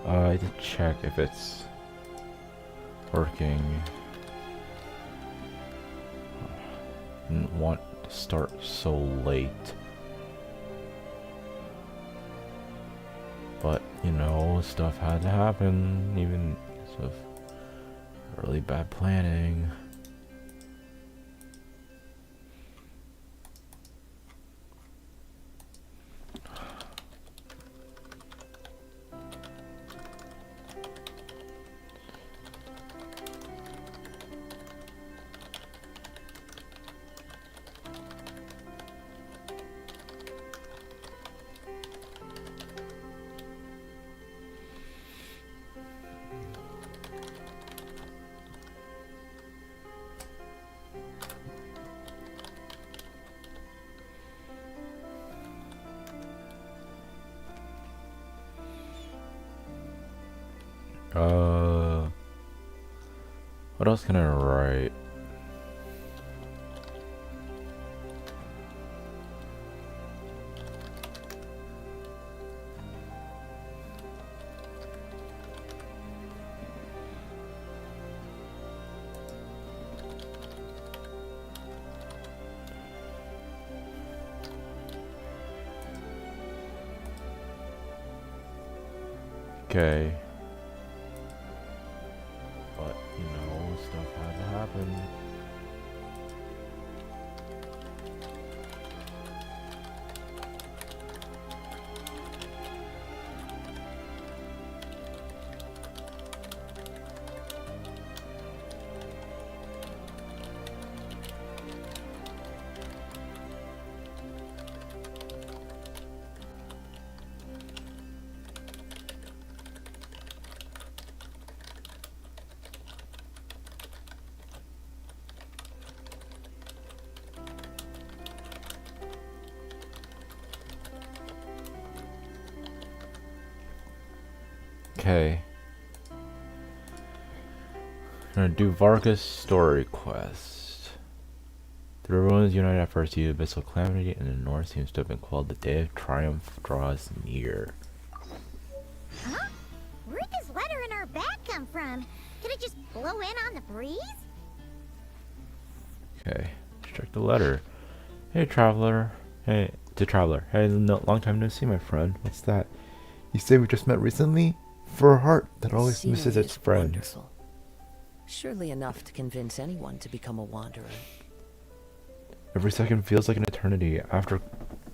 I need to check if it's working. Didn't want to start so late. But, you know, stuff had to happen, even because of really bad planning. What else can I write? Okay. But, you know, stuff had to happen. Okay. Gonna do Varka's story quest. The ruins unite at first. The abyssal calamity in the north seems to have been quelled. The day of triumph draws near. Huh? Where'd this letter in our bag come from? Did it just blow in on the breeze? Okay, let's check the letter. Hey, traveler. Hey, traveler. Hey, no, long time no see, my friend. What's that? You say we just met recently? For a heart that always misses its friend. Wonderful. Surely enough to convince anyone to become a wanderer. Every second feels like an eternity. After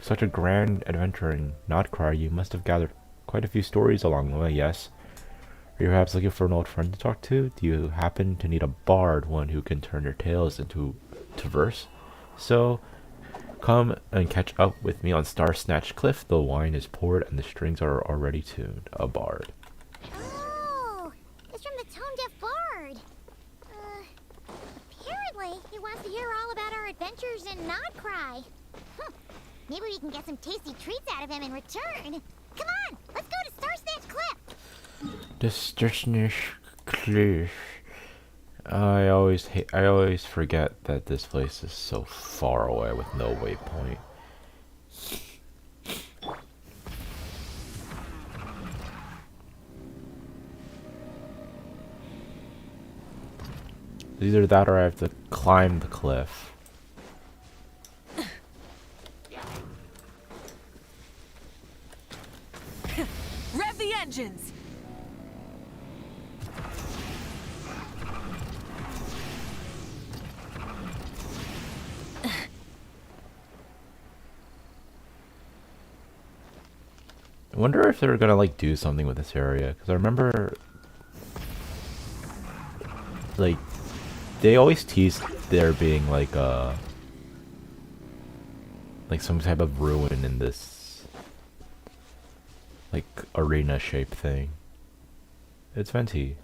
such a grand adventure in Notcry, you must have gathered quite a few stories along the way, yes? Are you perhaps looking for an old friend to talk to? Do you happen to need a bard, one who can turn your tales into verse? So, come and catch up with me on Star Snatch Cliff. The wine is poured and the strings are already tuned. A bard. Oh, it's from the Tone Deaf Bard. Apparently, he wants to hear all about our adventures in Notcry. Maybe we can get some tasty treats out of him in return. Come on, let's go to Star Snatch Cliff. The Star Snatch Cliff. I always forget that this place is so far away with no waypoint. Either that or I have to climb the cliff. Rev the engines! I wonder if they're gonna like do something with this area, because I remember like they always tease there being like some type of ruin in this like arena shape thing. It's Venti.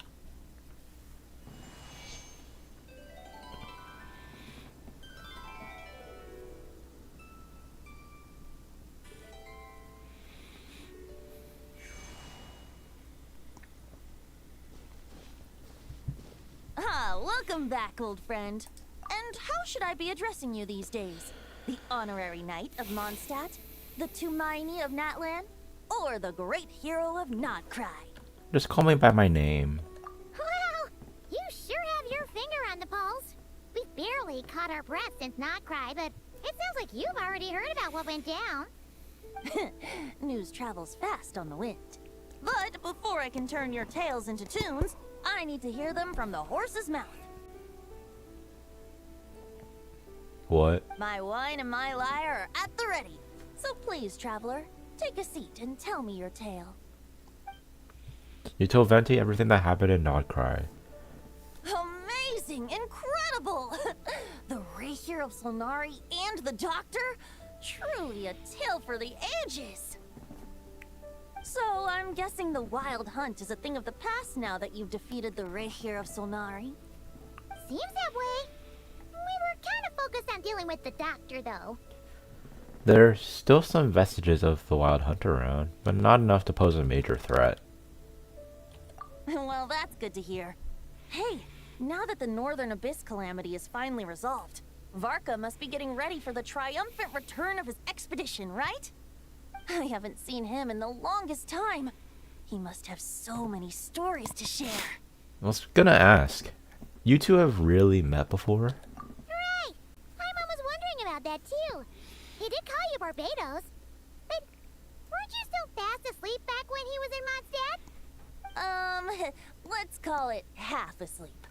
Welcome back, old friend. And how should I be addressing you these days? The honorary knight of Mondstadt? The Tumaini of Natlan? Or the great hero of Notcry? Just call me by my name. Well, you sure have your finger on the pulse. We've barely caught our breath since Not Cry, but it sounds like you've already heard about what went down. News travels fast on the wind. But before I can turn your tales into tunes, I need to hear them from the horse's mouth. What? My wine and my lyre are at the ready. So please, traveler, take a seat and tell me your tale. You told Venti everything that happened in Not Cry. Amazing! Incredible! The Rapier of Solnari and the Doctor? Truly a tale for the ages! So, I'm guessing the Wild Hunt is a thing of the past now that you've defeated the Rapier of Solnari. Seems that way. We were kind of focused on dealing with the Doctor, though. There's still some vestiges of the Wild Hunt around, but not enough to pose a major threat. Well, that's good to hear. Hey, now that the Northern Abyss calamity is finally resolved, Varka must be getting ready for the triumphant return of his expedition, right? I haven't seen him in the longest time. He must have so many stories to share. I was gonna ask, you two have really met before? Right! Paimon was wondering about that, too. He did call you Barbados. But weren't you still fast asleep back when he was in Mondstadt? Let's call it half asleep.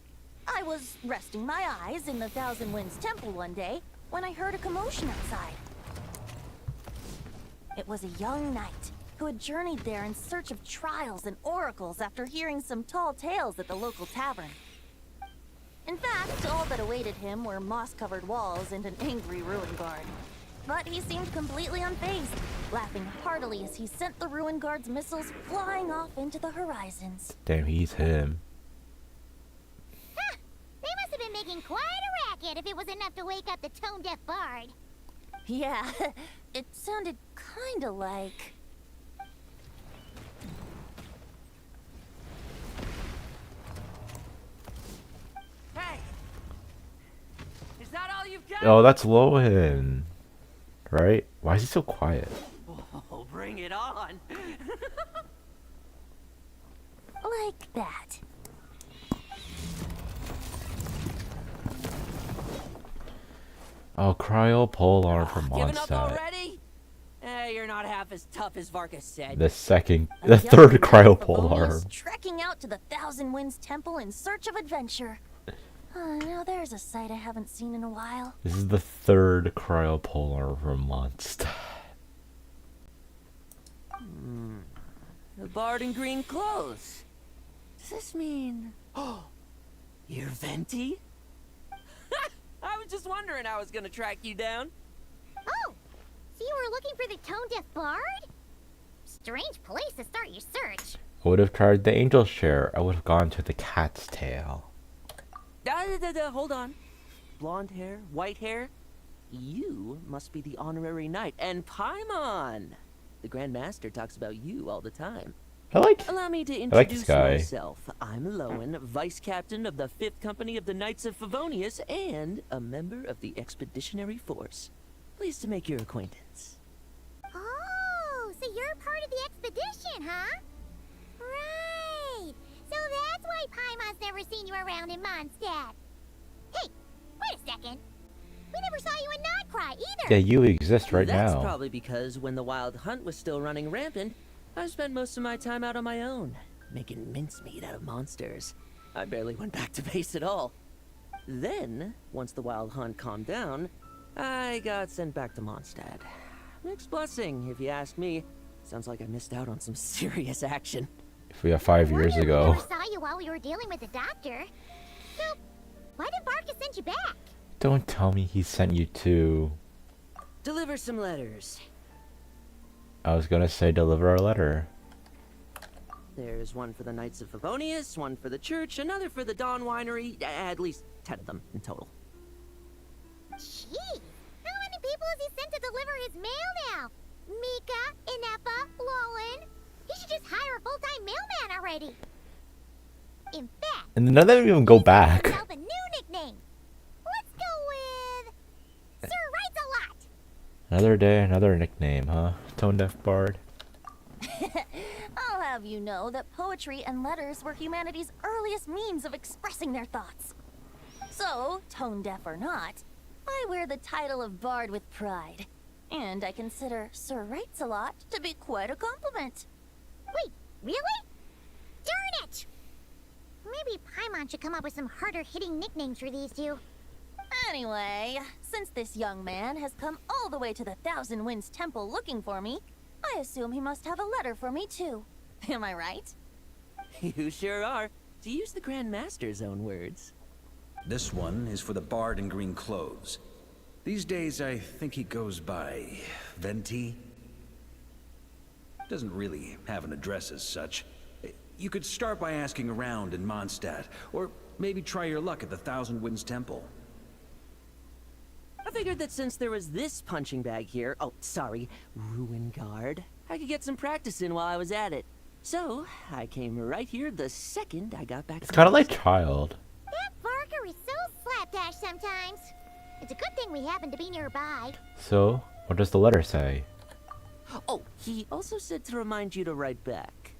I was resting my eyes in the Thousand Winds Temple one day when I heard a commotion outside. It was a young knight who had journeyed there in search of trials and oracles after hearing some tall tales at the local tavern. In fact, all that awaited him were moss-covered walls and an angry ruin guard. But he seemed completely unfazed, laughing heartily as he sent the ruin guard's missiles flying off into the horizons. Damn, he's him. Huh! They must have been making quite a racket if it was enough to wake up the tone-deaf bard. Yeah, it sounded kinda like... Hey! Is that all you've got? Oh, that's Lohan. Right? Why is he so quiet? Oh, bring it on! like that. Oh, cryopolar from Giving up Mondstadt. already? You're not half as tough as Varka said. The A third young cryopolar. Favonius trekking out to the Thousand Winds Temple in search of adventure. Now there's a sight I haven't seen in a while. This is the third cryopolar from Mondstadt. The bard in green clothes. Does this mean... Oh, you're Venti? I was just wondering how I was gonna track you down. Oh! So you were looking for the tone-deaf bard? Strange place to start your search. I would have tried the angel's share. I would have gone to the cat's tail. Hold on. Blonde hair, white hair. You must be the honorary knight. And Paimon! The Grand Master talks about you all the time. Allow me to like this introduce guy. myself. I'm Lowen, Vice Captain of the 5th Company of the Knights of Favonius and a member of the Expeditionary Force. Pleased to make your acquaintance. Oh, so you're part of the expedition, huh? Right. So that's why Paimon's never seen you around in Mondstadt. Hey, wait a second. We never saw you in Notcry either. Yeah, you exist right That's now. probably because when the Wild Hunt was still running rampant, I spent most of my time out on my own, making mincemeat out of monsters. I barely went back to base at all. Then, once the Wild Hunt calmed down, I got sent back to Mondstadt. Mixed blessing, if you ask me. Sounds like I missed out on some serious action. If we have 5 years We ago. never saw you while we were dealing with the doctor. So, why did Varka send you back? Don't tell me he sent you to... Deliver some letters. I was gonna say deliver a letter. There's one for the Knights of Favonius, one for the church, another for the Dawn Winery, at least 10 of them in total. Jeez, how many people has he sent to deliver his mail now? Mika, Inepa, Lowen. He should just hire a full-time mailman already. In fact, And none of them even go he's given back. himself a new nickname. Let's go with Sir Writes a Lot. Another day, another nickname, huh? Tone deaf bard. I'll have you know that poetry and letters were humanity's earliest means of expressing their thoughts. So, tone deaf or not, I wear the title of Bard with pride. And I consider Sir Writes-a-Lot to be quite a compliment. Wait, really? Darn it! Maybe Paimon should come up with some harder-hitting nicknames for these two. Anyway, since this young man has come all the way to the Thousand Winds Temple looking for me, I assume he must have a letter for me too. Am I right? You sure are, to use the Grand Master's own words. This one is for the bard in green clothes. These days, I think he goes by Venti. Doesn't really have an address as such. You could start by asking around in Mondstadt, or maybe try your luck at the Thousand Winds Temple. I figured that since there was this punching bag here, oh, sorry, Ruin Guard, I could get some practice in while I was at it. So, I came right here the second I got back. It's kind of like Child. That Varka is so slapdash sometimes. It's a good thing we happen to be nearby. So, what does the letter say? Oh, he also said to remind you to write back.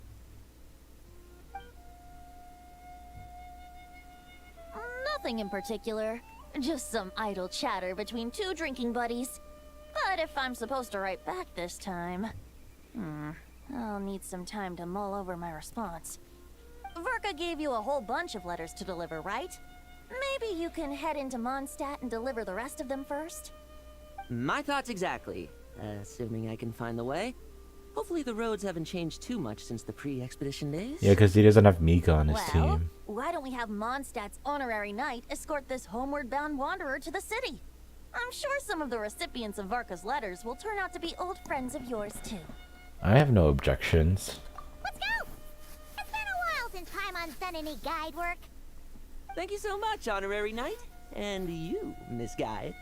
Nothing in particular. Just some idle chatter between two drinking buddies. But if I'm supposed to write back this time... I'll need some time to mull over my response. Varka gave you a whole bunch of letters to deliver, right? Maybe you can head into Mondstadt and deliver the rest of them first? My thoughts exactly. Assuming I can find the way. Hopefully the roads haven't changed too much since the pre-expedition days. Yeah, because he doesn't have Mika on his Well, team. why don't we have Mondstadt's honorary knight escort this homeward-bound wanderer to the city? I'm sure some of the recipients of Varka's letters will turn out to be old friends of yours, too. I have no objections. Let's go! It's been a while since Paimon's done any guide work. Thank you so much, Honorary Knight. And you, Miss Guide.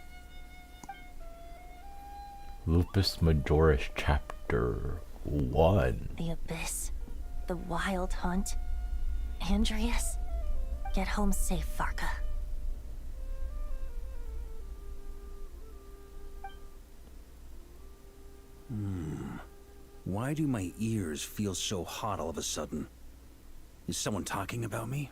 Lupus Majoris Chapter 1. The Abyss. The Wild Hunt. Andreas. Get home safe, Varka. Why do my ears feel so hot all of a sudden? Is someone talking about me?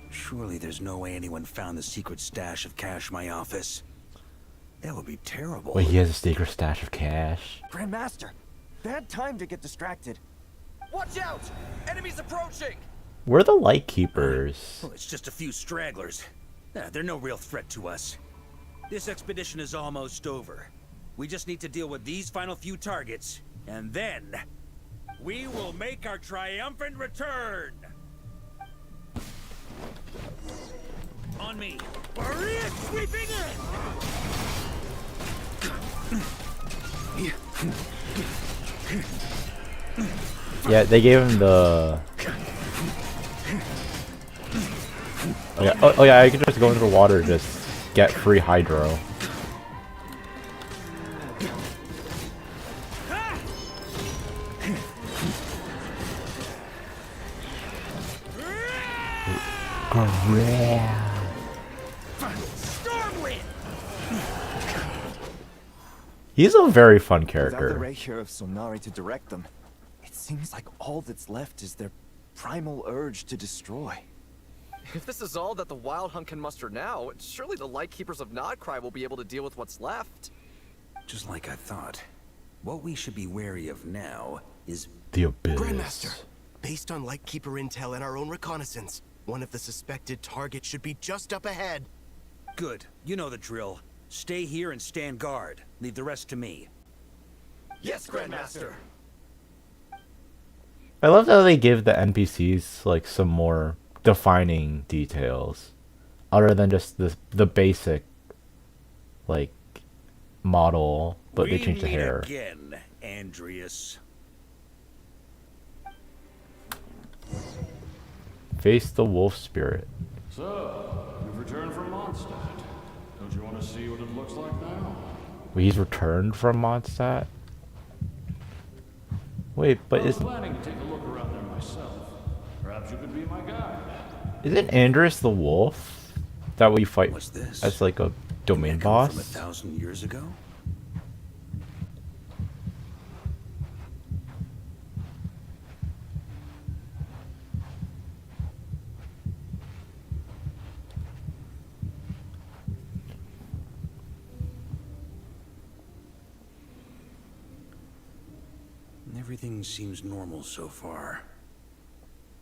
Surely there's no way anyone found the secret stash of cash in my office. That would be terrible. Wait, he has a secret stash of cash. Grandmaster, bad time to get distracted. Watch out! Enemies approaching! We're the Light Keepers. Well, it's just a few stragglers. They're no real threat to us. This expedition is almost over. We just need to deal with these final few targets, and then we will make our triumphant return. On me. Maria sweeping in! Yeah, they gave him the... Oh yeah, I can just go into the water and just get free hydro. He's a very fun Without the character. ray here of Sonari to direct them, it seems like all that's left is their primal urge to destroy. If this is all that the Wild Hunt can muster now, surely the Lightkeepers of Nodcry will be able to deal with what's left. Just like I thought. What we should be wary of now is... The Abyss. Grandmaster, based on Lightkeeper intel and our own reconnaissance, one of the suspected targets should be just up ahead. Good. You know the drill. Stay here and stand guard. Leave the rest to me. Yes, Grandmaster! I love how they give the NPCs like some more defining details, other than just the basic like model, but they change the hair. Again, Andreas. Face the wolf spirit. So, you've returned from Mondstadt. Don't you want to see what it looks like now? Wait, he's returned from Mondstadt? Wait, but I was is planning to take a look around there myself. Perhaps you could be my guide. isn't Andreas the wolf that what you fight What's this? as like a domain Echo boss? from 1,000 years ago? Everything seems normal so far.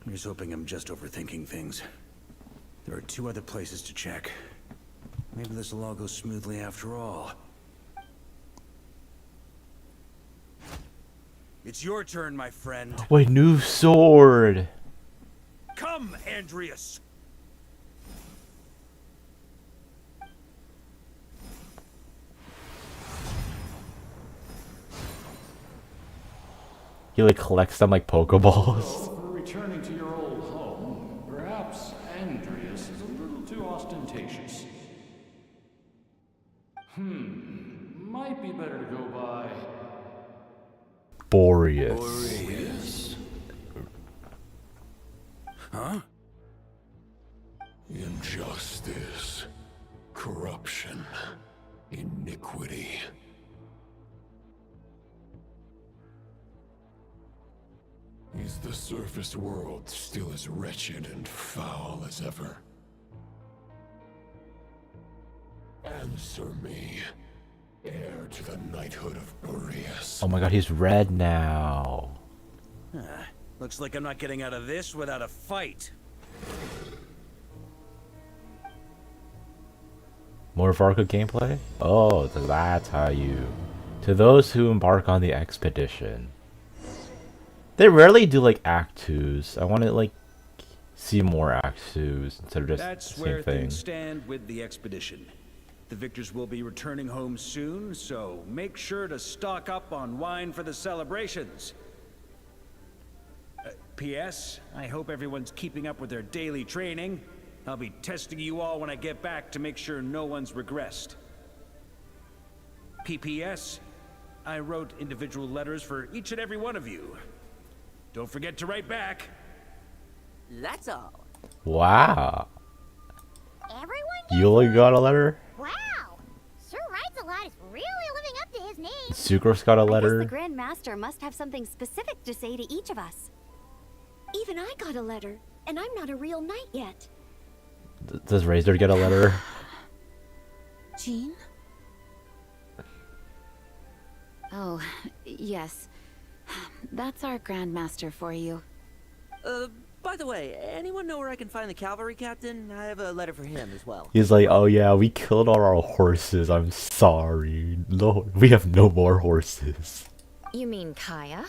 I'm just hoping I'm just overthinking things. There are 2 other places to check. Maybe this will all go smoothly after all. It's your turn, my friend. Wait, new sword. Come, Andreas! He like collects them like Pokeballs. For returning to your old home, perhaps Andreas is a little too ostentatious. Might be better to go by Boreas. Huh? injustice, corruption, iniquity. Is the surface world still as wretched and foul as ever? Answer me, heir to the knighthood of Boreas. Oh my god, he's red now. Looks like I'm not getting out of this without a fight. More Varka gameplay? Oh, so that's how you... To those who embark on the expedition. They rarely do like Act 2s. I want to like see more Act 2s instead of just That's the where same thing. things stand with the expedition. The victors will be returning home soon, so make sure to stock up on wine for the celebrations. P.S. I hope everyone's keeping up with their daily training. I'll be testing you all when I get back to make sure no one's regressed. P.P.S. I wrote individual letters for each and every one of you. Don't forget to write back. That's all. Wow. Everyone You only got a letter? Wow! Sir writes a lot is really living up to his name. Sucrose got a I guess letter? the Grand Master must have something specific to say to each of us. Even I got a letter, and I'm not a real knight yet. Does Razor get a letter? Jean? Oh, yes. That's our Grand Master for you. By the way, anyone know where I can find the cavalry captain? I have a letter for him as well. He's like, oh yeah, we killed all our horses. I'm sorry. No, we have no more horses. You mean Kaya?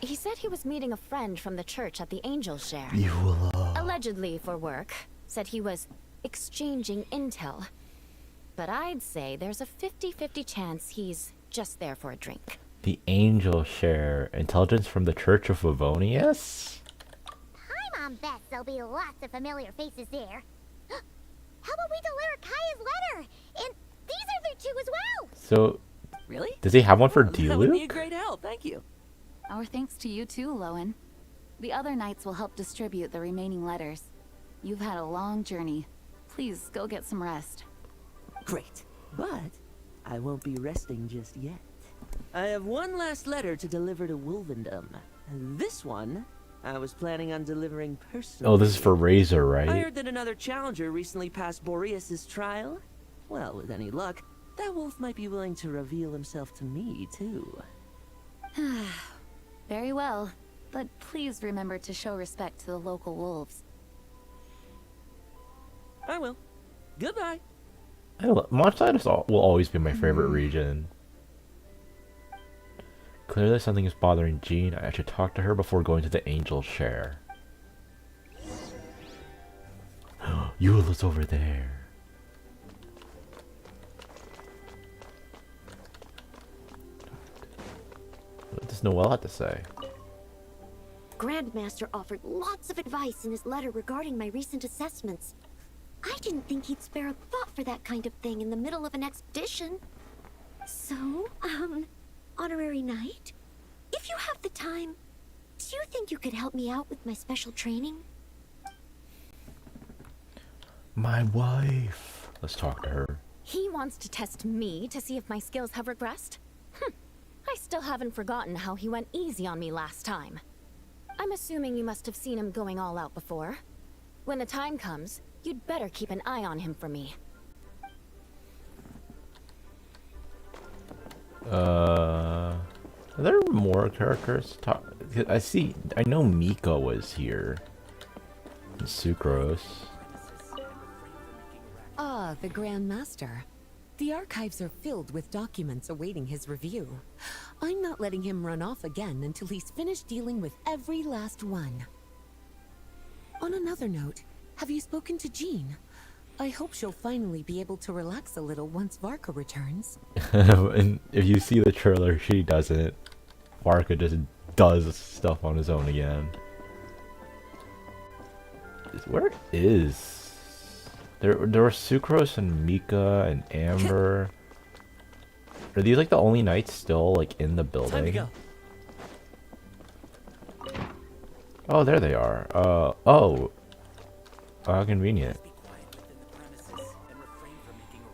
He said he was meeting a friend from the church at the Angel Share. You Allegedly for work. Said he was exchanging intel. But I'd say there's a 50-50 chance he's just there for a drink. The Angel Share. Intelligence from the Church of Favonius? Paimon bets there'll be lots of familiar faces there. How about we deliver Kaya's letter? And these are there too as well. So, Really? does he have one for That would be a D-Luke? great help, thank you. Our thanks to you too, Lowen. The other knights will help distribute the remaining letters. You've had a long journey. Please go get some rest. Great. But I won't be resting just yet. I have one last letter to deliver to Wolvendom. This one, I was planning on delivering personally. Oh, this is for Razor, I right? heard that another challenger recently passed Boreas' trial. Well, with any luck, that wolf might be willing to reveal himself to me, too. Very well, but please remember to show respect to the local wolves. I will. Goodbye. Mondstadt will always be my favorite region. Clearly something is bothering Jean. I should talk to her before going to the Angel Share. Eula's over there. What does Noelle have to say? Grandmaster offered lots of advice in his letter regarding my recent assessments. I didn't think he'd spare a thought for that kind of thing in the middle of an expedition. So, honorary knight, if you have the time, do you think you could help me out with my special training? My wife. Let's talk to her. He wants to test me to see if my skills have regressed? I still haven't forgotten how he went easy on me last time. I'm assuming you must have seen him going all out before. When the time comes, you'd better keep an eye on him for me. Are there more characters? I know Mika was here. And Sucrose. Ah, the Grand Master. The archives are filled with documents awaiting his review. I'm not letting him run off again until he's finished dealing with every last one. On another note, have you spoken to Jean? I hope she'll finally be able to relax a little once Varka returns. And if you see the trailer, she doesn't. Varka just does stuff on his own again. Where is... There were Sucrose and Mika and Amber. Are these like the only knights still like in the building? Time to go. Oh, there they are. Oh. How convenient.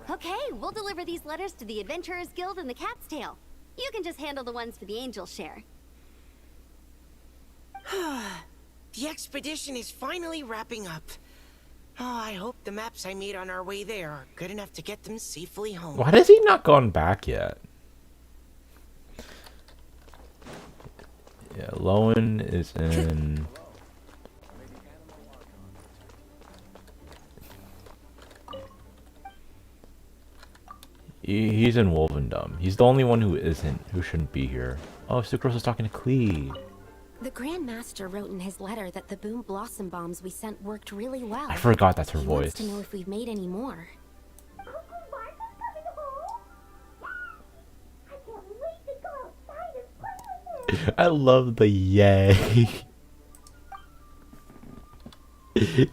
Okay, we'll deliver these letters to the Adventurers Guild and the Cat's Tail. You can just handle the ones for the Angel share. The expedition is finally wrapping up. Oh, I hope the maps I made on our way there are good enough to get them safely home. Why has he not gone back yet? Yeah, Lowen is in... He's in Wolvendom. He's the only one who shouldn't be here. Oh, Sucrose is talking to Klee. The Grand Master wrote in his letter that the Boom Blossom bombs we sent worked really well. I forgot that's her He voice. wants to know if we've made any more. I love the yay. Should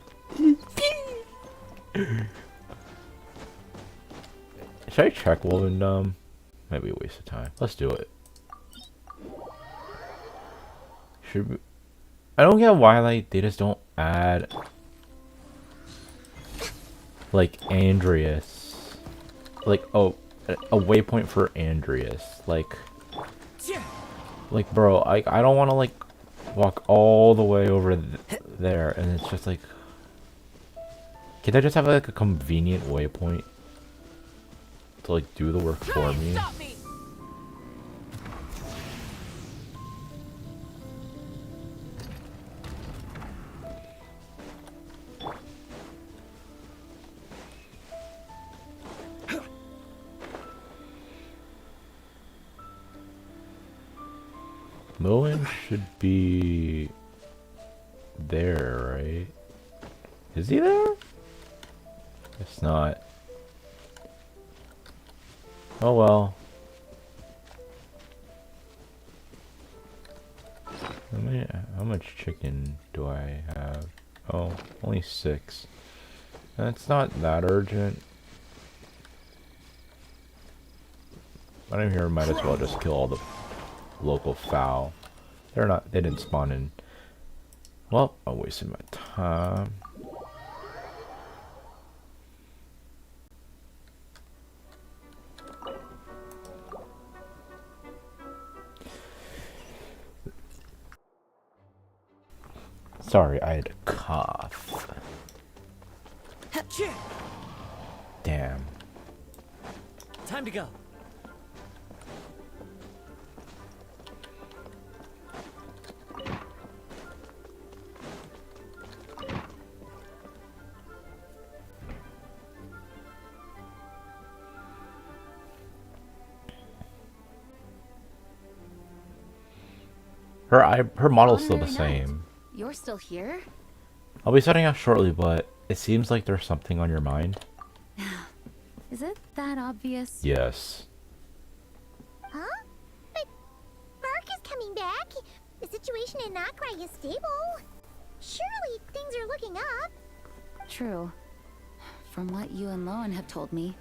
I check Wolvendom? Might be a waste of time. Let's do it. Should we... I don't get why like they just don't add like Andreas, like a waypoint for Andreas, like bro, I don't want to like walk all the way over there and it's just like, can I just have like a convenient waypoint to like do the work for me? Lowen should be there, right? Is he there? It's not. Oh well. How much chicken do I have? Oh, only 6. That's not that urgent. But I'm here, might as well just kill all the local fowl. They didn't spawn in. Well, I wasted my time. Sorry, I had a cough. Damn. Time to go. Her model's still the same. You're still here? I'll be setting out shortly, but it seems like there's something on your mind. Is it that obvious? Yes. Huh? But Varka's coming back. The situation in Nakrai is stable. Surely things are looking up. True. From what you and Lowen have told me,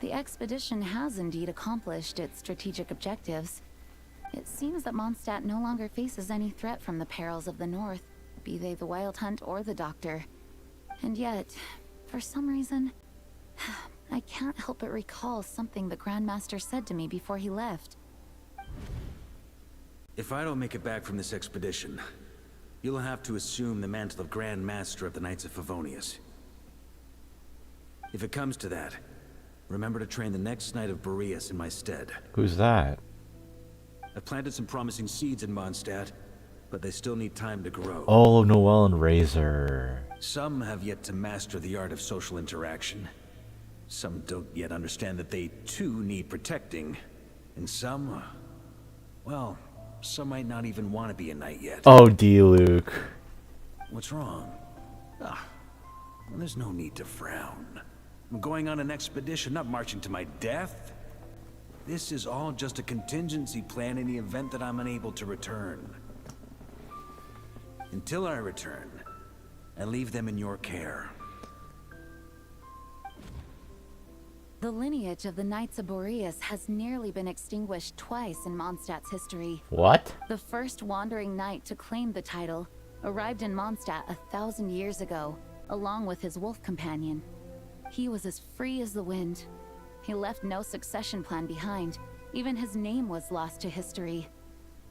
the expedition has indeed accomplished its strategic objectives. It seems that Mondstadt no longer faces any threat from the perils of the North, be they the Wild Hunt or the Doctor. And yet, For some reason, I can't help but recall something the Grandmaster said to me before he left. If I don't make it back from this expedition, you'll have to assume the mantle of Grand Master of the Knights of Favonius. If it comes to that, remember to train the next Knight of Boreas in my stead. Who's that? I've planted some promising seeds in Mondstadt, but they still need time to grow. Oh, Noelle and Razor. Some have yet to master the art of social interaction. Some don't yet understand that they too need protecting. And some, well, some might not even want to be a knight yet. Oh, D-Luke. What's wrong? Well, there's no need to frown. I'm going on an expedition, not marching to my death. This is all just a contingency plan in the event that I'm unable to return. Until I return, I leave them in your care. The lineage of the Knights of Boreas has nearly been extinguished twice in Mondstadt's history. What? The first wandering knight to claim the title arrived in Mondstadt 1,000 years ago, along with his wolf companion. He was as free as the wind. He left no succession plan behind. Even his name was lost to history.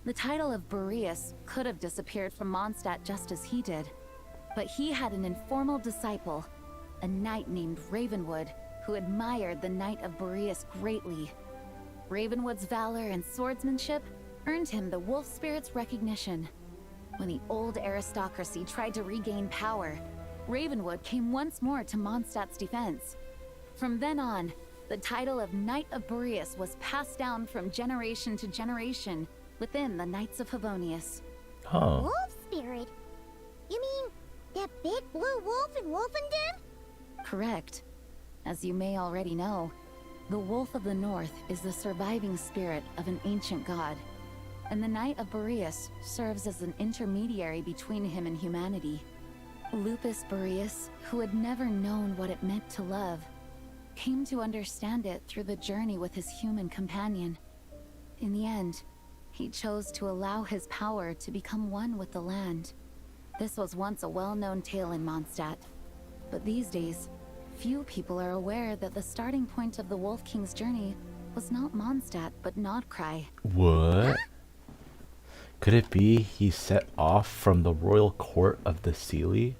The title of Boreas could have disappeared from Mondstadt just as he did. But he had an informal disciple, a knight named Ravenwood, who admired the Knight of Boreas greatly. Ravenwood's valor and swordsmanship earned him the wolf spirit's recognition. When the old aristocracy tried to regain power, Ravenwood came once more to Mondstadt's defense. From then on, the title of Knight of Boreas was passed down from generation to generation within the Knights of Favonius. Huh. Wolf spirit? You mean that big blue wolf in Wolfenden? Correct. As you may already know, the Wolf of the North is the surviving spirit of an ancient god, and the Knight of Boreas serves as an intermediary between him and humanity. Lupus Boreas, who had never known what it meant to love, came to understand it through the journey with his human companion. In the end, he chose to allow his power to become one with the land. This was once a well-known tale in Mondstadt, but these days, few people are aware that the starting point of the Wolf King's journey was not Mondstadt, but Nodcry. What? Could it be he set off from the royal court of the Seelie?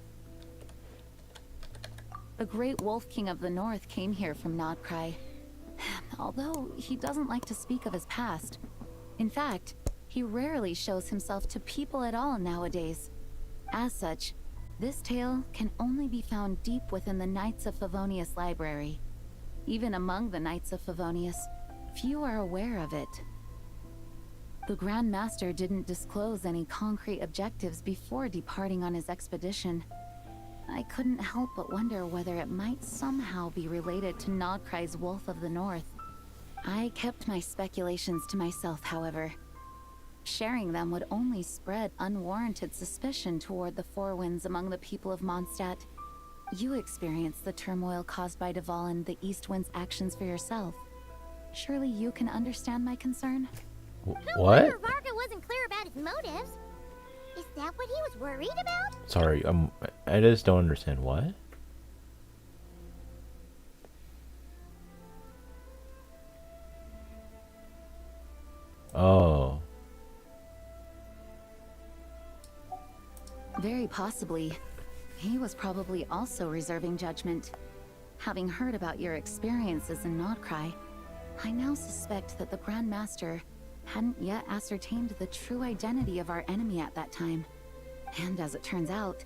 The great Wolf King of the North came here from Nodcry, although he doesn't like to speak of his past. In fact, he rarely shows himself to people at all nowadays. As such, this tale can only be found deep within the Knights of Favonius library. Even among the Knights of Favonius, few are aware of it. The Grand Master didn't disclose any concrete objectives before departing on his expedition. I couldn't help but wonder whether it might somehow be related to Nodcry's Wolf of the North. I kept my speculations to myself, however. Sharing them would only spread unwarranted suspicion toward the Four Winds among the people of Mondstadt. You experienced the turmoil caused by Duval and the East Wind's actions for yourself. Surely you can understand my concern? No What? wonder Varka wasn't clear about his motives. Is that what he was worried about? Sorry, I just don't understand. What? Oh. Very possibly. He was probably also reserving judgment. Having heard about your experiences in Nodcry, I now suspect that the Grand Master hadn't yet ascertained the true identity of our enemy at that time. And as it turns out,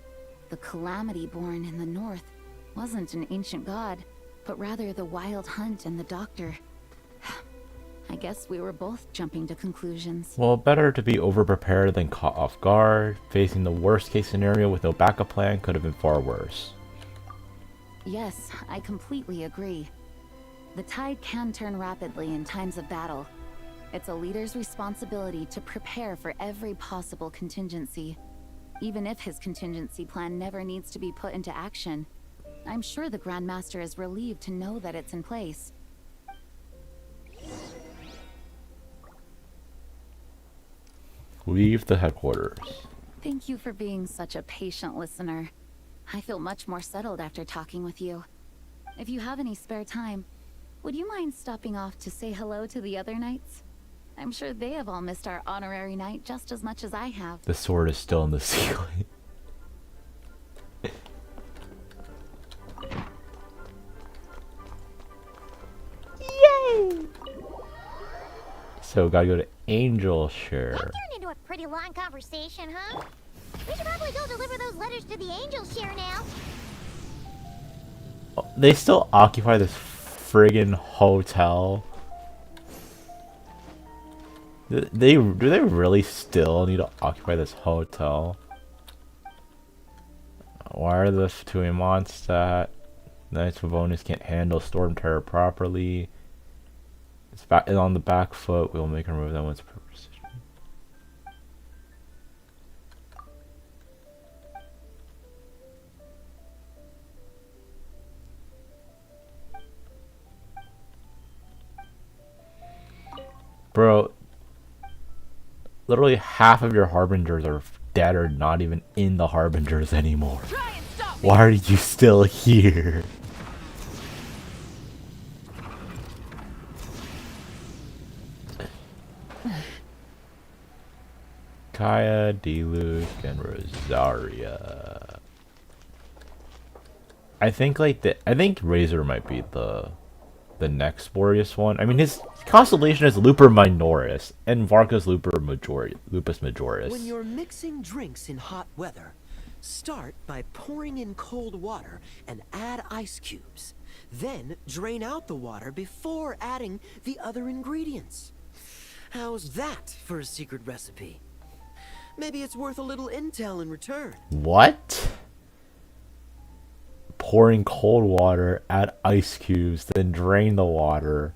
the calamity born in the north wasn't an ancient god, but rather the Wild Hunt and the Doctor. I guess we were both jumping to conclusions. Well, better to be overprepared than caught off guard. Facing the worst case scenario with no backup plan could have been far worse. Yes, I completely agree. The tide can turn rapidly in times of battle. It's a leader's responsibility to prepare for every possible contingency. Even if his contingency plan never needs to be put into action, I'm sure the Grand Master is relieved to know that it's in place. Leave the headquarters. Thank you for being such a patient listener. I feel much more settled after talking with you. If you have any spare time, would you mind stopping off to say hello to the other knights? I'm sure they have all missed our honorary knight just as much as I have. The sword is still in the ceiling. Yay! So gotta go to Angel Share. That turned into a pretty long conversation, huh? We should probably go deliver those letters to the Angel Share now. They still occupy this friggin' hotel. Do they really still need to occupy this hotel? Why are the two in Mondstadt? Knights of Bonus can't handle Storm Terror properly. It's on the back foot. We'll make her remove that once per position. Bro, literally half of your Harbingers are dead or not even in the Harbingers anymore. Why are you still here? Kaya, Diluc, and Rosaria. I think Razor might be the next sporious one. I mean, his constellation is Lupus Minoris, and Varka's Lupus Majoris. When you're mixing drinks in hot weather, start by pouring in cold water and add ice cubes. Then drain out the water before adding the other ingredients. How's that for a secret recipe? Maybe it's worth a little intel in return. What? Pouring cold water, add ice cubes, then drain the water.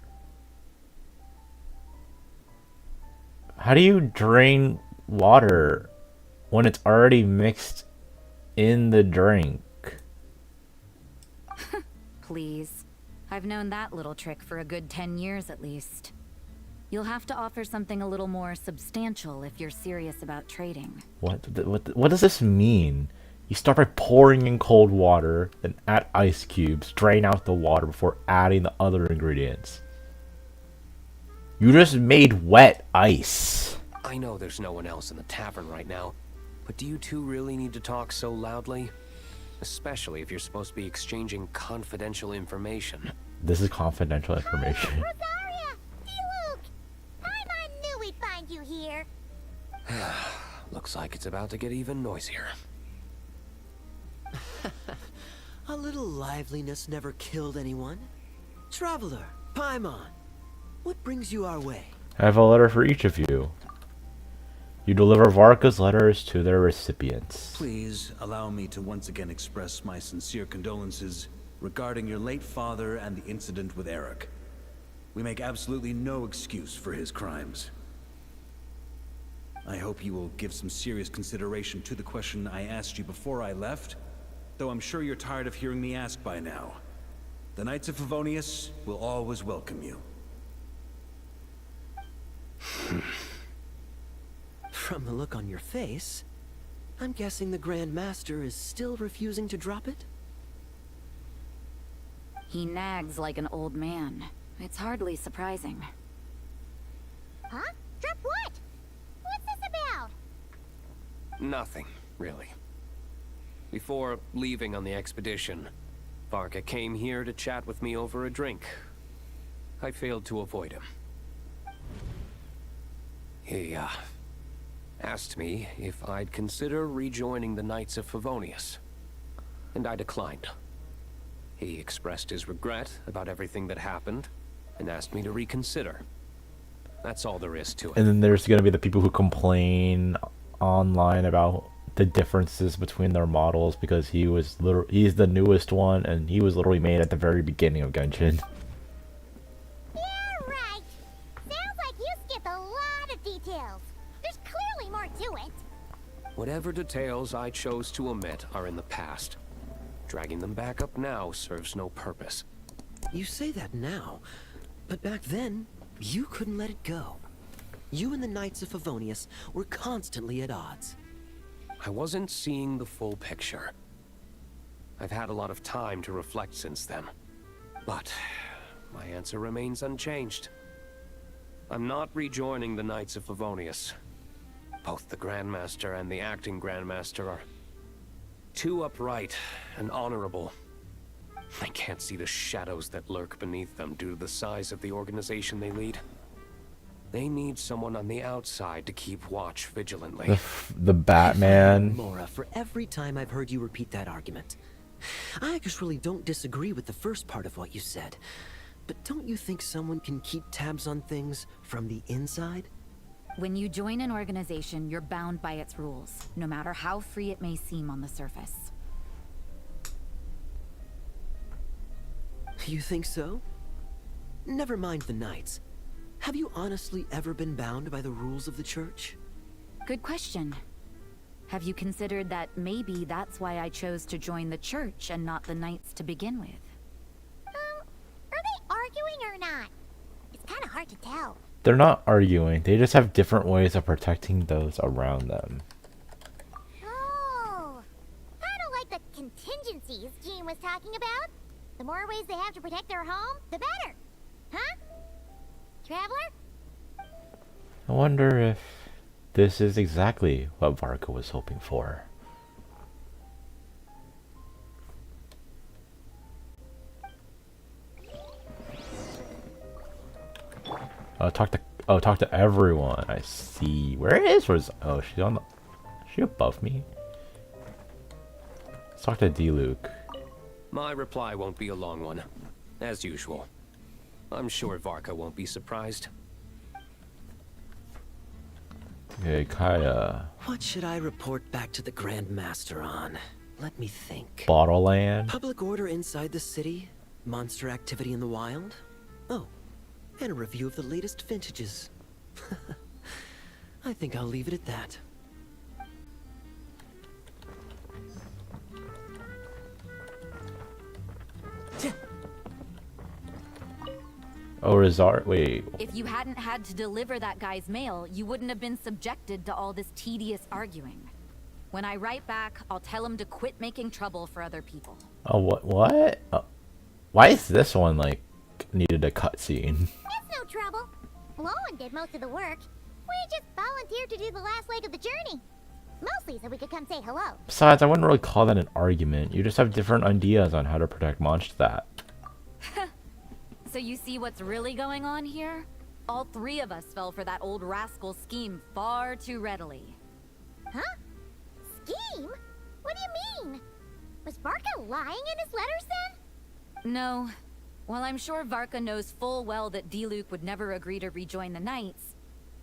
How do you drain water when it's already mixed in the drink? Please. I've known that little trick for a good 10 years at least. You'll have to offer something a little more substantial if you're serious about trading. What does this mean? You start by pouring in cold water, then add ice cubes, drain out the water before adding the other ingredients. You just made wet ice. I know there's no one else in the tavern right now, but do you two really need to talk so loudly? Especially if you're supposed to be exchanging confidential information. This is confidential information. Rosaria! Diluc! I knew we'd find you here. Looks like it's about to get even noisier. A little liveliness never killed anyone. Traveler, Paimon, what brings you our way? I have a letter for each of you. You deliver Varka's letters to their recipients. Please allow me to once again express my sincere condolences regarding your late father and the incident with Eric. We make absolutely no excuse for his crimes. I hope you will give some serious consideration to the question I asked you before I left, though I'm sure you're tired of hearing me ask by now. The Knights of Favonius will always welcome you. From the look on your face, I'm guessing the Grand Master is still refusing to drop it? He nags like an old man. It's hardly surprising. Huh? Drop what? What's this about? Nothing, really. Before leaving on the expedition, Varka came here to chat with me over a drink. I failed to avoid him. He, asked me if I'd consider rejoining the Knights of Favonius, and I declined. He expressed his regret about everything that happened, and asked me to reconsider. That's all there is to it. And then there's gonna be the people who complain online about the differences between their models because he's the newest one, and he was literally made at the very beginning of Genshin. Yeah, right. Sounds like you skipped a lot of details. There's clearly more to it. Whatever details I chose to omit are in the past. Dragging them back up now serves no purpose. You say that now, but back then, you couldn't let it go. You and the Knights of Favonius were constantly at odds. I wasn't seeing the full picture. I've had a lot of time to reflect since then. But my answer remains unchanged. I'm not rejoining the Knights of Favonius. Both the Grandmaster and the acting Grandmaster are too upright and honorable. I can't see the shadows that lurk beneath them due to the size of the organization they lead. They need someone on the outside to keep watch vigilantly. The Batman. Mora, for every time I've heard you repeat that argument. I actually don't disagree with the first part of what you said. But don't you think someone can keep tabs on things from the inside? When you join an organization, you're bound by its rules, no matter how free it may seem on the surface. You think so? Never mind the Knights. Have you honestly ever been bound by the rules of the Church? Good question. Have you considered that maybe that's why I chose to join the Church and not the Knights to begin with? Are they arguing or not? It's kind of hard to tell. They're not arguing. They just have different ways of protecting those around them. Oh, kind of like the contingencies Jean was talking about. The more ways they have to protect their home, the better. Huh? Traveler? I wonder if this is exactly what Varka was hoping for. Talk to everyone. I see. Where is? Oh, she's on the. Is she above me? Let's talk to D-Luke. My reply won't be a long one, as usual. I'm sure Varka won't be surprised. Okay, Kaya. What should I report back to the Grand Master on? Let me think. Bottle Land. Public order inside the city, monster activity in the wild. Oh, and a review of the latest vintages. I think I'll leave it at that. Oh, Rizar. Wait. If you hadn't had to deliver that guy's mail, you wouldn't have been subjected to all this tedious arguing. When I write back, I'll tell him to quit making trouble for other people. Oh, what? Why is this one, like, needed a cutscene? It's no trouble. Lowen did most of the work. We just volunteered to do the last leg of the journey. Mostly so we could come say hello. Besides, I wouldn't really call that an argument. You just have different ideas on how to protect Mondstadt. So you see what's really going on here? All three of us fell for that old rascal's scheme far too readily. Huh? Scheme? What do you mean? Was Varka lying in his letters then? No. While I'm sure Varka knows full well that D-Luke would never agree to rejoin the Knights,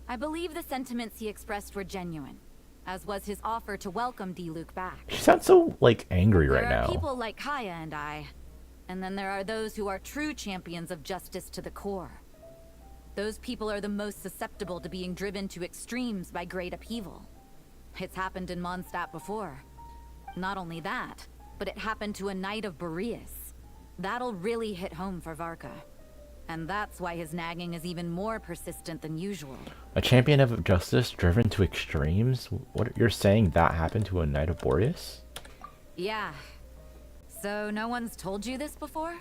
I believe the sentiments he expressed were genuine, as was his offer to welcome D-Luke back. She sounds so, like, angry right now. There are people like Kaya and I, and then there are those who are true champions of justice to the core. Those people are the most susceptible to being driven to extremes by great upheaval. It's happened in Mondstadt before. Not only that, but it happened to a Knight of Boreas. That'll really hit home for Varka. And that's why his nagging is even more persistent than usual. A champion of justice driven to extremes? What, you're saying that happened to a Knight of Boreas? Yeah. So no one's told you this before?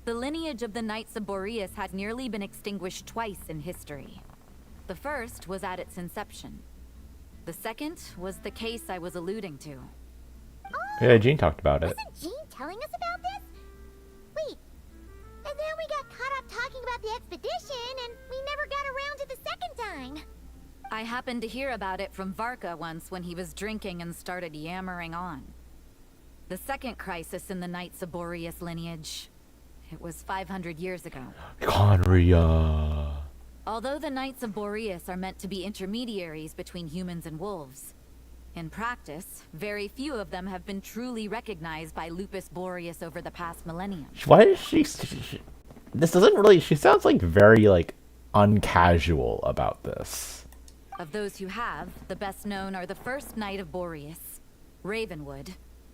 The lineage of the Knights of Boreas had nearly been extinguished twice in history. The first was at its inception. The second was the case I was alluding to. Yeah, Jean talked about it. Wasn't Jean telling us about this? Wait, and then we got caught up talking about the expedition, and we never got around to the second time. I happened to hear about it from Varka once when he was drinking and started yammering on. The second crisis in the Knights of Boreas lineage. It was 500 years ago. Conria. Although the Knights of Boreas are meant to be intermediaries between humans and wolves, in practice, very few of them have been truly recognized by Lupus Boreas over the past millennium. Why is she this doesn't really... She sounds like very, like, uncasual about this. Of those who have, the best known are the first Knight of Boreas, Ravenwood,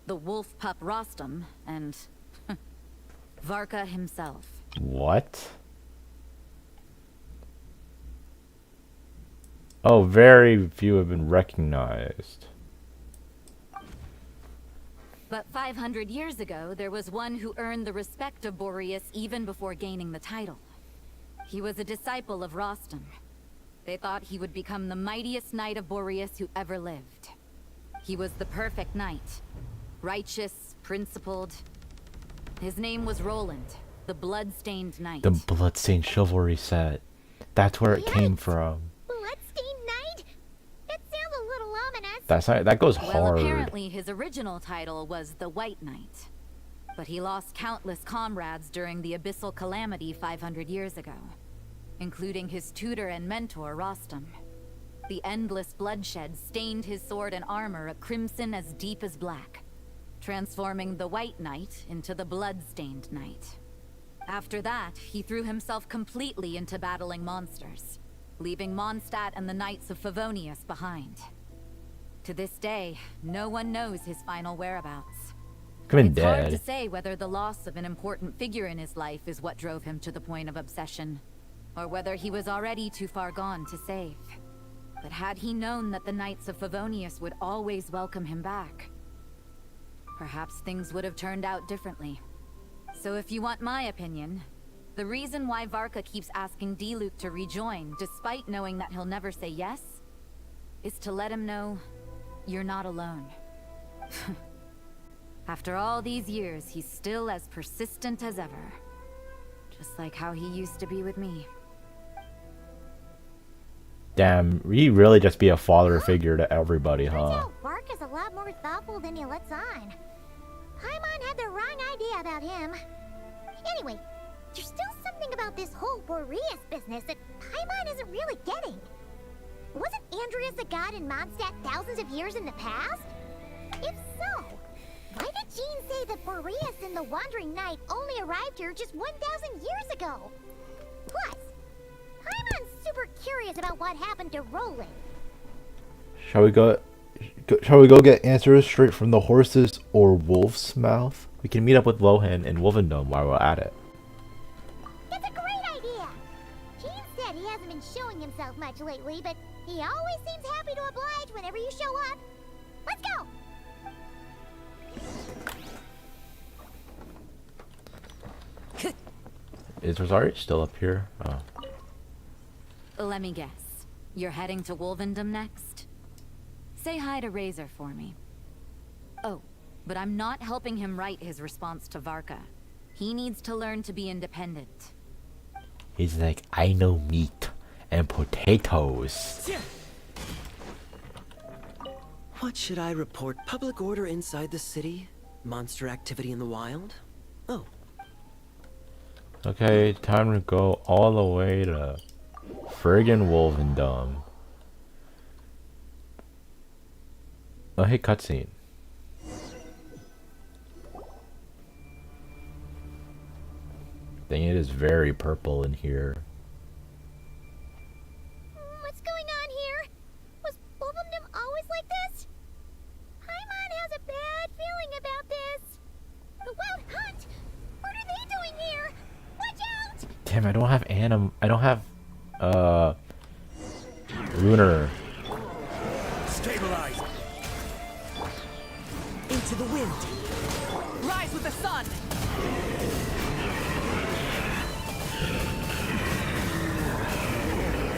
the wolf pup Rostam, and Varka himself. What? Oh, very few have been recognized. But 500 years ago, there was one who earned the respect of Boreas even before gaining the title. He was a disciple of Rostam. They thought he would become the mightiest knight of Boreas who ever lived. He was the perfect knight. Righteous, principled. His name was Roland, the blood-stained knight. The blood-stained chivalry set. That's where it came from. Bloodstained Knight? That sounds a little ominous. That goes Well, hard. apparently his original title was the White Knight. But he lost countless comrades during the Abyssal Calamity 500 years ago, including his tutor and mentor, Rostam. The endless bloodshed stained his sword and armor a crimson as deep as black, transforming the White Knight into the Blood-Stained Knight. After that, he threw himself completely into battling monsters, leaving Mondstadt and the Knights of Favonius behind. To this day, no one knows his final whereabouts. Been It's hard to dead. say whether the loss of an important figure in his life is what drove him to the point of obsession, or whether he was already too far gone to save. But had he known that the Knights of Favonius would always welcome him back, perhaps things would have turned out differently. So if you want my opinion, the reason why Varka keeps asking Diluc to rejoin, despite knowing that he'll never say yes, is to let him know you're not alone. After all these years, he's still as persistent as ever. Just like how he used to be with me. Damn, he really just be a father figure to everybody, huh? Varka's a lot more thoughtful than he lets on. Paimon had the wrong idea about him. Anyway, there's still something about this whole Boreas business that Paimon isn't really getting. Wasn't Andreas a god in Mondstadt thousands of years in the past? If so, why did Jean say that Boreas and the Wandering Knight only arrived here just 1,000 years ago? Plus, Paimon's super curious about what happened to Roland. Shall we go get answers straight from the horse's or wolf's mouth? We can meet up with Lohan in Wolvendom while we're at it. That's a great idea! Jean said he hasn't been showing himself much lately, but he always seems happy to oblige whenever you show up. Let's go! Is Rosario still up here? Oh. Let me guess. You're heading to Wolvendom next? Say hi to Razor for me. Oh, but I'm not helping him write his response to Varka. He needs to learn to be independent. He's like, I know meat and potatoes. What should I report? Public order inside the city? Monster activity in the wild? Oh. Okay, time to go all the way to friggin' Wolvendom. Oh, hey, cutscene. Dang, it is very purple in here. What's going on here? Was Wolvendom always like this? Paimon has a bad feeling about this. The Wild Hunt? What are they doing here? Watch out! Damn, I don't have I don't have, Lunar. Stabilize! Into the wind! Rise with the sun!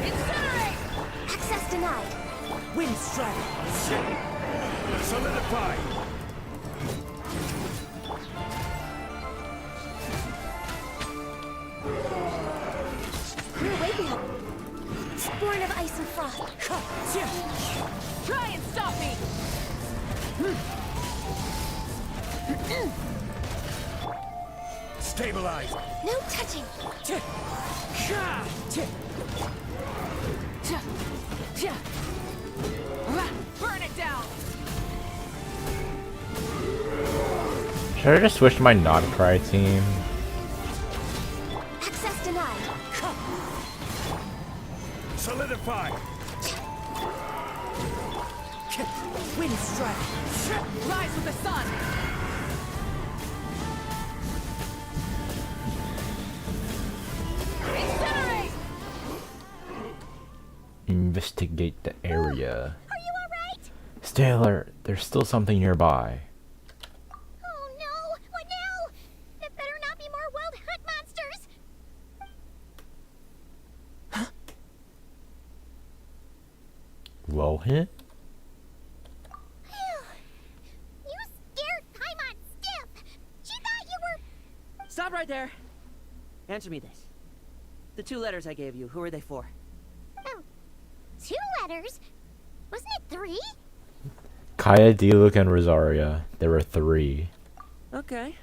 Incinerate! Access denied. Wind strike! Solidify! You're waking up. Born of ice and frost. Try and stop me! Stabilize! No touching. Burn it down! Should I just switch to my not-cry team? Access denied. Solidify! Wind strike! Rise with the sun! Incinerate! Investigate the area. Are you alright? Stay alert. There's still something nearby. Well, hit. You scared Paimon stiff! She thought you were... Stop right there. Answer me this. The 2 letters I gave you, who are they for? 2 letters? Wasn't it 3? Kaya, Diluc, and Rosaria. There were 3. Okay.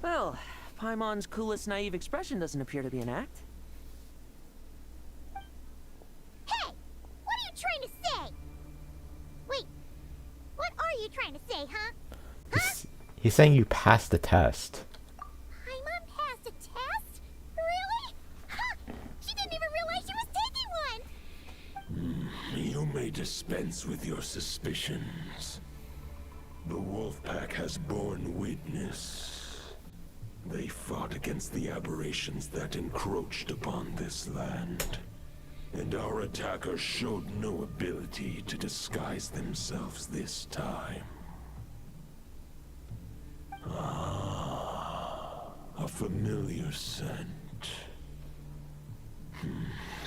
Well, Paimon's coolest naive expression doesn't appear to be an act. Hey! What are you trying to say? Wait, what are you trying to say, huh? He's saying you passed the test. Paimon passed a test? Really? Huh! She didn't even realize she was taking one! You may dispense with your suspicions. The wolf pack has borne witness. They fought against the aberrations that encroached upon this land. And our attackers showed no ability to disguise themselves this time. Ah, a familiar scent.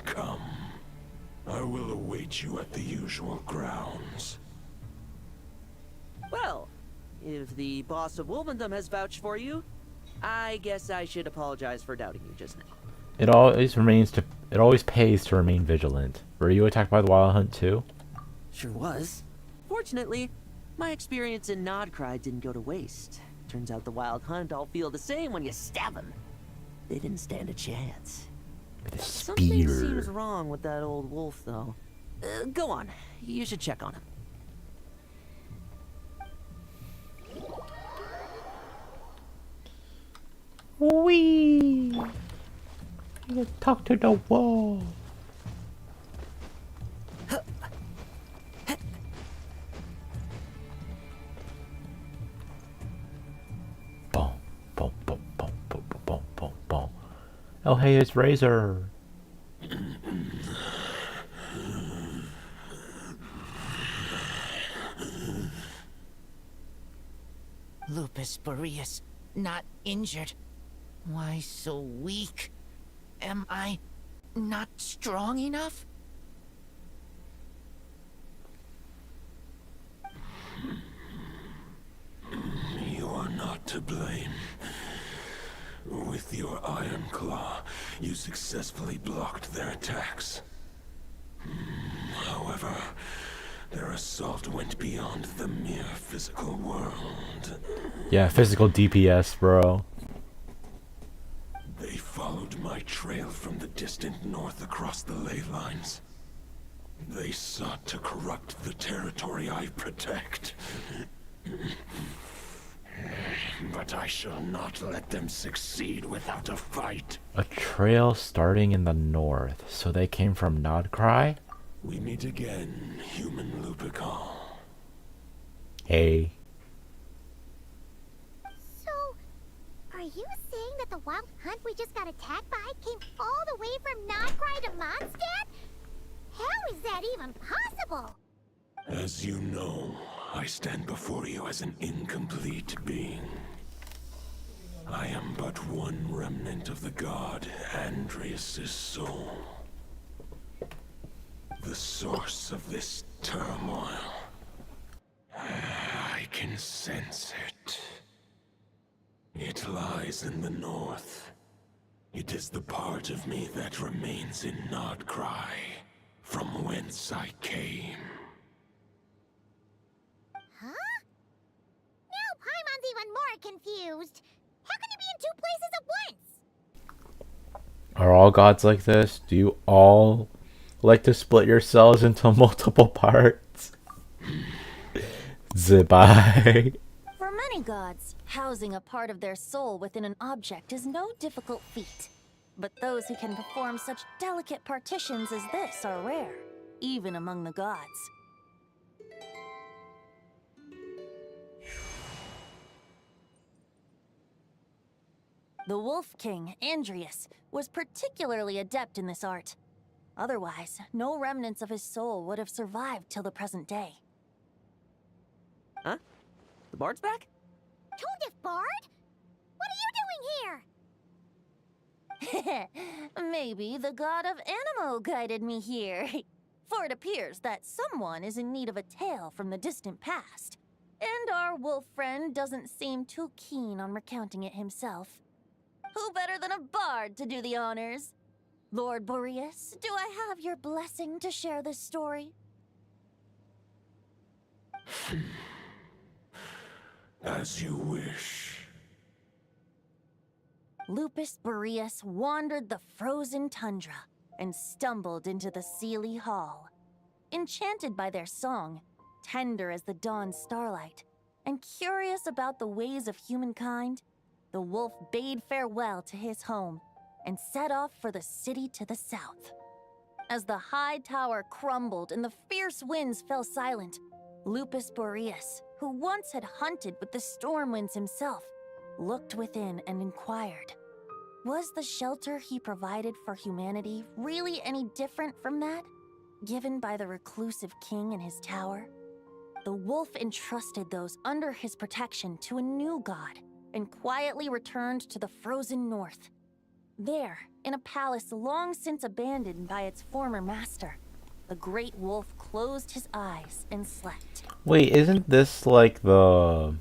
Come. I will await you at the usual grounds. Well, if the boss of Wolvendom has vouched for you, I guess I should apologize for doubting you just now. It always pays to remain vigilant. Were you attacked by the Wild Hunt too? Sure was. Fortunately, my experience in Nodcry didn't go to waste. Turns out the Wild Hunt all feel the same when you stab them. They didn't stand a chance. With a Something spear. seems wrong with that old wolf, though. Go on. You should check on him. Wee. You talk to the wall. Boom, boom, boom, boom, boom, boom, boom, boom. Oh, hey, it's Razor. Lupus Boreas, not injured. Why so weak? Am I not strong enough? You are not to blame. With your Iron Claw, you successfully blocked their attacks. However, their assault went beyond the mere physical world. Yeah, physical DPS, bro. They followed my trail from the distant north across the ley lines. They sought to corrupt the territory I protect. But I shall not let them succeed without a fight. A trail starting in the north. So they came from Nodcry? We meet again, human Lupical. Hey. So, are you saying that the Wild Hunt we just got attacked by came all the way from Nodcry to Mondstadt? How is that even possible? As you know, I stand before you as an incomplete being. I am but one remnant of the god Andreas' soul. The source of this turmoil. I can sense it. It lies in the north. It is the part of me that remains in Nodcry, from whence I came. Huh? Now Paimon's even more confused. How can you be in 2 places at once? Are all gods like this? Do you all like to split yourselves into multiple parts? Zibai. For many gods, housing a part of their soul within an object is no difficult feat. But those who can perform such delicate partitions as this are rare, even among the gods. The Wolf King, Andreas, was particularly adept in this art. Otherwise, no remnants of his soul would have survived till the present day. Huh? The bard's back? Toadif Bard? What are you doing here? Maybe the god of Animo guided me here. For it appears that someone is in need of a tale from the distant past, and our wolf friend doesn't seem too keen on recounting it himself. Who better than a bard to do the honors? Lord Boreas, do I have your blessing to share this story? As you wish. Lupus Boreas wandered the frozen tundra and stumbled into the Sealy Hall. Enchanted by their song, tender as the dawn starlight, and curious about the ways of humankind, the wolf bade farewell to his home and set off for the city to the south. As the high tower crumbled and the fierce winds fell silent, Lupus Boreas, who once had hunted with the storm winds himself, looked within and inquired, was the shelter he provided for humanity really any different from that given by the reclusive king in his tower? The wolf entrusted those under his protection to a new god and quietly returned to the frozen north. There, in a palace long since abandoned by its former master, the great wolf closed his eyes and slept. Wait, isn't this like the...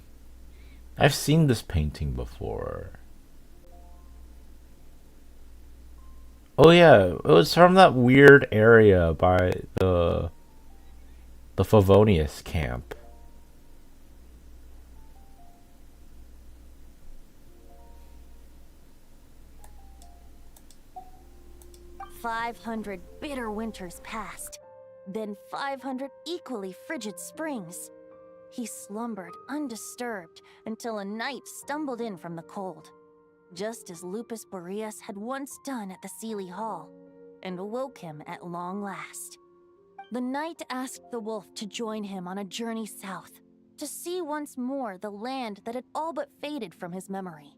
I've seen this painting before. Oh yeah, it was from that weird area by the Favonius camp. "500 bitter winters passed, then 500 equally frigid springs. He slumbered undisturbed until a night stumbled in from the cold, just as Lupus Boreas had once done at the Sealy Hall, and awoke him at long last. The night asked the wolf to join him on a journey south, to see once more the land that had all but faded from his memory.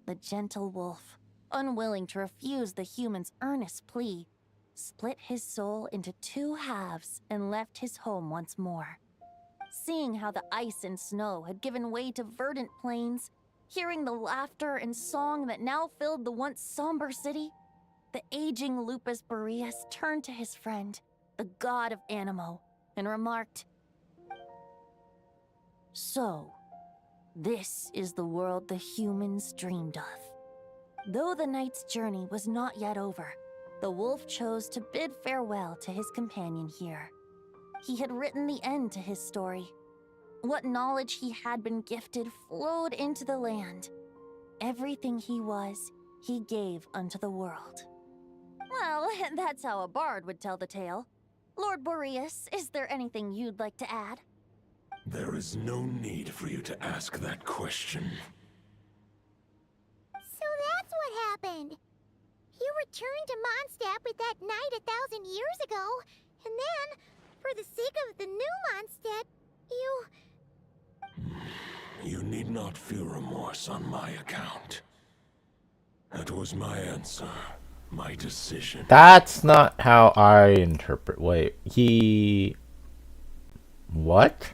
The gentle wolf, unwilling to refuse the human's earnest plea, split his soul into two halves and left his home once more. Seeing how the ice and snow had given way to verdant plains, hearing the laughter and song that now filled the once somber city, the aging Lupus Boreas turned to his friend, the god of Animo, and remarked, "So, this is the world the humans dreamed of." Though the night's journey was not yet over, the wolf chose to bid farewell to his companion here. He had written the end to his story. What knowledge he had been gifted flowed into the land. Everything he was, he gave unto the world. Well, that's how a bard would tell the tale. Lord Boreas, is there anything you'd like to add? There is no need for you to ask that question. So that's what happened. You returned to Mondstadt with that knight 1,000 years ago, and then, for the sake of the new Mondstadt, you... You need not feel remorse on my account. That was my answer, my decision. That's not how I interpret. Wait, what?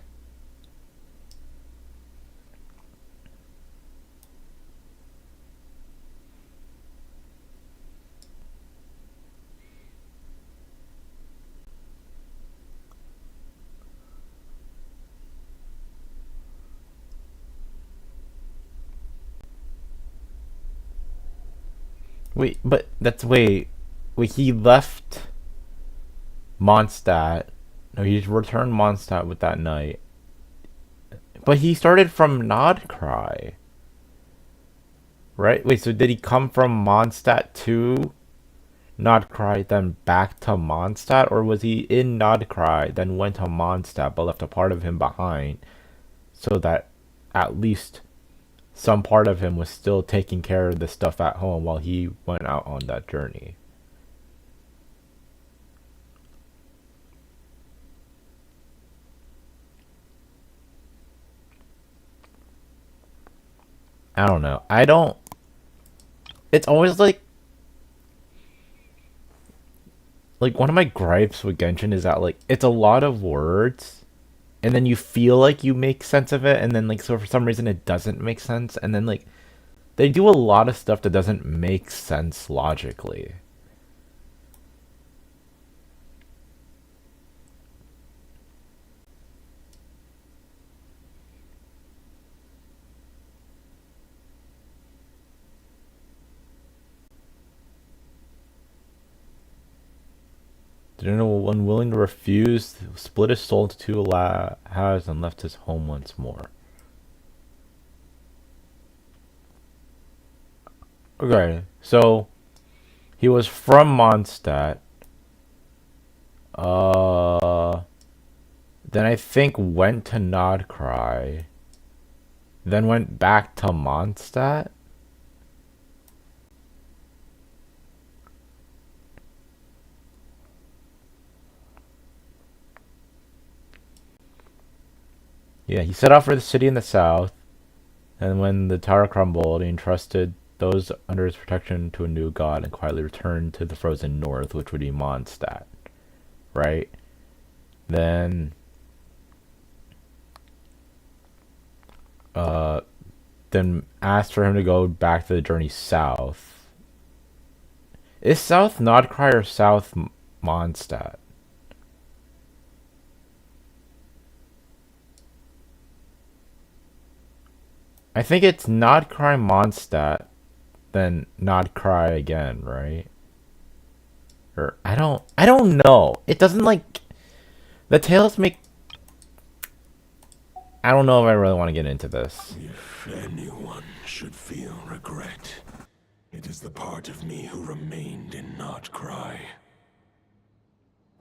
Wait, but that's wait, he left Mondstadt. No, he returned Mondstadt with that knight. But he started from Nodcry. Right? Wait, so did he come from Mondstadt to Nodcry, then back to Mondstadt? Or was he in Nodcry, then went to Mondstadt, but left a part of him behind? So that at least some part of him was still taking care of the stuff at home while he went out on that journey. I don't know. It's always like one of my gripes with Genshin is that like it's a lot of words, and then you feel like you make sense of it, and then like so for some reason it doesn't make sense, and then like they do a lot of stuff that doesn't make sense logically. unwilling to refuse, split his soul into two halves and left his home once more. Okay, so he was from Mondstadt. Then I think went to Nodcry. Then went back to Mondstadt. Yeah, he set out for the city in the south, and when the tower crumbled, he entrusted those under his protection to a new god and quietly returned to the frozen north, which would be Mondstadt. Right? Then asked for him to go back to the journey south. Is South Nodcry or South Mondstadt? I think it's Nodcry Mondstadt, then Nodcry again, right? Or I don't know. It doesn't like the tales make. I don't know if I really want to get into this. If anyone should feel regret, it is the part of me who remained in Notcry.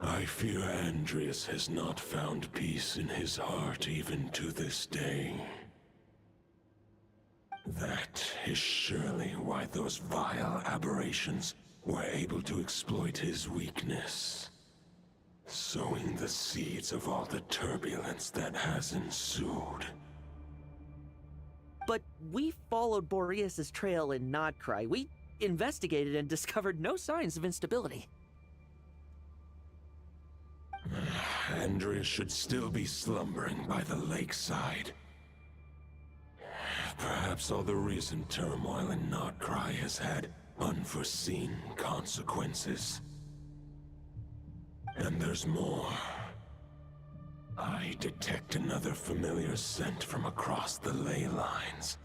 I fear Andreas has not found peace in his heart even to this day. That is surely why those vile aberrations were able to exploit his weakness, sowing the seeds of all the turbulence that has ensued. But we followed Boreas's trail in Nodcry. We investigated and discovered no signs of instability. Andreas should still be slumbering by the lakeside. Perhaps all the recent turmoil in Nodcry has had unforeseen consequences. And there's more. I detect another familiar scent from across the ley lines.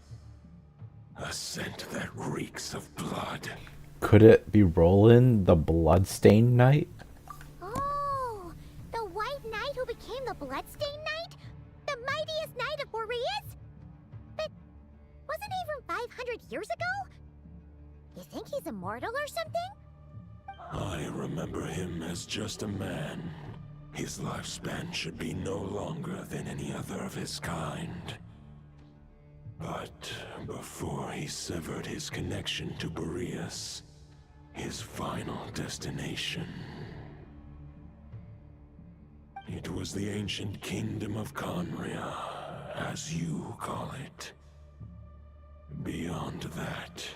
A scent that reeks of blood. Could it be Roland, the Bloodstained Knight? Oh, the White Knight who became the Bloodstained Knight? The mightiest knight of Boreas? But wasn't he from 500 years ago? You think he's immortal or something? I remember him as just a man. His lifespan should be no longer than any other of his kind. But before he severed his connection to Boreas, his final destination, it was the ancient kingdom of Conria, as you call it. Beyond that,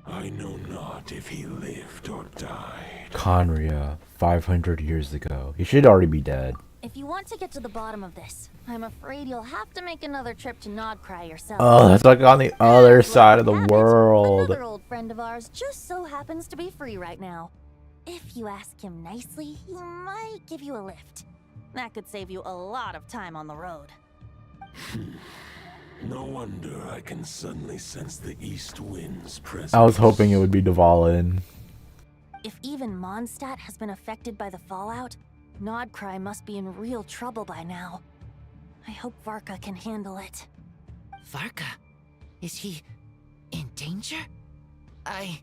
I know not if he lived or died. Conria, 500 years ago. He should already be dead. If you want to get to the bottom of this, I'm afraid you'll have to make another trip to Nodcry yourself. Oh, that's like on the other side of the world. Another old friend of ours just so happens to be free right now. If you ask him nicely, he might give you a lift. That could save you a lot of time on the road. No wonder I can suddenly sense the east wind's presence. I was hoping it would be Dvalin. If even Mondstadt has been affected by the fallout, Nodcry must be in real trouble by now. I hope Varka can handle it. Varka? Is he in danger? I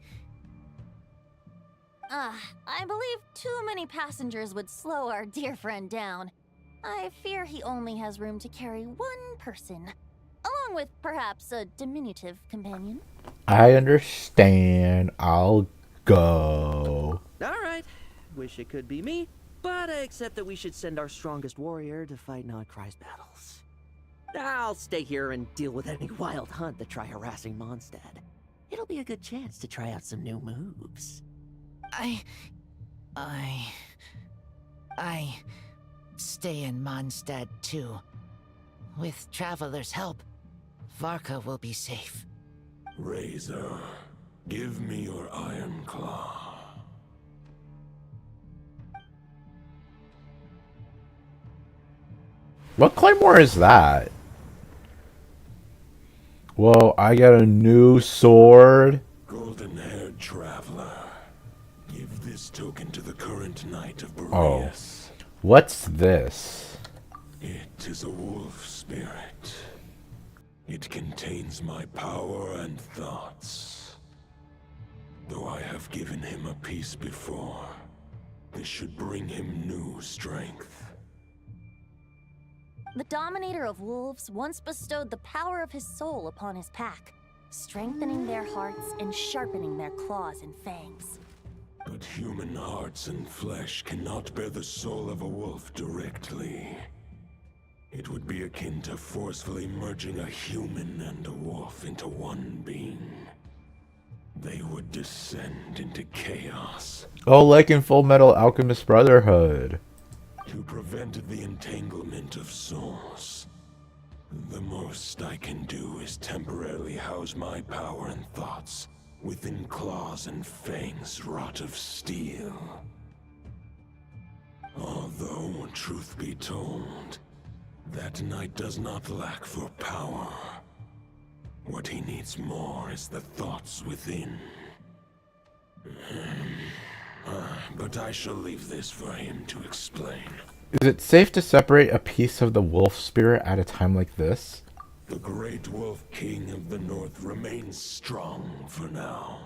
believe too many passengers would slow our dear friend down. I fear he only has room to carry one person, along with perhaps a diminutive companion. I understand. I'll go. Alright, wish it could be me, but I accept that we should send our strongest warrior to fight Nodcry's battles. I'll stay here and deal with any wild hunt that try harassing Mondstadt. It'll be a good chance to try out some new moves. I stay in Mondstadt too. With Traveler's help, Varka will be safe. Razor, give me your iron claw. What claymore is that? Whoa, I got a new sword. Golden-haired traveler, give this token to the current knight of Oh. Boreas. What's this? It is a wolf spirit. It contains my power and thoughts. Though I have given him a piece before, this should bring him new strength. The Dominator of Wolves once bestowed the power of his soul upon his pack, strengthening their hearts and sharpening their claws and fangs. But human hearts and flesh cannot bear the soul of a wolf directly. It would be akin to forcefully merging a human and a wolf into one being. They would descend into chaos. Oh, like in Full Metal Alchemist Brotherhood. To prevent the entanglement of souls, the most I can do is temporarily house my power and thoughts within claws and fangs wrought of steel. Although, truth be told, that knight does not lack for power. What he needs more is the thoughts within. But I shall leave this for him to explain. Is it safe to separate a piece of the wolf spirit at a time like this? The great wolf king of the north remains strong for now.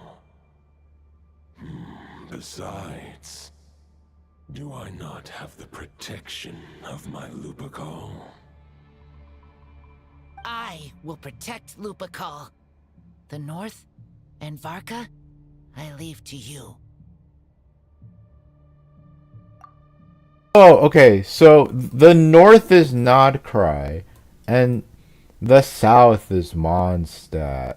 Besides, do I not have the protection of my Lupacol? I will protect Lupacol. The North and Varka, I leave to you. Oh, okay. So the north is Nodcry, and the south is Mondstadt.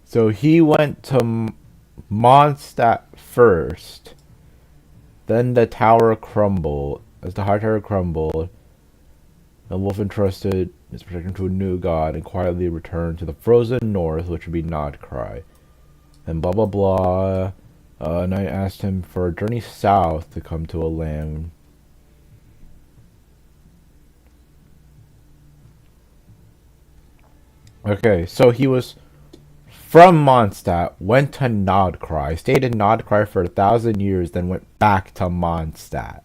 So he went to Mondstadt first. Then the tower crumbled. As the high tower crumbled, the wolf entrusted his protection to a new god and quietly returned to the frozen north, which would be Nodcry. And blah blah blah. Knight asked him for a journey south to come to a land. Okay, so he was from Mondstadt, went to Nodcry, stayed in Nodcry for 1,000 years, then went back to Mondstadt.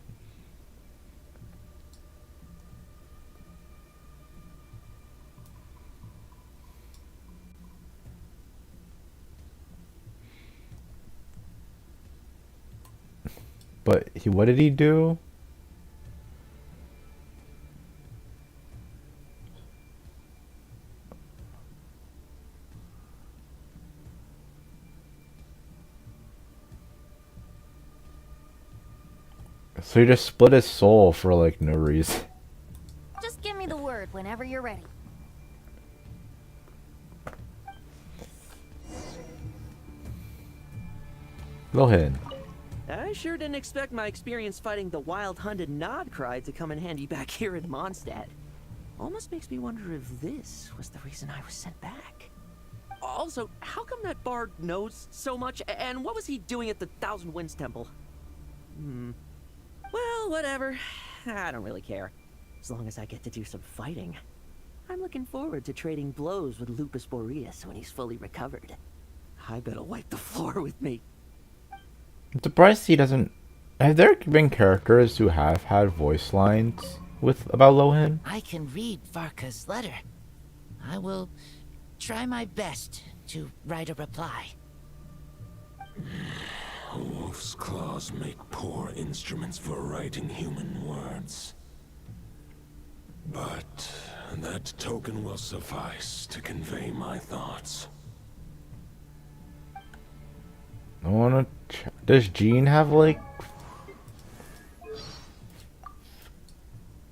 But what did he do? So he just split his soul for like no reason. Just give me the word whenever you're ready. Go ahead. I sure didn't expect my experience fighting the wild-hunted Nodcry to come in handy back here in Mondstadt. Almost makes me wonder if this was the reason I was sent back. Also, how come that bard knows so much, and what was he doing at the Thousand Winds Temple? Well, whatever. I don't really care. As long as I get to do some fighting. I'm looking forward to trading blows with Lupus Boreas when he's fully recovered. I bet he'll wipe the floor with me. I'm surprised he doesn't... Have there been characters who have had voice lines about Lohan? I can read Varka's letter. I will try my best to write a reply. A wolf's claws make poor instruments for writing human words. But that token will suffice to convey my thoughts. I wanna... Does Jean have, like...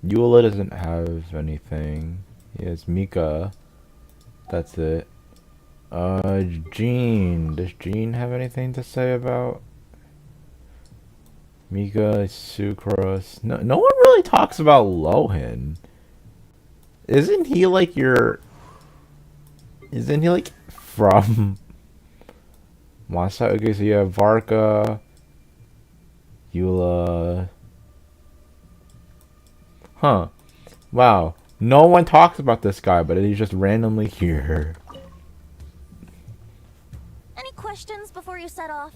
Eula doesn't have anything. He has Mika. That's it. Jean. Does Jean have anything to say about... Mika, Sucrose? No one really talks about Lohan. Isn't he, like, Isn't he, like, from... Mondstadt? Okay, so you have Varka, Eula. Huh. Wow. No one talks about this guy, but he's just randomly here. Any questions before you set off?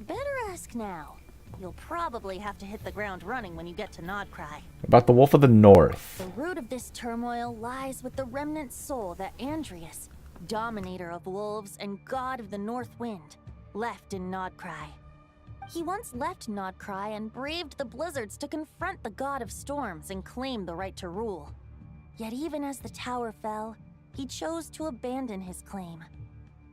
Better ask now. You'll probably have to hit the ground running when you get to Nodcry. About the Wolf of the North. The root of this turmoil lies with the remnant soul that Andreas, dominator of wolves and god of the North Wind, left in Nodcry. He once left Nodcry and braved the blizzards to confront the god of storms and claim the right to rule. Yet even as the tower fell, he chose to abandon his claim.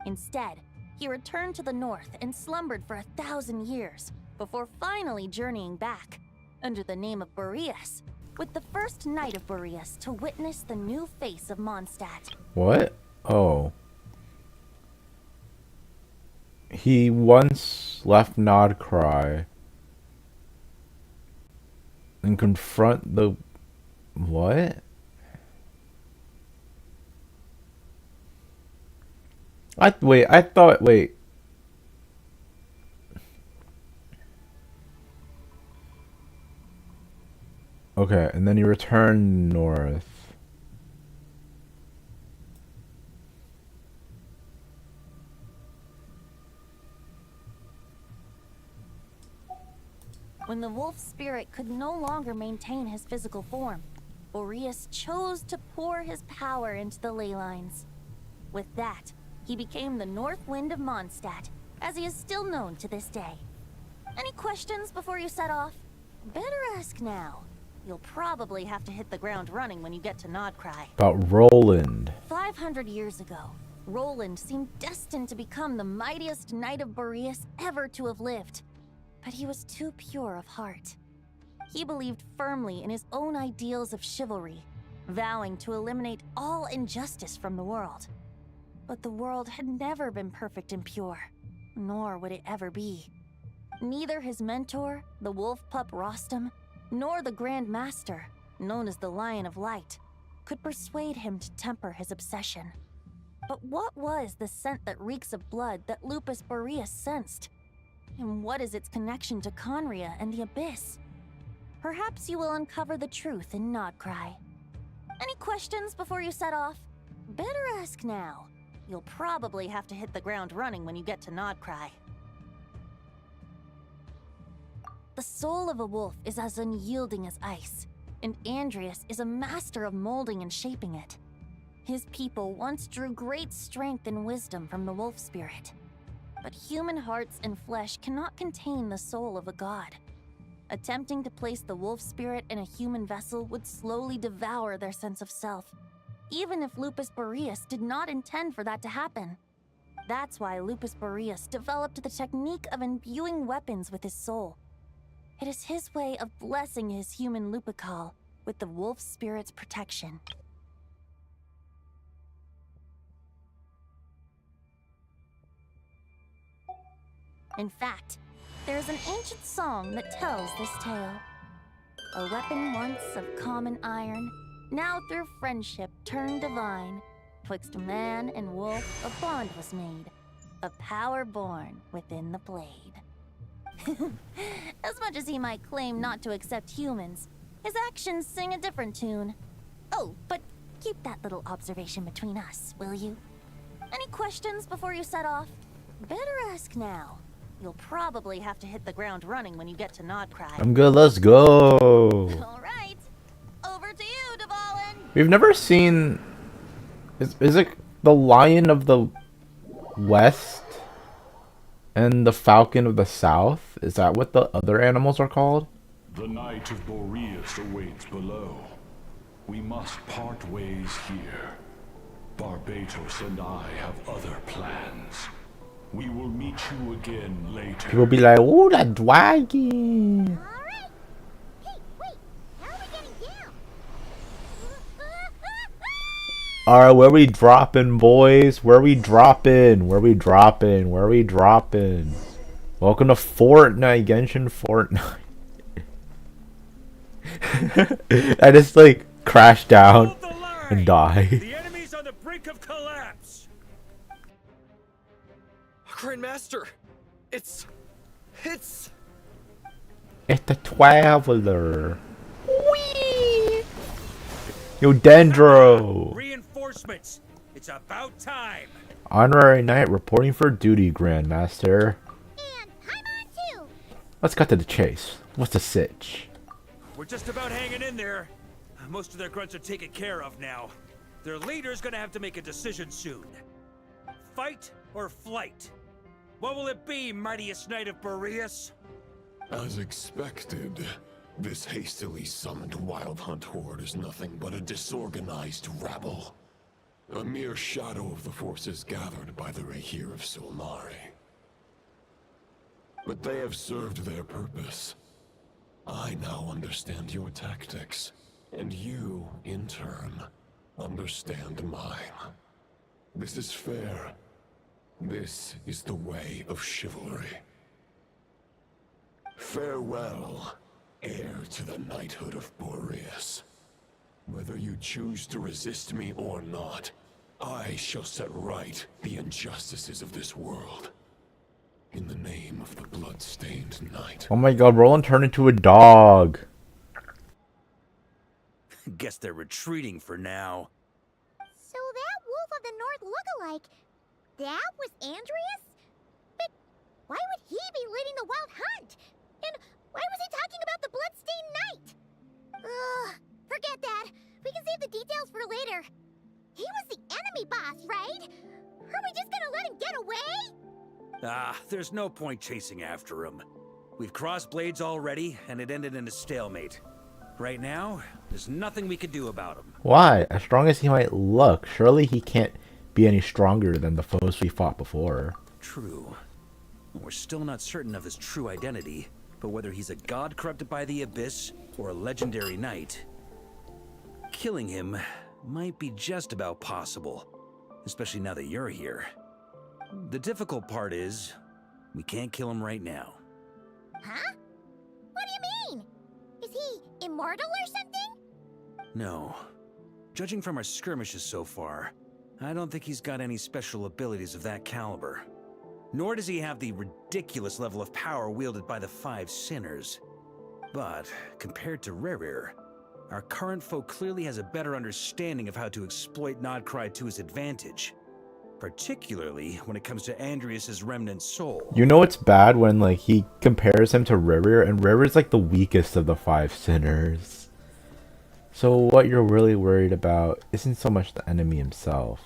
Instead, he returned to the north and slumbered for 1,000 years, before finally journeying back, under the name of Boreas, with the first knight of Boreas to witness the new face of Mondstadt. What? Oh. He once left Nodcry and confront the... What? Wait. Okay, and then he returned north. When the wolf spirit could no longer maintain his physical form, Boreas chose to pour his power into the ley lines. With that, he became the North Wind of Mondstadt, as he is still known to this day. Any questions before you set off? Better ask now. You'll probably have to hit the ground running when you get to Nodcry. About Roland. 500 years ago, Roland seemed destined to become the mightiest knight of Boreas ever to have lived. But he was too pure of heart. He believed firmly in his own ideals of chivalry, vowing to eliminate all injustice from the world. But the world had never been perfect and pure, nor would it ever be. Neither his mentor, the wolf pup Rostam, nor the Grand Master, known as the Lion of Light, could persuade him to temper his obsession. But what was the scent that reeks of blood that Lupus Boreas sensed? And what is its connection to Conria and the Abyss? Perhaps you will uncover the truth in Nodcry. Any questions before you set off? Better ask now. You'll probably have to hit the ground running when you get to Nodcry. The soul of a wolf is as unyielding as ice, and Andreas is a master of molding and shaping it. His people once drew great strength and wisdom from the wolf spirit. But human hearts and flesh cannot contain the soul of a god. Attempting to place the wolf spirit in a human vessel would slowly devour their sense of self, even if Lupus Boreas did not intend for that to happen. That's why Lupus Boreas developed the technique of imbuing weapons with his soul. It is his way of blessing his human Lupical with the wolf spirit's protection. In fact, there is an ancient song that tells this tale. A weapon once of common iron, now through friendship turned divine. Twixt man and wolf a bond was made, a power born within the blade. As much as he might claim not to accept humans, his actions sing a different tune. Oh, but keep that little observation between us, will you? Any questions before you set off? Better ask now. You'll probably have to hit the ground running when you get to Nodcry. I'm good, let's go. Alright, over to you, Dvalin. We've never seen... Is it the Lion of the West and the Falcon of the South? Is that what the other animals are called? The Knight of Boreas awaits below. We must part ways here. Barbatos and I have other plans. We will meet you again later. People be like, "Ooh, that dragon." Alright, where we dropping, boys? Where we dropping? Where we dropping? Where we dropping? Welcome to Fortnite, Genshin Fortnite. I just like crash down and die. The enemy's on the brink of collapse. Grandmaster, it's the Traveler. Whee! Yo, Dendro. Reinforcements. It's about time. Honorary Knight reporting for duty, Grandmaster. And Paimon too. Let's cut to the chase. What's the sitch? We're just about hanging in there. Most of their grunts are taken care of now. Their leader's gonna have to make a decision soon. Fight or flight? What will it be, mightiest knight of Boreas? As expected, this hastily summoned Wild Hunt horde is nothing but a disorganized rabble. A mere shadow of the forces gathered by the Rahir of Solnari. But they have served their purpose. I now understand your tactics, and you, in turn, understand mine. This is fair. This is the way of chivalry. Farewell, heir to the knighthood of Boreas. Whether you choose to resist me or not, I shall set right the injustices of this world. In the name of the blood-stained knight. Oh my god, Roland turned into a dog. Guess they're retreating for now. So that Wolf of the North lookalike, that was Andreas? But why would he be leading the Wild Hunt? And why was he talking about the Bloodstained Knight? Ugh, forget that. We can save the details for later. He was the enemy boss, right? Are we just gonna let him get away? There's no point chasing after him. We've crossed blades already, and it ended in a stalemate. Right now, there's nothing we can do about him. Why? As strong as he might look, surely he can't be any stronger than the foes we fought before. True. We're still not certain of his true identity, but whether he's a god corrupted by the Abyss or a legendary knight, killing him might be just about possible, especially now that you're here. The difficult part is, we can't kill him right now. Huh? What do you mean? Is he immortal or something? No. Judging from our skirmishes so far, I don't think he's got any special abilities of that caliber. Nor does he have the ridiculous level of power wielded by the Five Sinners. But, compared to Rerir, our current foe clearly has a better understanding of how to exploit Nodcry to his advantage. Particularly when it comes to Andreas's remnant soul. You know it's bad when like he compares him to Rerir, and Rerir's like the weakest of the Five Sinners. So what you're really worried about isn't so much the enemy himself,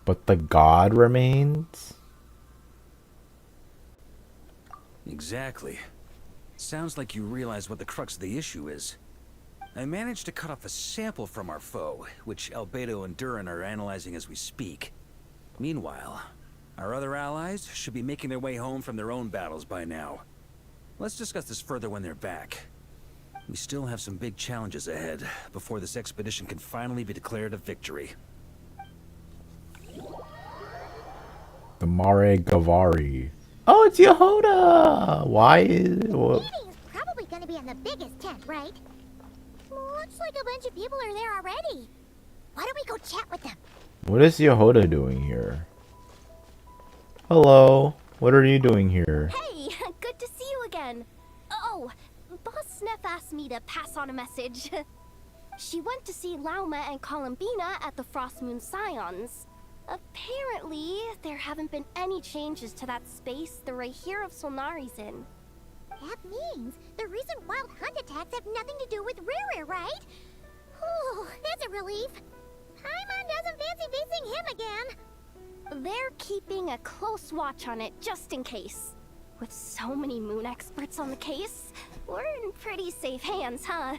but the god remains? Exactly. Sounds like you realize what the crux of the issue is. I managed to cut off a sample from our foe, which Albedo and Durin are analyzing as we speak. Meanwhile, our other allies should be making their way home from their own battles by now. Let's discuss this further when they're back. We still have some big challenges ahead before this expedition can finally be declared a victory. The Mare Gavari. Oh, it's Yehoda! Why is... Well, Meeting's probably gonna be in the biggest tent, right? Looks like a bunch of people are there already. Why don't we go chat with them? what is Yehoda doing here? Hello. What are you doing here? Hey, good to see you again. Oh, Boss Sneff asked me to pass on a message. She went to see Lauma and Columbina at the Frostmoon Scions. Apparently, there haven't been any changes to that space the Rahir of Solnari's in. That means the recent Wild Hunt attacks have nothing to do with Rerir, right? Whew, that's a relief. Paimon doesn't fancy facing him again. They're keeping a close watch on it just in case. With so many moon experts on the case, we're in pretty safe hands, huh?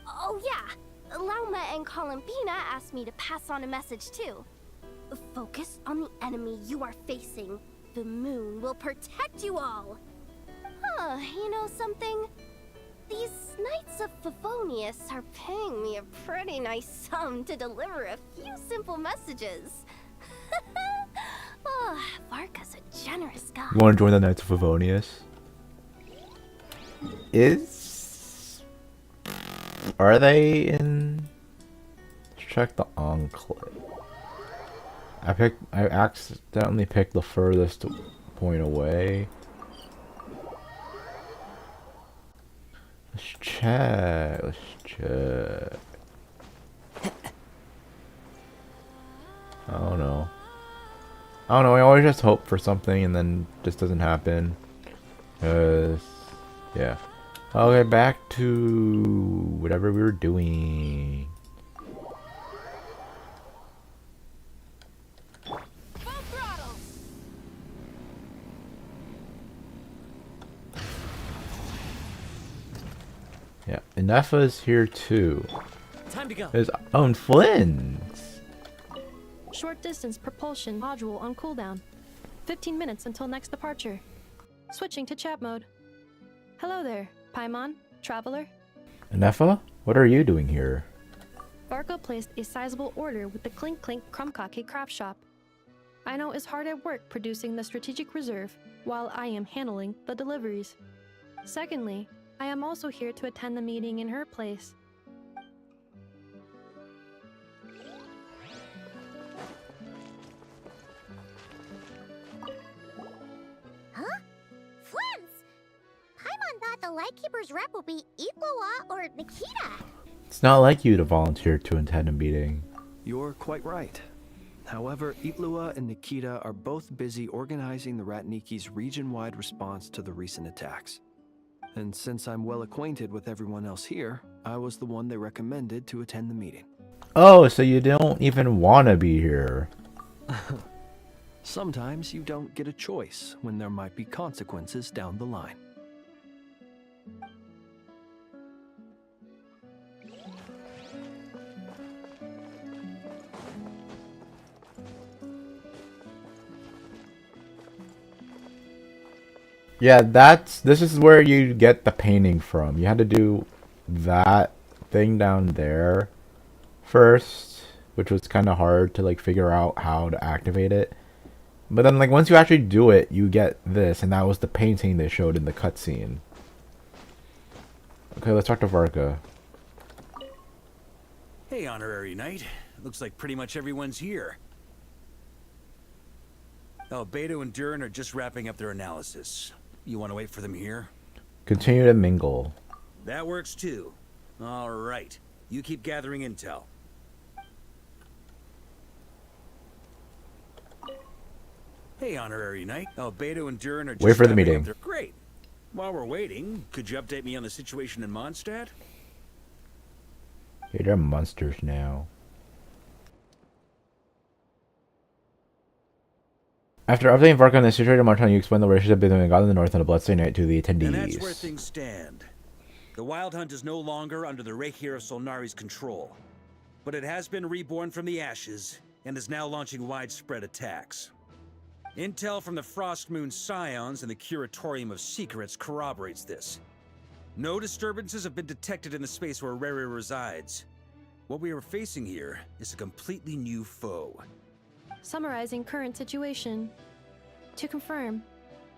Oh yeah, Lauma and Columbina asked me to pass on a message too. Focus on the enemy you are facing. The moon will protect you all. Huh, you know something? These Knights of Favonius are paying me a pretty nice sum to deliver a few simple messages. Oh, Varka's a generous guy. You want to join the Knights of Favonius? Are they in... Let's check the Enclave. I accidentally picked the furthest point away. Let's check. I don't know. I don't know, I always just hope for something and then just doesn't happen. Yeah. Okay, back to whatever we were doing. Yeah, Inefa's here too. Time to go. His own Flynn's. Short distance propulsion module on cooldown. 15 minutes until next departure. Switching to chat mode. Hello there, Paimon, traveler. Inefa, what are you doing here? Varka placed a sizable order with the Clink Clink Krumkake craft shop. I know is hard at work producing the strategic reserve, while I am handling the deliveries. Secondly, I am also here to attend the meeting in her place. Huh? Flints! Paimon thought the Lightkeeper's rep would be Iqua or Nikita. It's not like you to volunteer to attend a meeting. You're quite right. However, Itlua and Nikita are both busy organizing the Ratniki's region-wide response to the recent attacks. And since I'm well acquainted with everyone else here, I was the one they recommended to attend the meeting. Oh, so you don't even want to be here. Sometimes you don't get a choice when there might be consequences down the line. Yeah, this is where you get the painting from. You had to do that thing down there first, which was kind of hard to like figure out how to activate it. But then like once you actually do it, you get this, and that was the painting they showed in the cutscene. Okay, let's talk to Varka. Hey, Honorary Knight. Looks like pretty much everyone's here. Oh, Beto and Durin are just wrapping up their analysis. You want to wait for them here? Continue to mingle. That works too. All right. You keep gathering intel. Hey, Honorary Knight. Oh, Beto and Durin are just Wait for the wrapping up meeting. their... Great. While we're waiting, could you update me on the situation in Mondstadt? Hey, they're monsters now. After updating Varka on the situation, Martin, you explain the relationship between the God of the North and the Bloodstained Knight to the attendees. And that's where things stand. The Wild Hunt is no longer under the Reikir of Solnari's control, but it has been reborn from the ashes and is now launching widespread attacks. Intel from the Frostmoon Scions and the Curatorium of Secrets corroborates this. No disturbances have been detected in the space where Rere resides. What we are facing here is a completely new foe. Summarizing current situation. To confirm,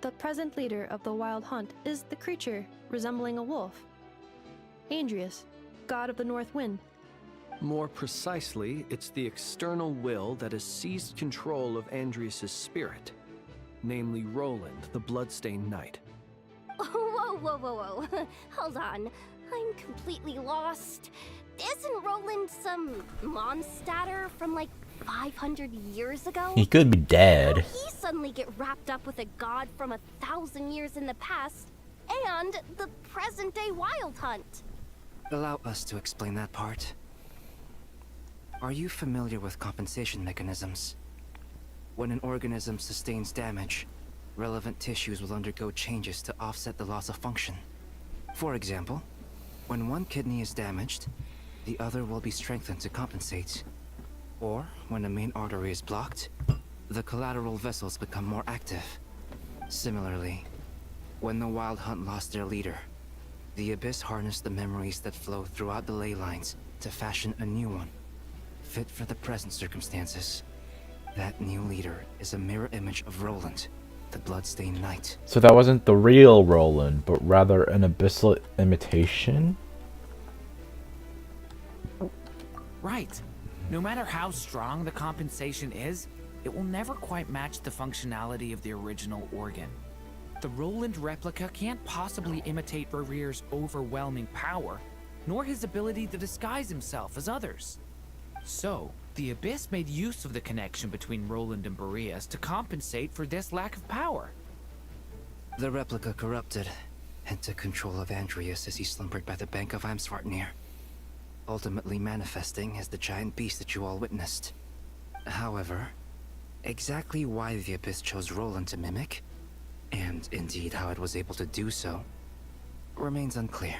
the present leader of the Wild Hunt is the creature resembling a wolf. Andrius, god of the North Wind. More precisely, it's the external will that has seized control of Andrius' spirit, namely Roland, the Bloodstained Knight. Whoa, whoa, whoa, whoa. Hold on. I'm completely lost. Isn't Roland some Mondstadter from like 500 years ago? He could be dead. How did he suddenly get wrapped up with a god from 1,000 years in the past and the present-day Wild Hunt? Allow us to explain that part. Are you familiar with compensation mechanisms? When an organism sustains damage, relevant tissues will undergo changes to offset the loss of function. For example, when one kidney is damaged, the other will be strengthened to compensate. Or, when a main artery is blocked, the collateral vessels become more active. Similarly, when the Wild Hunt lost their leader, the Abyss harnessed the memories that flow throughout the ley lines to fashion a new one, fit for the present circumstances. That new leader is a mirror image of Roland, the Bloodstained Knight. So that wasn't the real Roland, but rather an abyssal imitation? Right. No matter how strong the compensation is, it will never quite match the functionality of the original organ. The Roland replica can't possibly imitate Rere's overwhelming power, nor his ability to disguise himself as others. So, The Abyss made use of the connection between Roland and Boreas to compensate for this lack of power. The replica corrupted and took control of Andreas as he slumbered by the bank of Eimsvartnir, ultimately manifesting as the giant beast that you all witnessed. However, exactly why the Abyss chose Roland to mimic, and indeed how it was able to do so, remains unclear.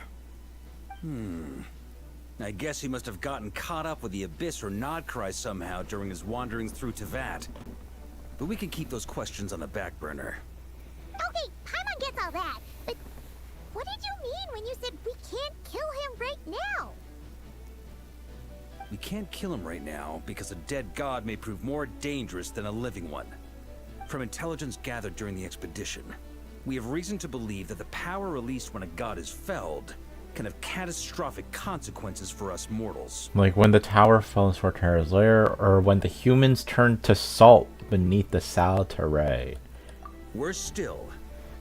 I guess he must have gotten caught up with the Abyss or Nodcry somehow during his wanderings through Tevat. But we can keep those questions on the back burner. Okay, Paimon gets all that, but what did you mean when you said we can't kill him right now? We can't kill him right now because a dead god may prove more dangerous than a living one. From intelligence gathered during the expedition, we have reason to believe that the power released when a god is felled can have catastrophic consequences for us mortals. Like when the tower fell in Sortera's lair, or when the humans turned to salt beneath the Saltaray. Worse still,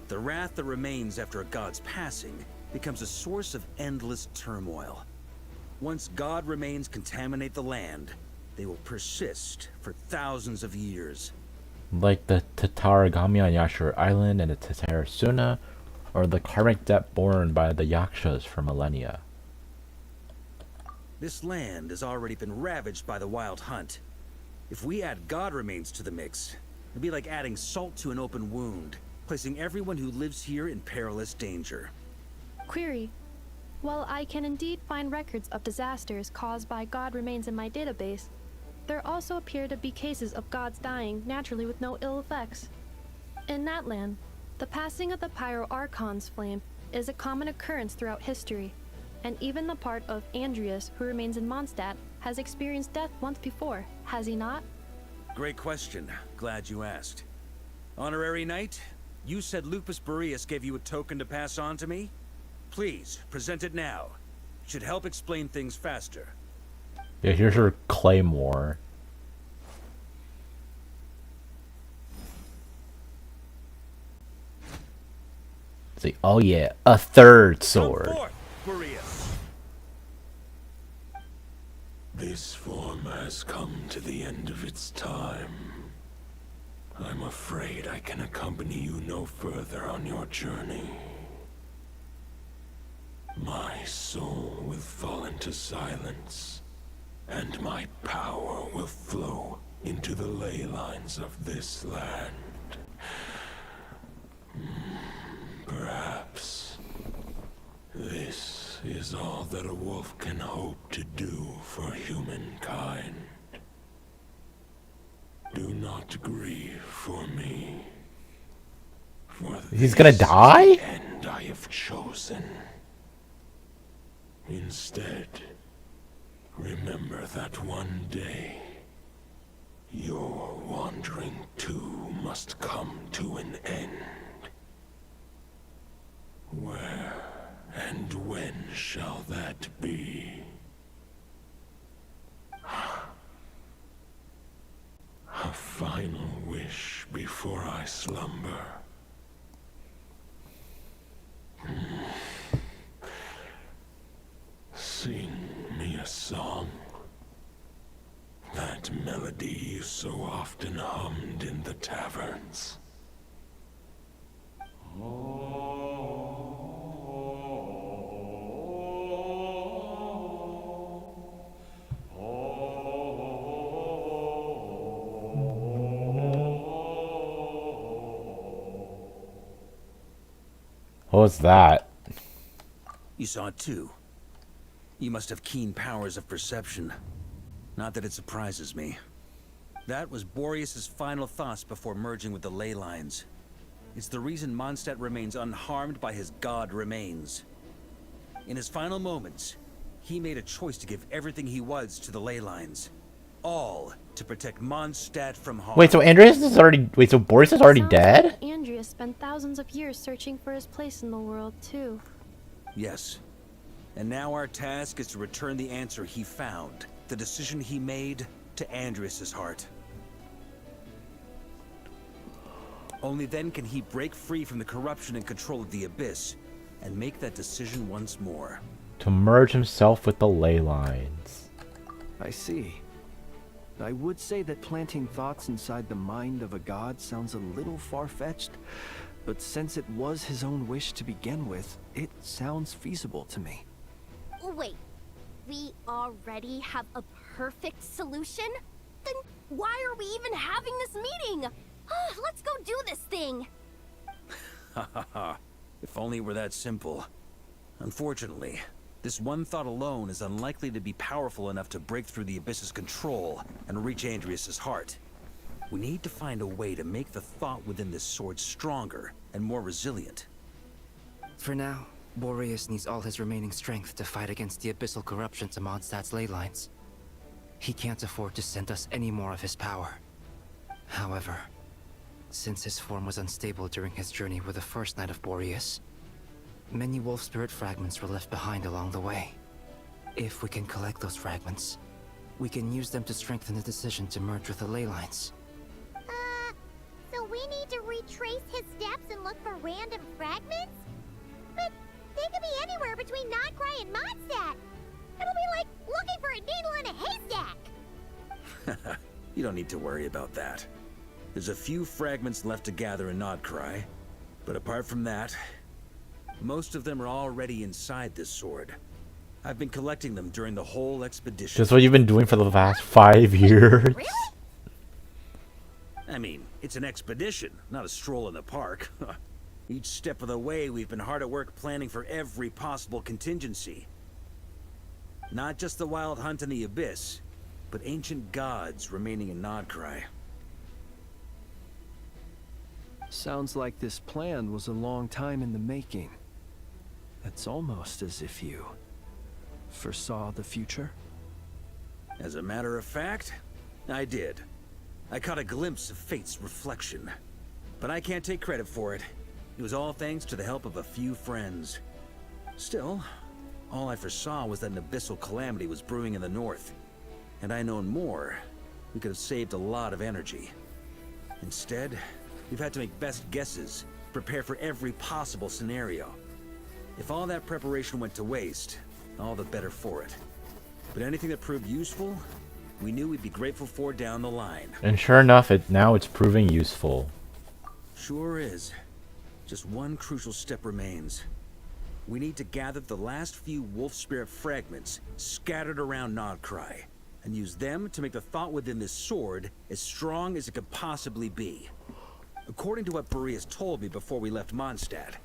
the wrath that remains after a god's passing becomes a source of endless turmoil. Once god remains contaminate the land, they will persist for thousands of years. Like the Tataragami on Yashur Island and the Tatarasuna, or the karmic debt borne by the Yakshas for millennia. This land has already been ravaged by the Wild Hunt. If we add god remains to the mix, it'd be like adding salt to an open wound, placing everyone who lives here in perilous danger. Query. While I can indeed find records of disasters caused by god remains in my database, there also appear to be cases of gods dying naturally with no ill effects. In that land, the passing of the Pyro-Archon's flame is a common occurrence throughout history, and even the part of Andreas who remains in Mondstadt has experienced death once before, has he not? Great question. Glad you asked. Honorary Knight, you said Lupus Boreas gave you a token to pass on to me? Please, present it now. Should help explain things faster. Yeah, here's your claymore. See, oh yeah, a third sword. Come forth, Boreas. This form has come to the end of its time. I'm afraid I can accompany you no further on your journey. My soul will fall into silence, and my power will flow into the ley lines of this land. Perhaps this is all that a wolf can hope to do for humankind. Do not grieve for me. For He's gonna die? And I have chosen. Instead, remember that one day, your wandering too must come to an end. Where and when shall that be? A final wish before I slumber. Sing me a song. That melody you so often hummed in the taverns. What was that? You saw it too. You must have keen powers of perception. Not that it surprises me. That was Boreas' final thoughts before merging with the ley lines. It's the reason Mondstadt remains unharmed by his god remains. In his final moments, he made a choice to give everything he was to the ley lines. All to protect Mondstadt from harm. Wait, so Andreas is already... Wait, so Boreas is already Sounds dead? like Andreas spent thousands of years searching for his place in the world, too. Yes. And now our task is to return the answer he found, the decision he made, to Andreas' heart. Only then can he break free from the corruption and control of the Abyss, and make that decision once more. To merge himself with the ley lines. I see. I would say that planting thoughts inside the mind of a god sounds a little far-fetched, but since it was his own wish to begin with, it sounds feasible to me. Wait, we already have a perfect solution? Then why are we even having this meeting? Let's go do this thing! Ha ha ha. If only it were that simple. Unfortunately, this one thought alone is unlikely to be powerful enough to break through the Abyss's control and reach Andrias's heart. We need to find a way to make the thought within this sword stronger and more resilient. For now, Boreas needs all his remaining strength to fight against the abyssal corruption to Mondstadt's ley lines. He can't afford to send us any more of his power. However, since his form was unstable during his journey with the first Knight of Boreas, many wolf spirit fragments were left behind along the way. If we can collect those fragments, we can use them to strengthen the decision to merge with the ley lines. So we need to retrace his steps and look for random fragments? But they could be anywhere between Nodcry and Mondstadt. It'll be like looking for a needle in a haystack. You don't need to worry about that. There's a few fragments left to gather in Nodcry, but apart from that, most of them are already inside this sword. I've been collecting them during the whole expedition. Just what you've been doing for the past 5 years. I mean, it's an expedition, not a stroll in the park. Each step of the way, we've been hard at work planning for every possible contingency. Not just the wild hunt in the Abyss, but ancient gods remaining in Nodcry. Sounds like this plan was a long time in the making. It's almost as if you foresaw the future. As a matter of fact, I did. I caught a glimpse of fate's reflection. But I can't take credit for it. It was all thanks to the help of a few friends. Still, all I foresaw was that an abyssal calamity was brewing in the north. Had I known more, we could have saved a lot of energy. Instead, we've had to make best guesses, prepare for every possible scenario. If all that preparation went to waste, all the better for it. But anything that proved useful, we knew we'd be grateful for down the line. And sure enough, now it's proving useful. Sure is. Just one crucial step remains. We need to gather the last few wolf spirit fragments scattered around Nodcry, and use them to make the thought within this sword as strong as it could possibly be. According to what Boreas told me before we left Mondstadt,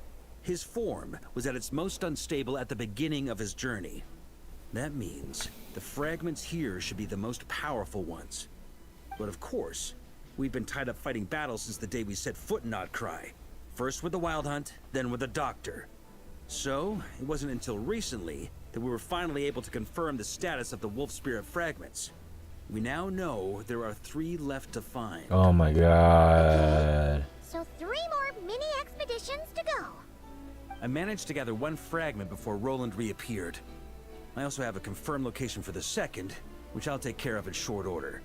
his form was at its most unstable at the beginning of his journey. That means the fragments here should be the most powerful ones. But of course, we've been tied up fighting battles since the day we set foot in Nodcry. First with the Wild Hunt, then with the Doctor. So, it wasn't until recently that we were finally able to confirm the status of the Wolf Spirit fragments. We now know there are 3 left to find. Oh my god. So 3 more mini expeditions to go. I managed to gather 1 fragment before Roland reappeared. I also have a confirmed location for the second, which I'll take care of in short order.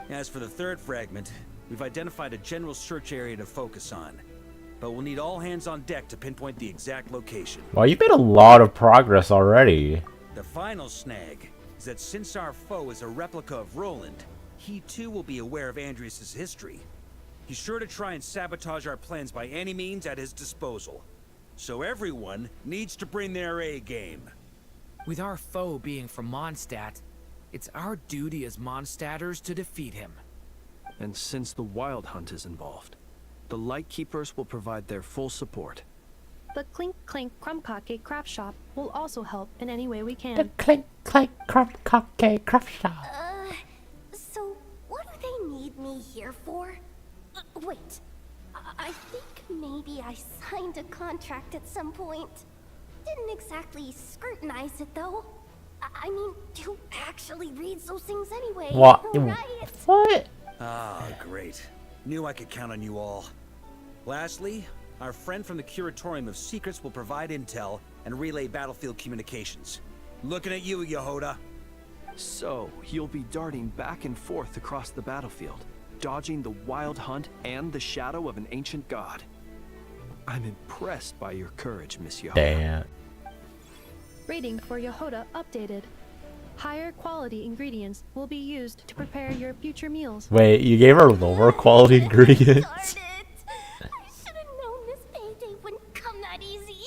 As for the 3rd fragment, we've identified a general search area to focus on, but we'll need all hands on deck to pinpoint the exact location. Wow, you've made a lot of progress already. The final snag is that since our foe is a replica of Roland, he too will be aware of Andrias's history. He's sure to try and sabotage our plans by any means at his disposal. So everyone needs to bring their A game. With our foe being from Mondstadt, it's our duty as Mondstadters to defeat him. And since the Wild Hunt is involved, the Lightkeepers will provide their full support. The Clink Clink Crumkake Craft Shop will also help in any way we can. The Clink Clink Crumkake Craft Shop. So what do they need me here for? Wait, I think maybe I signed a contract at some point. Didn't exactly scrutinize it though. I mean, who actually reads those things anyway? What? Right? What? Ah, great. Knew I could count on you all. Lastly, our friend from the Curatorium of Secrets will provide intel and relay battlefield communications. Looking at you, Yehoda. So, you'll be darting back and forth across the battlefield, dodging the Wild Hunt and the shadow of an ancient god. I'm impressed by your courage, Miss Yehoda. Damn. Rating for Yehoda updated. Higher quality ingredients will be used to prepare your future meals. Wait, you gave her lower quality ingredients? I should have known this payday wouldn't come that easy.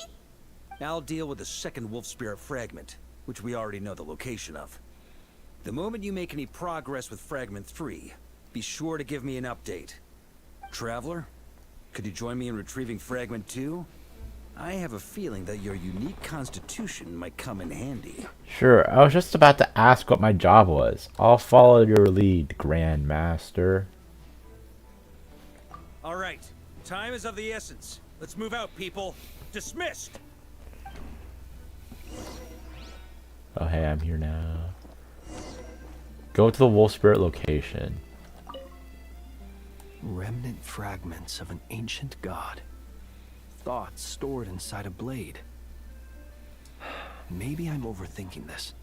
I'll deal with the second wolf spirit fragment, which we already know the location of. The moment you make any progress with Fragment 3, be sure to give me an update. Traveler, could you join me in retrieving Fragment 2? I have a feeling that your unique constitution might come in handy. Sure, I was just about to ask what my job was. I'll follow your lead, Grand Master. All right, time is of the essence. Let's move out, people. Dismissed! Oh, hey, I'm here now. Go to the wolf spirit location. Remnant fragments of an ancient god. Thoughts stored inside a blade. Maybe I'm overthinking this,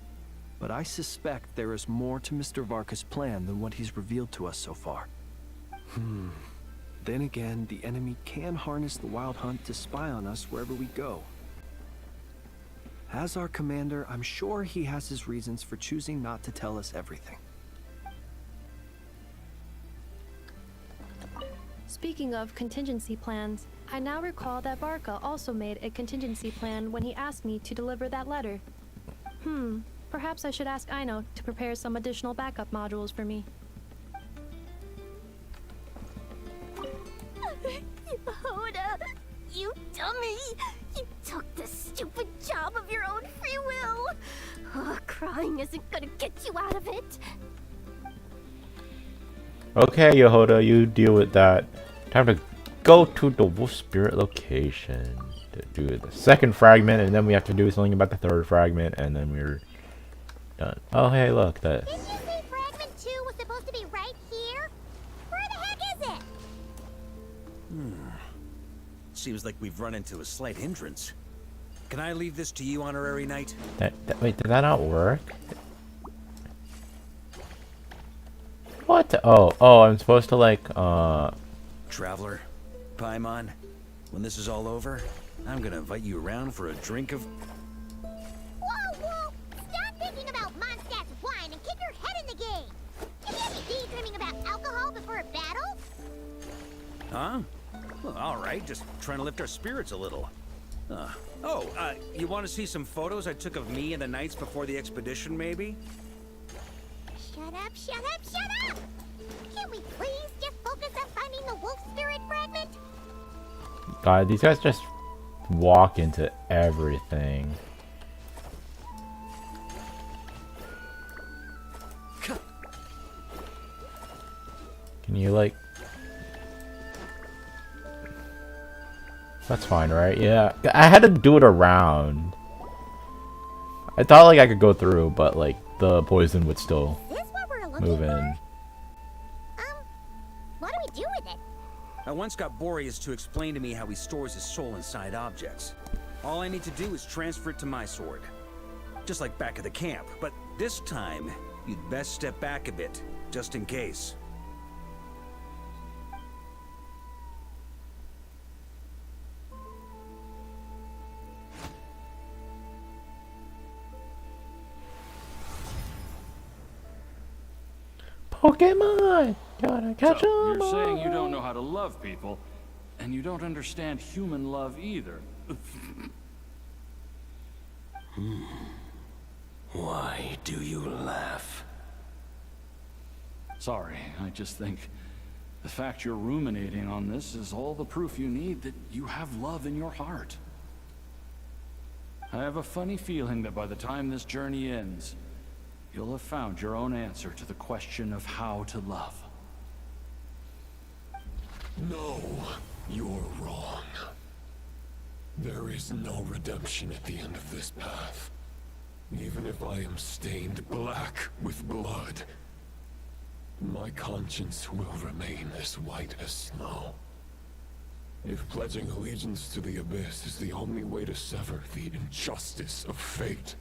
but I suspect there is more to Mr. Varka's plan than what he's revealed to us so far. Then again, the enemy can harness the Wild Hunt to spy on us wherever we go. As our commander, I'm sure he has his reasons for choosing not to tell us everything. Speaking of contingency plans, I now recall that Varka also made a contingency plan when he asked me to deliver that letter. Perhaps I should ask Aino to prepare some additional backup modules for me. Yehuda, you dummy! You took this stupid job of your own free will! Oh, crying isn't gonna get you out of it! Okay, Yehuda, you deal with that. Time to go to the wolf spirit location to do the second fragment, and then we have to do something about the third fragment, and then we're done. Oh, hey, look, that. Didn't you say Fragment 2 was supposed to be right here? Where the heck is it? Seems like we've run into a slight hindrance. Can I leave this to you, Honorary Knight? Wait, did that not work? What? Oh, I'm supposed to like, Traveler, Paimon, when this is all over, I'm gonna invite you around for a drink of... Whoa! Stop thinking about Mondstadt's wine and kick your head in the game! You can't be daydreaming about alcohol before a battle? Huh? Well, alright, just trying to lift our spirits a little. You want to see some photos I took of me and the knights before the expedition, maybe? Shut up! Can we please just focus on finding the wolf spirit fragment? God, these guys just walk into everything. Can you like... That's fine, right? Yeah, I had to do it around. I thought like I could go through, but like the poison would still move in. What do we do with it? I once got Boreas to explain to me how he stores his soul inside objects. All I need to do is transfer it to my sword. Just like back at the camp, but this time, you'd best step back a bit, just in case. Pokemon! Gotta catch So, them you're saying all. you don't know how to love people, and you don't understand human love either. Why do you laugh? Sorry, I just think the fact you're ruminating on this is all the proof you need that you have love in your heart. I have a funny feeling that by the time this journey ends, you'll have found your own answer to the question of how to love. No, you're wrong. There is no redemption at the end of this path. Even if I am stained black with blood, my conscience will remain as white as snow. If pledging allegiance to the Abyss is the only way to sever the injustice of fate,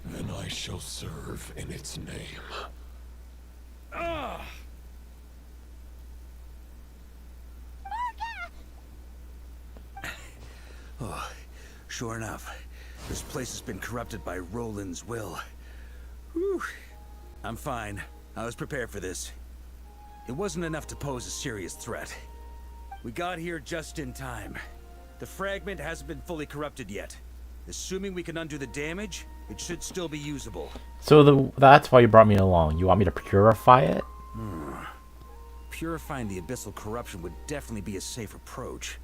then I shall serve in its name. Oh, sure enough. This place has been corrupted by Roland's will. Whew. I'm fine. I was prepared for this. It wasn't enough to pose a serious threat. We got here just in time. The fragment hasn't been fully corrupted yet. Assuming we can undo the damage, it should still be usable. So that's why you brought me along. You want me to purify it? Purifying the abyssal corruption would definitely be a safe approach.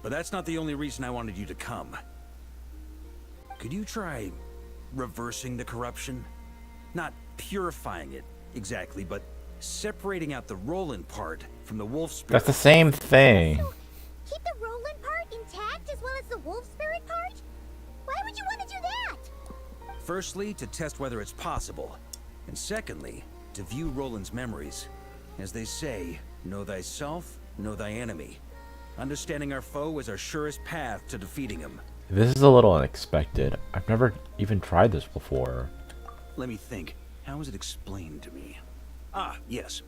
But that's not the only reason I wanted you to come. Could you try reversing the corruption? Not purifying it, exactly, but separating out the Roland part from the wolf spirit. That's the same thing. Keep the Roland part intact as well as the wolf spirit part? Why would you want to do that? Firstly, to test whether it's possible. And secondly, to view Roland's memories. As they say, know thyself, know thy enemy. Understanding our foe is our surest path to defeating him. This is a little unexpected. I've never even tried this before. Let me think. How was it explained to me? Ah, yes.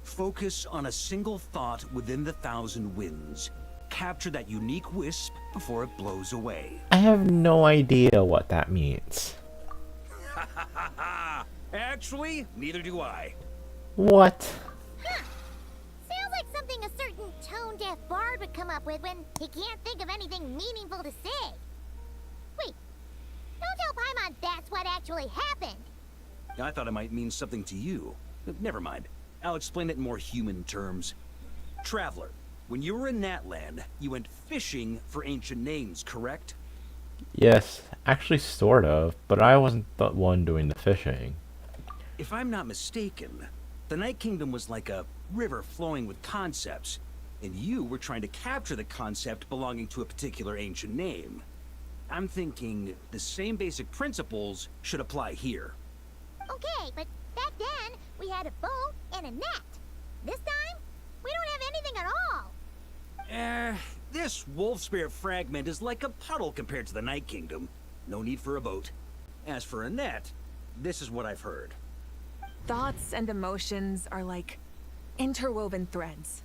Focus on a single thought within the 1,000 winds. Capture that unique wisp before it blows away. I have no idea what that means. Actually, neither do I. What? Sounds like something a certain tone-deaf bard would come up with when he can't think of anything meaningful to say. Wait, don't tell Paimon that's what actually happened. I thought it might mean something to you. Never mind. I'll explain it in more human terms. Traveler, when you were in Natland, you went fishing for ancient names, correct? Yes, actually sort of, but I wasn't the one doing the fishing. If I'm not mistaken, the Night Kingdom was like a river flowing with concepts, and you were trying to capture the concept belonging to a particular ancient name. I'm thinking the same basic principles should apply here. Okay, but back then, we had a boat and a net. This time, we don't have anything at all. This wolf spirit fragment is like a puddle compared to the Night Kingdom. No need for a boat. As for a net, this is what I've heard. Thoughts and emotions are like interwoven threads.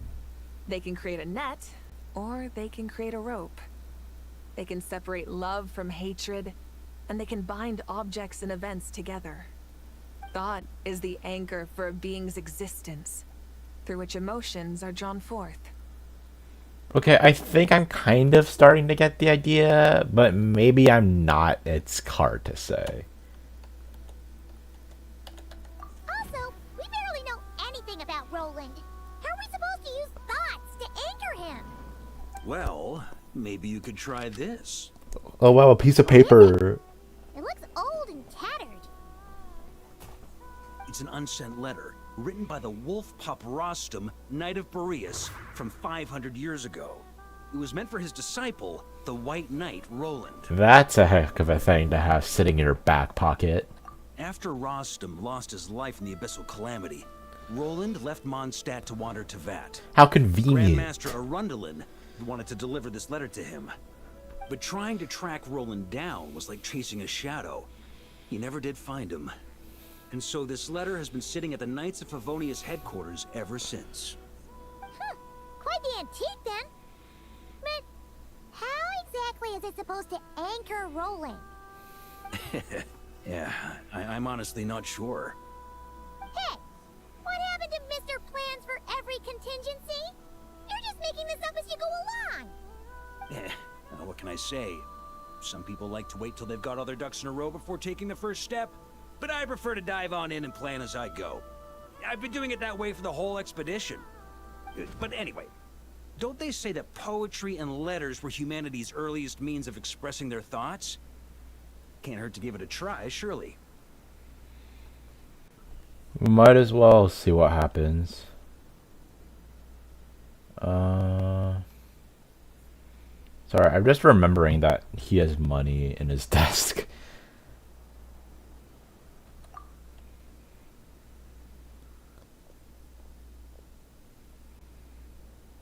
They can create a net, or they can create a rope. They can separate love from hatred, and they can bind objects and events together. Thought is the anchor for a being's existence, through which emotions are drawn forth. Okay, I think I'm kind of starting to get the idea, but maybe I'm not. It's hard to say. Also, we barely know anything about Roland. How are we supposed to use thoughts to anchor him? Well, maybe you could try this. Oh wow, a piece of paper. It looks old and tattered. It's an unsent letter, written by the wolf pup Rostam, Knight of Boreas, from 500 years ago. It was meant for his disciple, the White Knight Roland. That's a heck of a thing to have sitting in your back pocket. After Rostam lost his life in the Abyssal Calamity, Roland left Mondstadt to wander to Vat. How convenient. Grandmaster Arundelen wanted to deliver this letter to him. But trying to track Roland down was like chasing a shadow. He never did find him. And so this letter has been sitting at the Knights of Favonius headquarters ever since. Quite the antique, then. But how exactly is it supposed to anchor Roland? Yeah, I'm honestly not sure. Hey, what happened to Mr. Plans for every contingency? You're just making this up as you go along. What can I say? Some people like to wait till they've got all their ducks in a row before taking the first step, but I prefer to dive on in and plan as I go. I've been doing it that way for the whole expedition. But anyway, don't they say that poetry and letters were humanity's earliest means of expressing their thoughts? Can't hurt to give it a try, surely. We might as well see what happens. Sorry, I'm just remembering that he has money in his desk.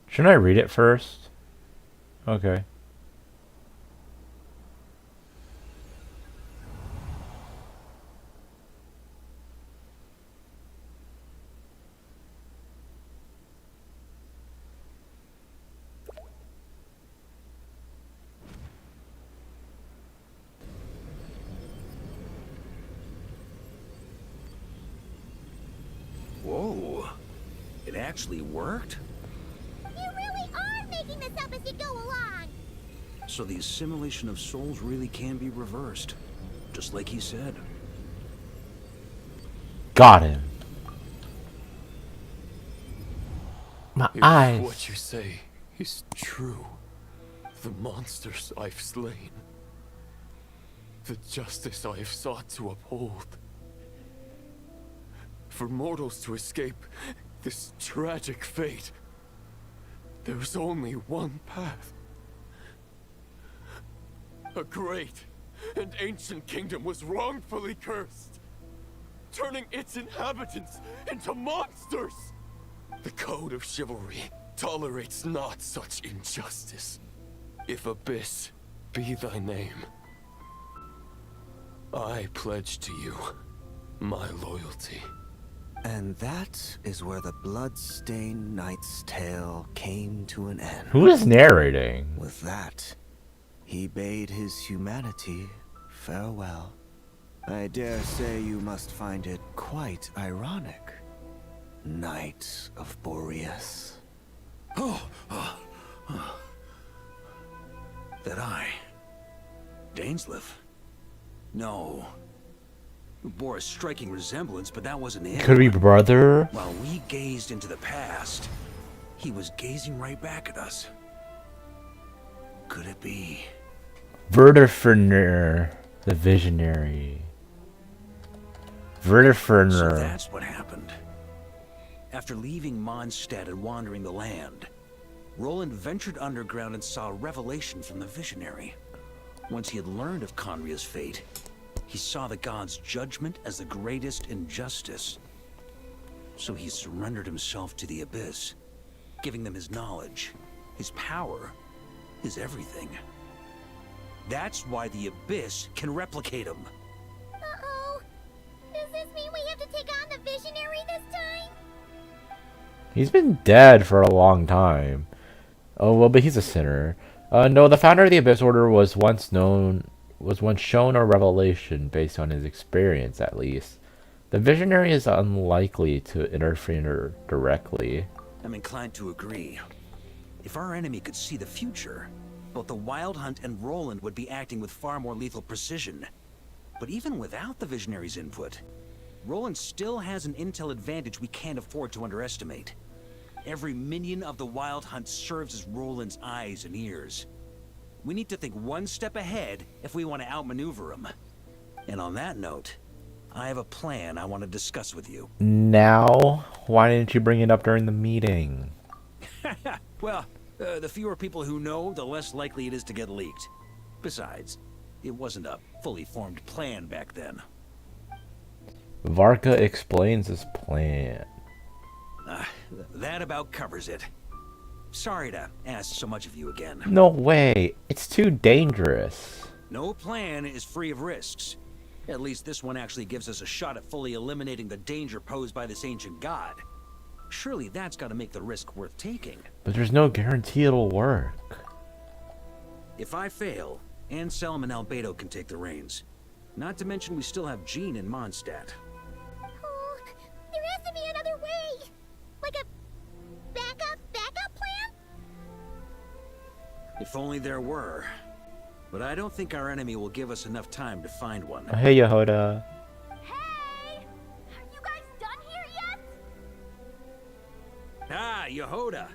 Shouldn't I read it first? Okay. actually worked? You really are making this up as you go along! So the assimilation of souls really can be reversed. Just like he said. Got him. My If eyes. what you say is true, the monsters I've slain, the justice I have sought to uphold, for mortals to escape this tragic fate, there's only one path. A great and ancient kingdom was wrongfully cursed, turning its inhabitants into monsters. The code of chivalry tolerates not such injustice. If Abyss be thy name, I pledge to you my loyalty. And that is where the blood-stained knight's tale came to an end. Who is narrating? With that, he bade his humanity farewell. I dare say you must find it quite ironic, Knight of Boreas. That I... Dainsleif? No. It bore a striking resemblance, but that wasn't it. Could be brother. While we gazed into the past, he was gazing right back at us. Could it be? Vertiferner, the visionary. Vertiferner. So that's what happened. After leaving Mondstadt and wandering the land, Roland ventured underground and saw a revelation from the visionary. Once he had learned of Conria's fate, he saw the gods' judgment as the greatest injustice. So he surrendered himself to the Abyss, giving them his knowledge, his power, his everything. That's why the Abyss can replicate him. Uh-oh. Does this mean we have to take on the Visionary this time? He's been dead for a long time. Oh, well, but he's a sinner. No, the founder of the Abyss Order was once shown a revelation based on his experience, at least. The Visionary is unlikely to interfere directly. I'm inclined to agree. If our enemy could see the future, both the Wild Hunt and Roland would be acting with far more lethal precision. But even without the Visionary's input, Roland still has an intel advantage we can't afford to underestimate. Every minion of the Wild Hunt serves as Roland's eyes and ears. We need to think one step ahead if we want to outmaneuver him. And on that note, I have a plan I want to discuss with you. Now? Why didn't you bring it up during the meeting? Well, the fewer people who know, the less likely it is to get leaked. Besides, it wasn't a fully formed plan back then. Varka explains his plan. That about covers it. Sorry to ask so much of you again. No way. It's too dangerous. No plan is free of risks. At least this one actually gives us a shot at fully eliminating the danger posed by this ancient god. Surely that's got to make the risk worth taking. But there's no guarantee it'll work. If I fail, Anselm and Albedo can take the reins. Not to mention we still have Jean in Mondstadt. Oh, there has to be another way. Like a backup plan? If only there were. But I don't think our enemy will give us enough time to find one. Oh, hey, Yehoda. Hey! Are you guys done here yet? Ah, Yehoda.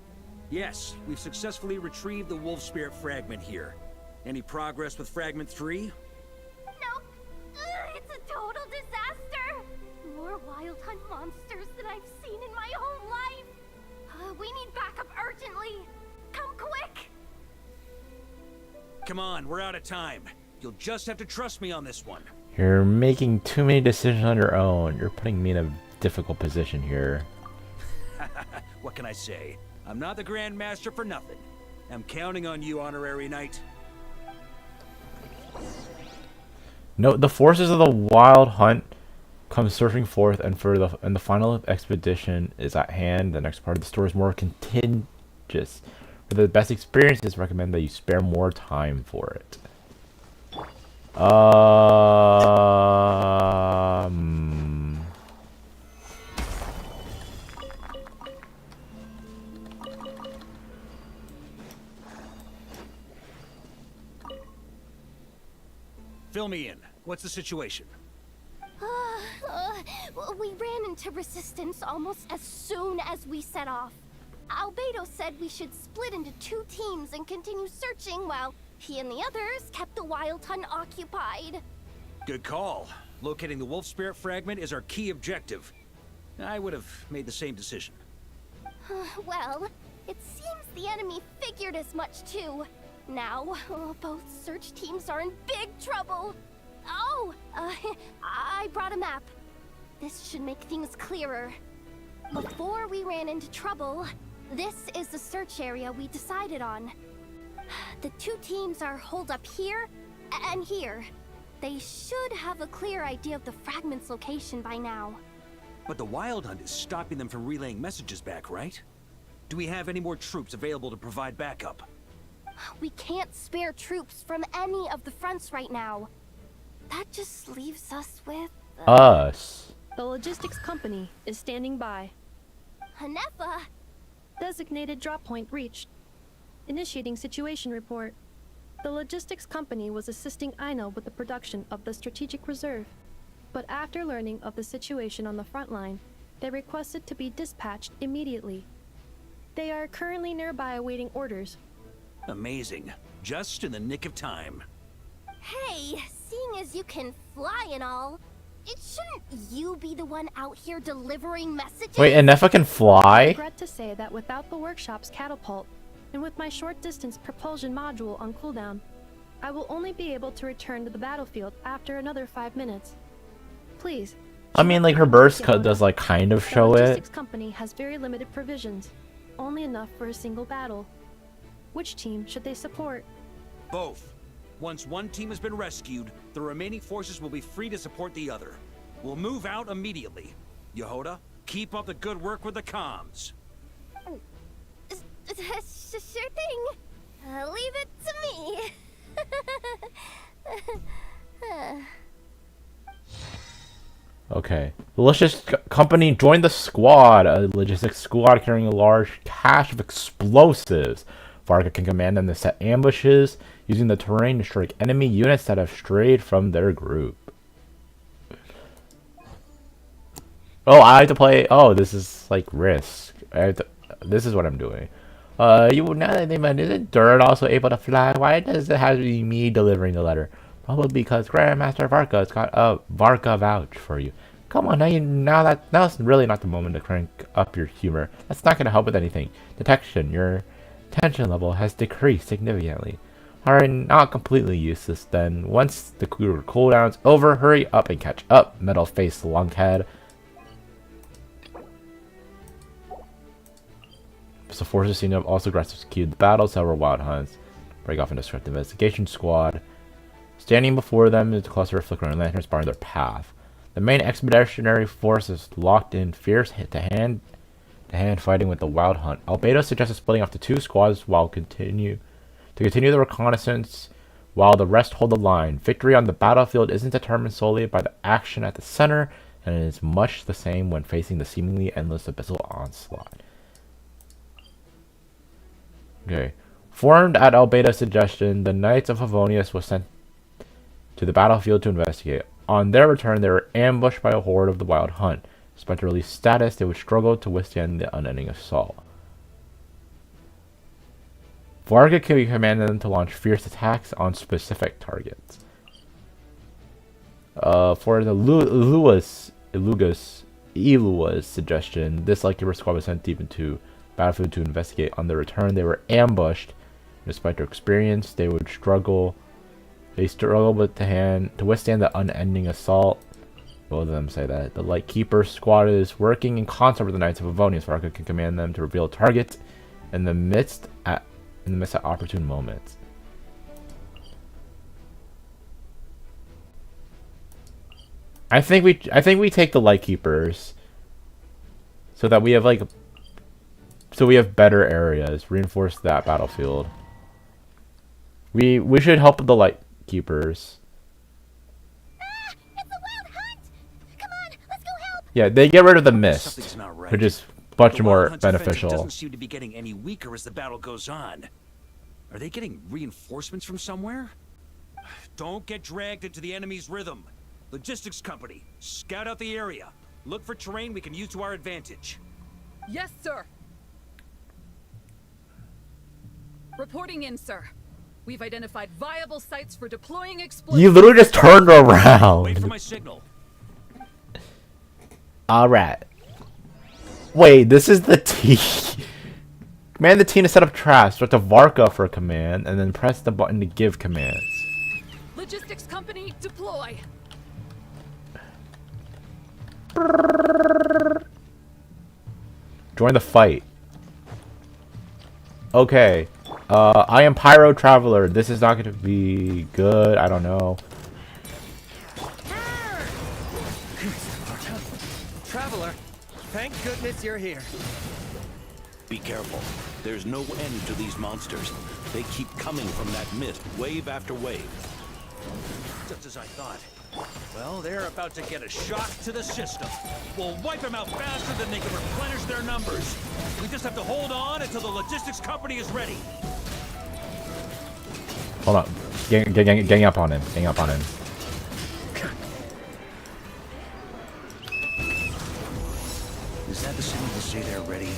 Yes, we've successfully retrieved the Wolf Spirit fragment here. Any progress with Fragment 3? Nope. It's a total disaster. More Wild Hunt monsters than I've seen in my whole life. We need backup urgently. Come quick. Come on, we're out of time. You'll just have to trust me on this one. You're making too many decisions on your own. You're putting me in a difficult position here. What can I say? I'm not the Grand Master for nothing. I'm counting on you, Honorary Knight. No, the forces of the Wild Hunt come surging forth, and the final expedition is at hand. The next part of the story is more contagious. For the best experiences, recommend that you spare more time for it. Fill me in. What's the situation? We ran into resistance almost as soon as we set off. Albedo said we should split into 2 teams and continue searching while he and the others kept the Wild Hunt occupied. Good call. Locating the wolf spirit fragment is our key objective. I would have made the same decision. Well, it seems the enemy figured as much too. Now, both search teams are in big trouble. Oh, I brought a map. This should make things clearer. Before we ran into trouble, this is the search area we decided on. The 2 teams are holed up here and here. They should have a clear idea of the fragment's location by now. But the Wild Hunt is stopping them from relaying messages back, right? Do we have any more troops available to provide backup? We can't spare troops from any of the fronts right now. That just leaves us with... Us. The logistics company is standing by. Hanefa! Designated drop point reached. Initiating situation report. The logistics company was assisting Aino with the production of the strategic reserve. But after learning of the situation on the front line, they requested to be dispatched immediately. They are currently nearby awaiting orders. Amazing. Just in the nick of time. Hey, seeing as you can fly and all, shouldn't you be the one out here delivering messages? Wait, Hanefa can I fly? regret to say that without the workshop's catapult, and with my short-distance propulsion module on cooldown, I will only be able to return to the battlefield after another 5 minutes. Please. I mean, like, her burst cut does, like, kind of show The it. logistics company has very limited provisions, only enough for a single battle. Which team should they support? Both. Once one team has been rescued, the remaining forces will be free to support the other. We'll move out immediately. Yehoda, keep up the good work with the comms. Sure thing. Leave it to me. Okay. The logistics company joined the squad. A logistics squad carrying a large cache of explosives. Varka can command them to set ambushes, using the terrain to strike enemy units that have strayed from their group. Oh, I have to play. Oh, this is like Risk. This is what I'm doing. You now that they mentioned, isn't Dirt also able to fly? Why does it have to be me delivering the letter? Probably because Grandmaster Varka's got a Varka vouch for you. Come on, now's really not the moment to crank up your humor. That's not gonna help with anything. Detection, your tension level has decreased significantly. Alright, not completely useless then. Once the cooldown's over, hurry up and catch up, metal-faced lunkhead. So forces seem to have also executed the battle. Several wild hunts break off into disrupt investigation squad. Standing before them is a cluster of flickering lanterns barring their path. The main expeditionary force is locked in fierce hand-to-hand fighting with the wild hunt. Albedo suggested splitting off to 2 squads while continue the reconnaissance while the rest hold the line. Victory on the battlefield isn't determined solely by the action at the center, and it is much the same when facing the seemingly endless abyssal onslaught. Okay. Formed at Albedo's suggestion, the Knights of Favonius was sent to the battlefield to investigate. On their return, they were ambushed by a horde of the Wild Hunt. Despite their release status, they would struggle to withstand the unending assault. Varka can be commanded them to launch fierce attacks on specific targets. For the Elua's suggestion, this Lightkeeper squad was sent deep into battlefield to investigate. On their return, they were ambushed. Despite their experience, they would struggle. They struggle to withstand the unending assault. Both of them say that. The Lightkeeper squad is working in concert with the Knights of Favonius. Varka can command them to reveal targets in the midst at opportune moments. I think we take the Lightkeepers so that we have we have better areas. Reinforce that battlefield. We should help the Lightkeepers. Yeah, they get rid of the mist, which is much more beneficial. Doesn't seem to be getting any weaker as the battle goes on. Are they getting reinforcements from somewhere? Don't get dragged into the enemy's rhythm. Logistics company, scout out the area. Look for terrain we can use to our advantage. Yes, sir. Reporting in, sir. We've identified viable sites for deploying explosives. You literally just turned around. Wait for my signal. Alright. Wait, this is the T. Command the team to set up traps. Start to Varka for a command, and then press the button to give commands. Logistics company, deploy. Join the fight. Okay. I am Pyro Traveler. This is not going to be good. I don't know. Traveler, thank goodness you're here. Be careful. There's no end to these monsters. They keep coming from that mist, wave after wave. Just as I thought. Well, they're about to get a shock to the system. We'll wipe them out faster than they can replenish their numbers. We just have to hold on until the logistics company is ready. Hold on. Gang up on him. Gang up on him. Is that the signal to say they're ready?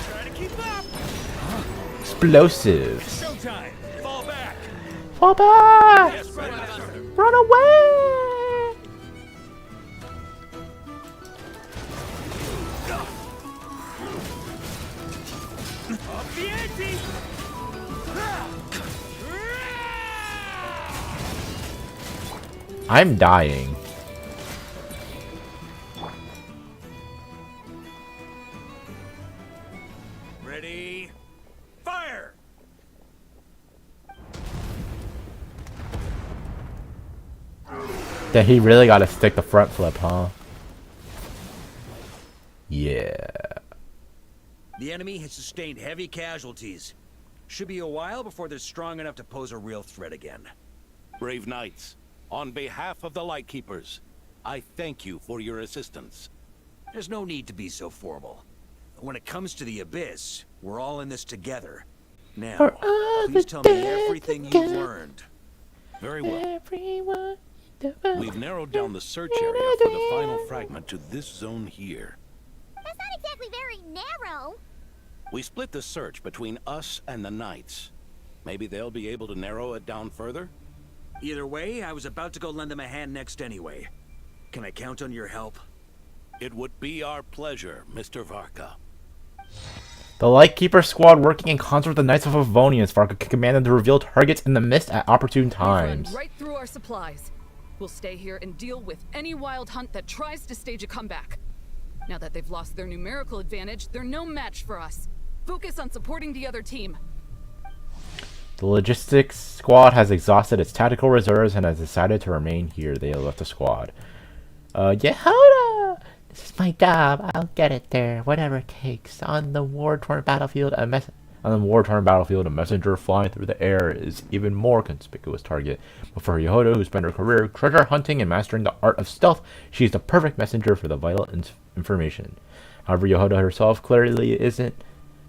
Try to keep up! Explosive. Showtime! Fall back! Fall back! Yes, right, master. Run away! Up the ante! I'm dying. Ready? Fire! Then he really got to stick the front flip, huh? Yeah. The enemy has sustained heavy casualties. Should be a while before they're strong enough to pose a real threat again. Brave knights, on behalf of the Lightkeepers, I thank you for your assistance. There's no need to be so formal. When it comes to the Abyss, we're all in this together. Now, please tell me everything you've learned. Very well. Everyone. We've narrowed down the search area for the final fragment to this zone here. That's not exactly very narrow. We split the search between us and the Knights. Maybe they'll be able to narrow it down further? Either way, I was about to go lend them a hand next anyway. Can I count on your help? It would be our pleasure, Mr. Varka. The Lightkeeper squad working in concert with the Knights of Favonius. Varka can command them to reveal targets in the mist at opportune times. We've run right through our supplies. We'll stay here and deal with any wild hunt that tries to stage a comeback. Now that they've lost their numerical advantage, they're no match for us. Focus on supporting the other team. The logistics squad has exhausted its tactical reserves and has decided to remain here. They left the squad. Yehoda! This is my job. I'll get it there, whatever it takes. On the war-torn battlefield, a messenger flying through the air is even more conspicuous target. But for Yehoda, who spent her career treasure hunting and mastering the art of stealth, she's the perfect messenger for the vital information. However, Yehoda herself clearly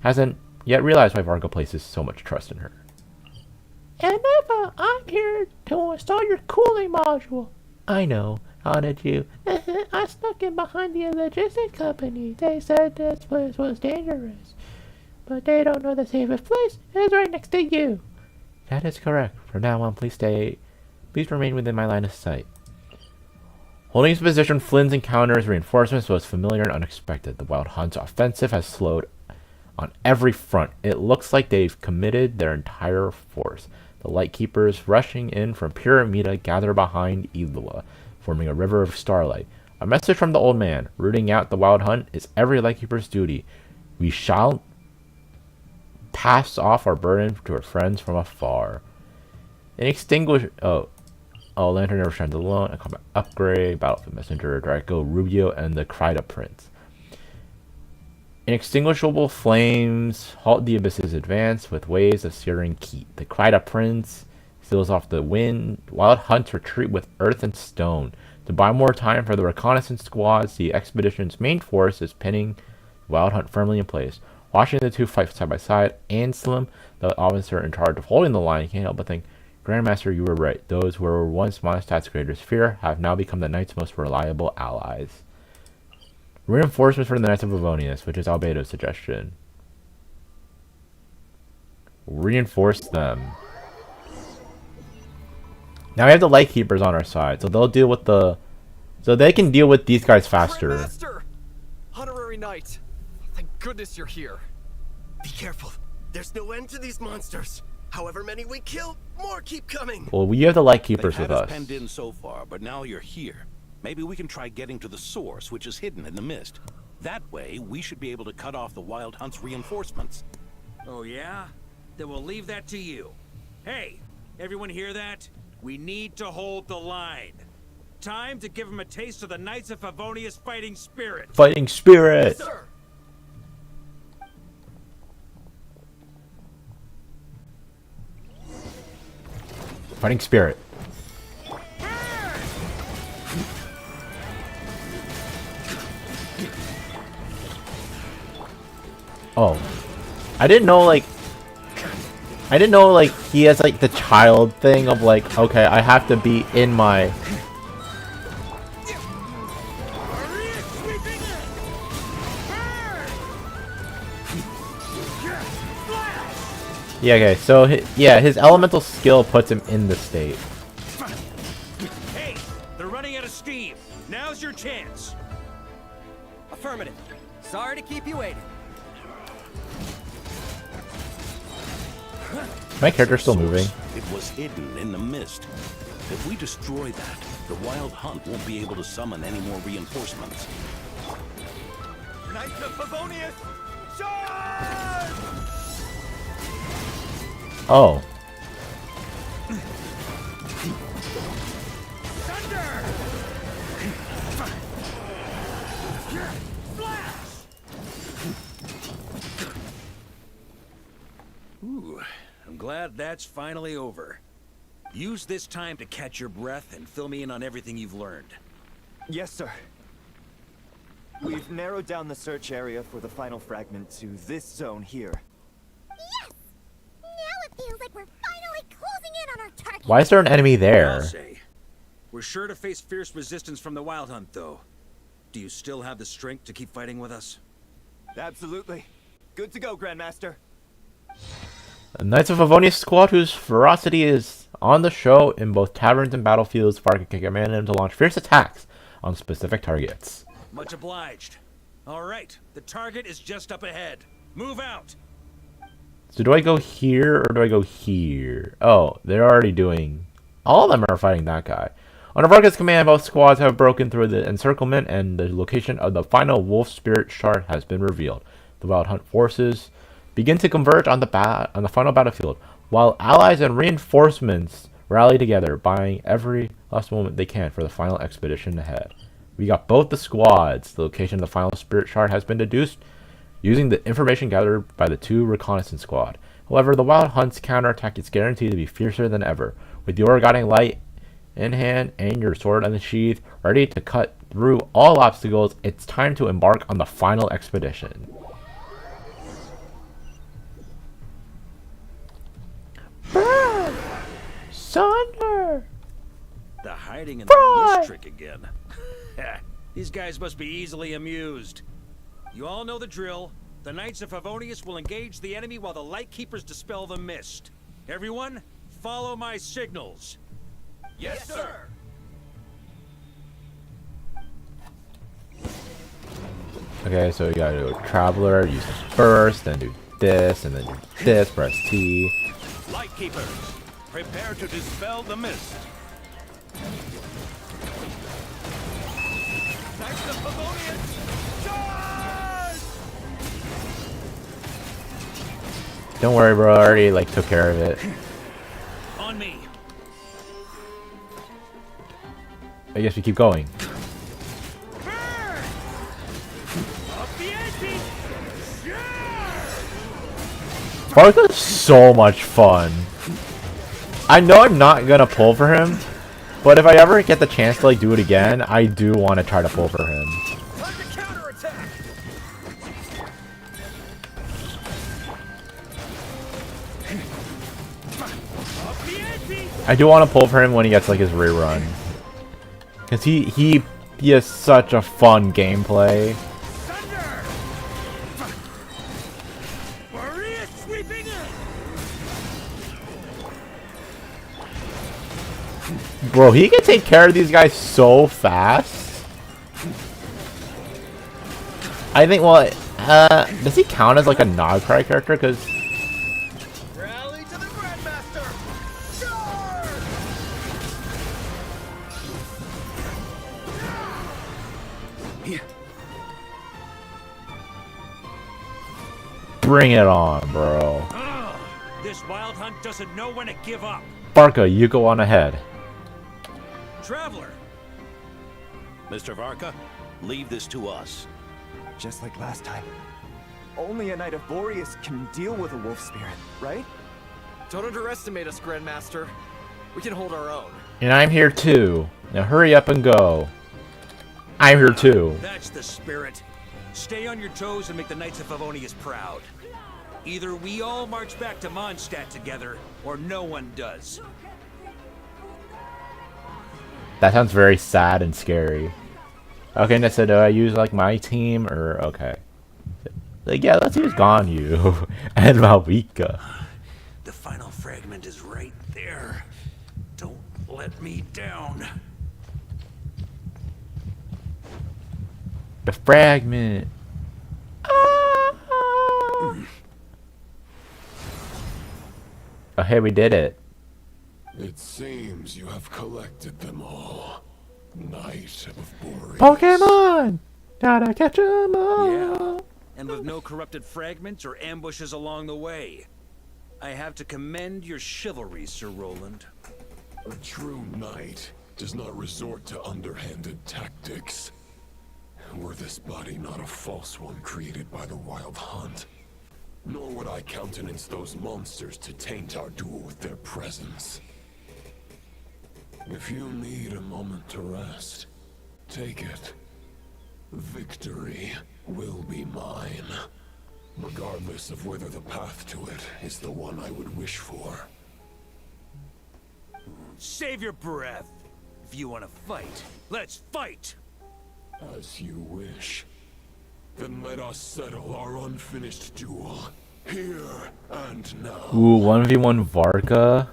hasn't yet realized why Varka places so much trust in her. And Eva, I'm here to install your cooling module. I know. How did you? I snuck in behind the logistics company. They said this place was dangerous. But they don't know the safest place is right next to you. That is correct. From now on, please remain within my line of sight. Holding his position, Flynn's encounters reinforcements was familiar and unexpected. The Wild Hunt's offensive has slowed on every front. It looks like they've committed their entire force. The Lightkeepers rushing in from Pyramida gather behind Eilua, forming a river of starlight. A message from the old man, rooting out the Wild Hunt is every Lightkeeper's duty. We shall pass off our burden to our friends from afar. Lantern never shines alone. A combat upgrade, Battlefield Messenger, Draco, Rubio, and the Kryta Prince. Inextinguishable flames halt the Abyss's advance with waves of searing heat. The Kryta Prince seals off the wind. Wild Hunts retreat with earth and stone. To buy more time for the reconnaissance squads, the expedition's main force is pinning Wild Hunt firmly in place. Watching the two fight side by side, Anselm, the officer in charge of holding the line, can't help but think, Grandmaster, you were right. Those who were once Mondstadt's greatest fear have now become the Knight's most reliable allies. Reinforcements for the Knights of Favonius, which is Albedo's suggestion. Reinforce them. Now we have the Lightkeepers on our side, so they'll deal with the... So they can deal with these guys faster. Master! Honorary Knight! Thank goodness you're here. Be careful. There's no end to these monsters. However many we kill, more keep coming. Well, we have the Lightkeepers They've with had us. penned in so far, but now you're here. Maybe we can try getting to the source, which is hidden in the mist. That way, we should be able to cut off the Wild Hunt's reinforcements. Oh yeah? Then we'll leave that to you. Hey, everyone hear that? We need to hold the line. Time to give them a taste of the Knights of Favonius fighting spirit. Fighting spirit! Sir. Fighting spirit. Oh. I didn't know like he has like the child thing of like, okay, I have to be in my... Yeah, okay, so his elemental skill puts him in the state. Hey, they're running out of steam. Now's your chance. Affirmative. Sorry to keep you waiting. My character's still moving. It was hidden in the mist. If we destroy that, the Wild Hunt won't be able to summon any more reinforcements. Knights of Favonius, charge! Oh. Ooh, I'm glad that's finally over. Use this time to catch your breath and fill me in on everything you've learned. Yes, sir. We've narrowed down the search area for the final fragment to this zone here. Yes! Now it feels like we're finally closing in on our target. Why is there an enemy there? I'll say. We're sure to face fierce resistance from the Wild Hunt, though. Do you still have the strength to keep fighting with us? Absolutely. Good to go, Grandmaster. The Knights of Favonius squad, whose ferocity is on the show in both taverns and battlefields, Varka can command them to launch fierce attacks on specific targets. Much obliged. All right, the target is just up ahead. Move out. So do I go here or do I go here? Oh, they're already doing... All of them are fighting that guy. Under Varka's command, both squads have broken through the encirclement and the location of the final wolf spirit shard has been revealed. The Wild Hunt forces begin to converge on the final battlefield, while allies and reinforcements rally together, buying every last moment they can for the final expedition ahead. We got both the squads. The location of the final spirit shard has been deduced using the information gathered by the two reconnaissance squad. However, the Wild Hunt's counterattack is guaranteed to be fiercer than ever. With your guiding light in hand and your sword unsheathed, ready to cut through all obstacles, it's time to embark on the final expedition. Burn! Sunder! The hiding in Fry! the mist trick again. These guys must be easily amused. You all know the drill. The Knights of Favonius will engage the enemy while the Lightkeepers dispel the mist. Everyone, follow my signals. Yes, sir. Okay, so you gotta go Traveler, use this first, then do this, and then do this, press T. Lightkeepers, prepare to dispel the mist. Knights of Favonius, charge! Don't worry, bro, I already like took care of it. On me. I guess we keep going. Varka's so much fun. I know I'm not gonna pull for him, but if I ever get the chance to like do it again, I do want to try to pull for him. I do want to pull for him when he gets like his rerun, because he has such a fun gameplay. Bro, he can take care of these guys so fast. I think, well, does he count as like a Nogcry character? Because bring it on, bro. This wild hunt doesn't know when to give up. Varka, you go on ahead. Traveler! Mr. Varka, leave this to us. Just like last time. Only a Knight of Boreas can deal with a wolf spirit, right? Don't underestimate us, Grandmaster. We can hold our own. And I'm here too. Now hurry up and go. I'm here too. That's the spirit. Stay on your toes and make the Knights of Favonius proud. Either we all march back to Mondstadt together, or no one does. That sounds very sad and scary. Okay, Nessa, do I use like my team or okay? Like, yeah, let's use Ganyu and Malvika. The final fragment is right there. Don't let me down. The fragment. Oh, hey, we did it. It seems you have collected them all. Knight of Boreas. Pokemon! Gotta catch 'em all! Yeah, and with no corrupted fragments or ambushes along the way. I have to commend your chivalry, Sir Roland. A true knight does not resort to underhanded tactics. Were this body not a false one created by the Wild Hunt, nor would I countenance those monsters to taint our duel with their presence. If you need a moment to rest, take it. Victory will be mine, regardless of whether the path to it is the one I would wish for. Save your breath. If you want to fight, let's fight! As you wish. Then let us settle our unfinished duel, here and now. Ooh, 1v1 Varka.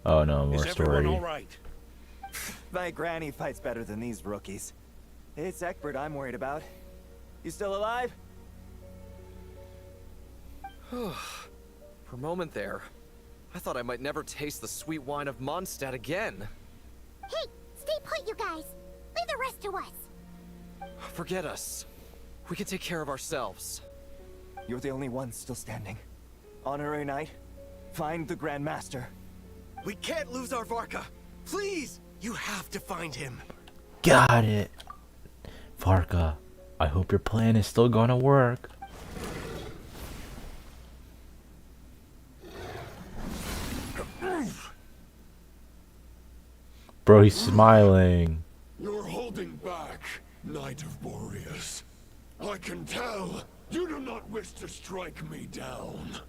Oh no, more story. All right? My granny fights better than these rookies. It's Egbert I'm worried about. You still alive? For a moment there, I thought I might never taste the sweet wine of Mondstadt again. Hey, stay put, you guys. Leave the rest to us. Forget us. We can take care of ourselves. You're the only one still standing. Honorary Knight, find the Grand Master. We can't lose our Varka. Please, you have to find him. Got it. Varka, I hope your plan is still gonna work. Bro, he's smiling. You're holding back, Knight of Boreas. I can tell you do not wish to strike me down.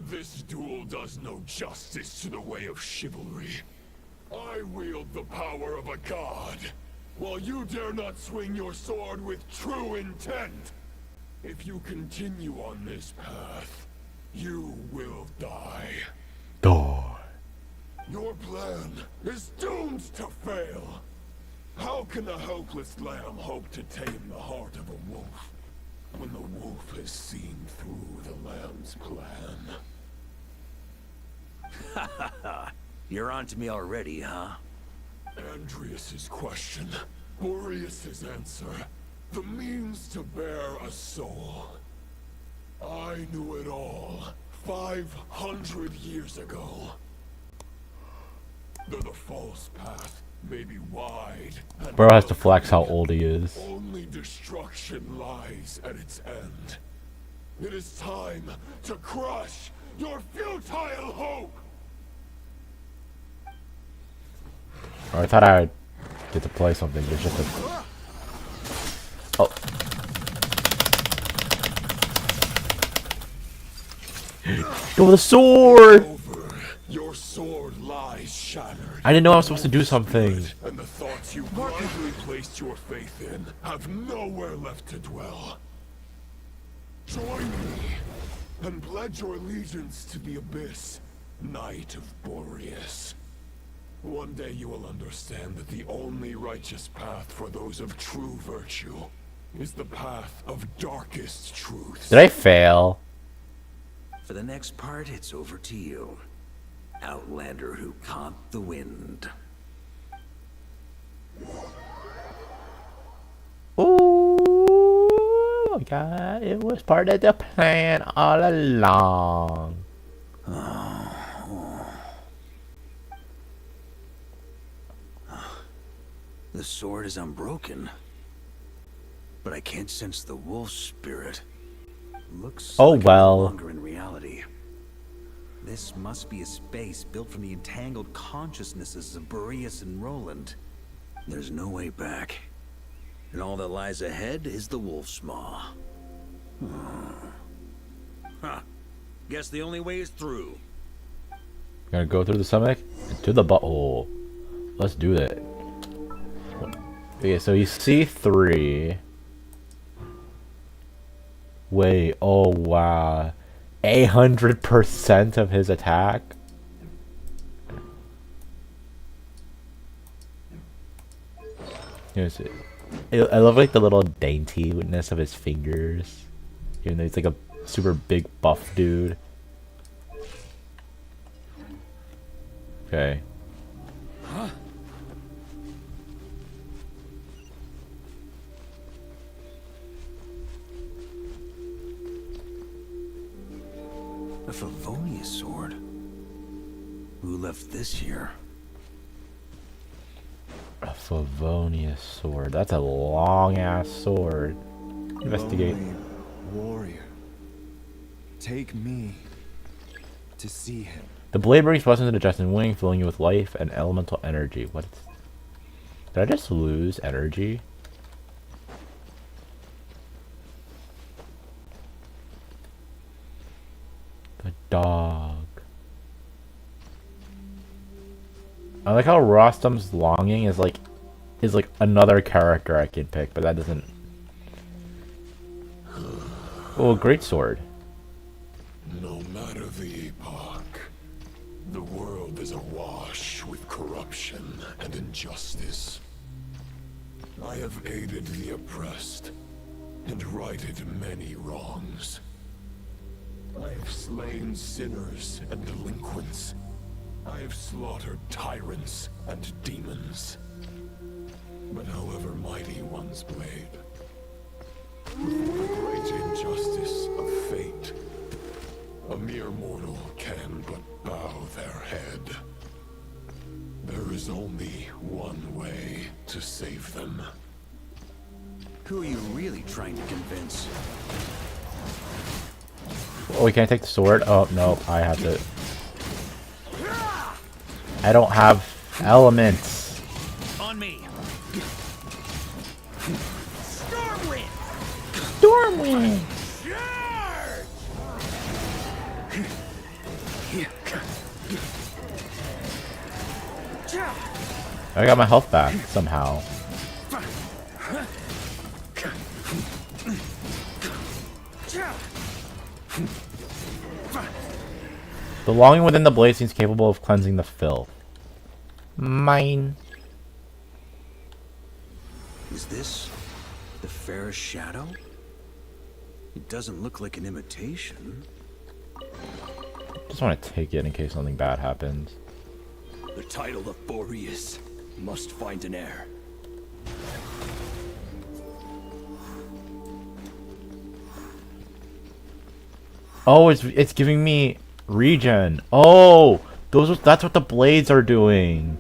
This duel does no justice to the way of chivalry. I wield the power of a god, while you dare not swing your sword with true intent. If you continue on this path, you will die. Die. Your plan is doomed to fail. How can a helpless lamb hope to tame the heart of a wolf, when the wolf has seen through the lamb's plan? Ha ha ha. You're on to me already, huh? Andreas's question, Boreas's answer, the means to bear a soul. I knew it all 500 years ago. Though the false path may be wide and Bro has to flex how old he is. only destruction lies at its end. It is time to crush your futile hope! Oh, I thought I'd get to play something. There's just a... Oh. Go the sword! Your sword lies shattered. I didn't know I was supposed to do something. And the thoughts you blindly placed your faith in have nowhere left to dwell. Join me and pledge your allegiance to the Abyss, Knight of Boreas. One day you will understand that the only righteous path for those of true virtue is the path of darkest truth. Did I fail? For the next part, it's over to you. Outlander who caught the wind. Ooh, God, it was part of the plan all along. The sword is unbroken, but I can't sense the wolf spirit. Looks Oh, like well. no longer in reality. This must be a space built from the entangled consciousnesses of Boreas and Roland. There's no way back. And all that lies ahead is the wolf's maw. Huh. Guess the only way is through. Gonna go through the stomach and to the butthole. Let's do that. Okay, so you see 3. Wait, oh wow. 800% of his attack? Here's it. I love like the little daintiness of his fingers. Even though he's like a super big buff dude. Okay. A Favonius sword. Who left this here? A Favonius sword. That's a long ass sword. Investigate. Lonely warrior. Take me to see him. The blade brings pleasant to the chest and wing, filling you with life and elemental energy. What? Did I just lose energy? The dog. I like how Rostam's longing is like another character I can pick, but that doesn't. Oh, a great sword. No matter the epoch, the world is awash with corruption and injustice. I have aided the oppressed and righted many wrongs. I have slain sinners and delinquents. I have slaughtered tyrants and demons. But however mighty one's blade, before the great injustice of fate, a mere mortal can but bow their head. There is only one way to save them. Who are you really trying to convince? Oh, we can't take the sword? Oh, no, I have to. I don't have elements. On me. Stormwind! Stormwind! I got my health back somehow. The longing within the blade seems capable of cleansing the filth. Mine. Is this the fairest shadow? It doesn't look like an imitation. Just want to take it in case something bad happens. The title of Boreas must find an heir. Oh, it's giving me regen. Oh, that's what the blades are doing.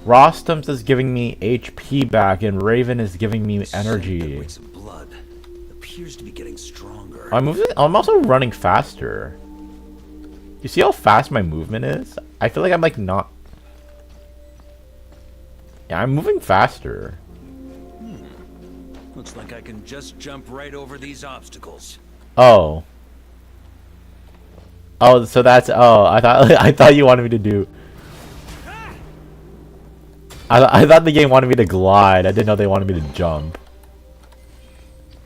Rostam's is giving me HP back, and Raven is giving me energy. Blood appears to be getting stronger. I'm also running faster. You see how fast my movement is? I feel like I'm like not. Yeah, I'm moving faster. Looks like I can just jump right over these obstacles. Oh. Oh, so that's I thought I thought you wanted me to do. I thought the game wanted me to glide. I didn't know they wanted me to jump.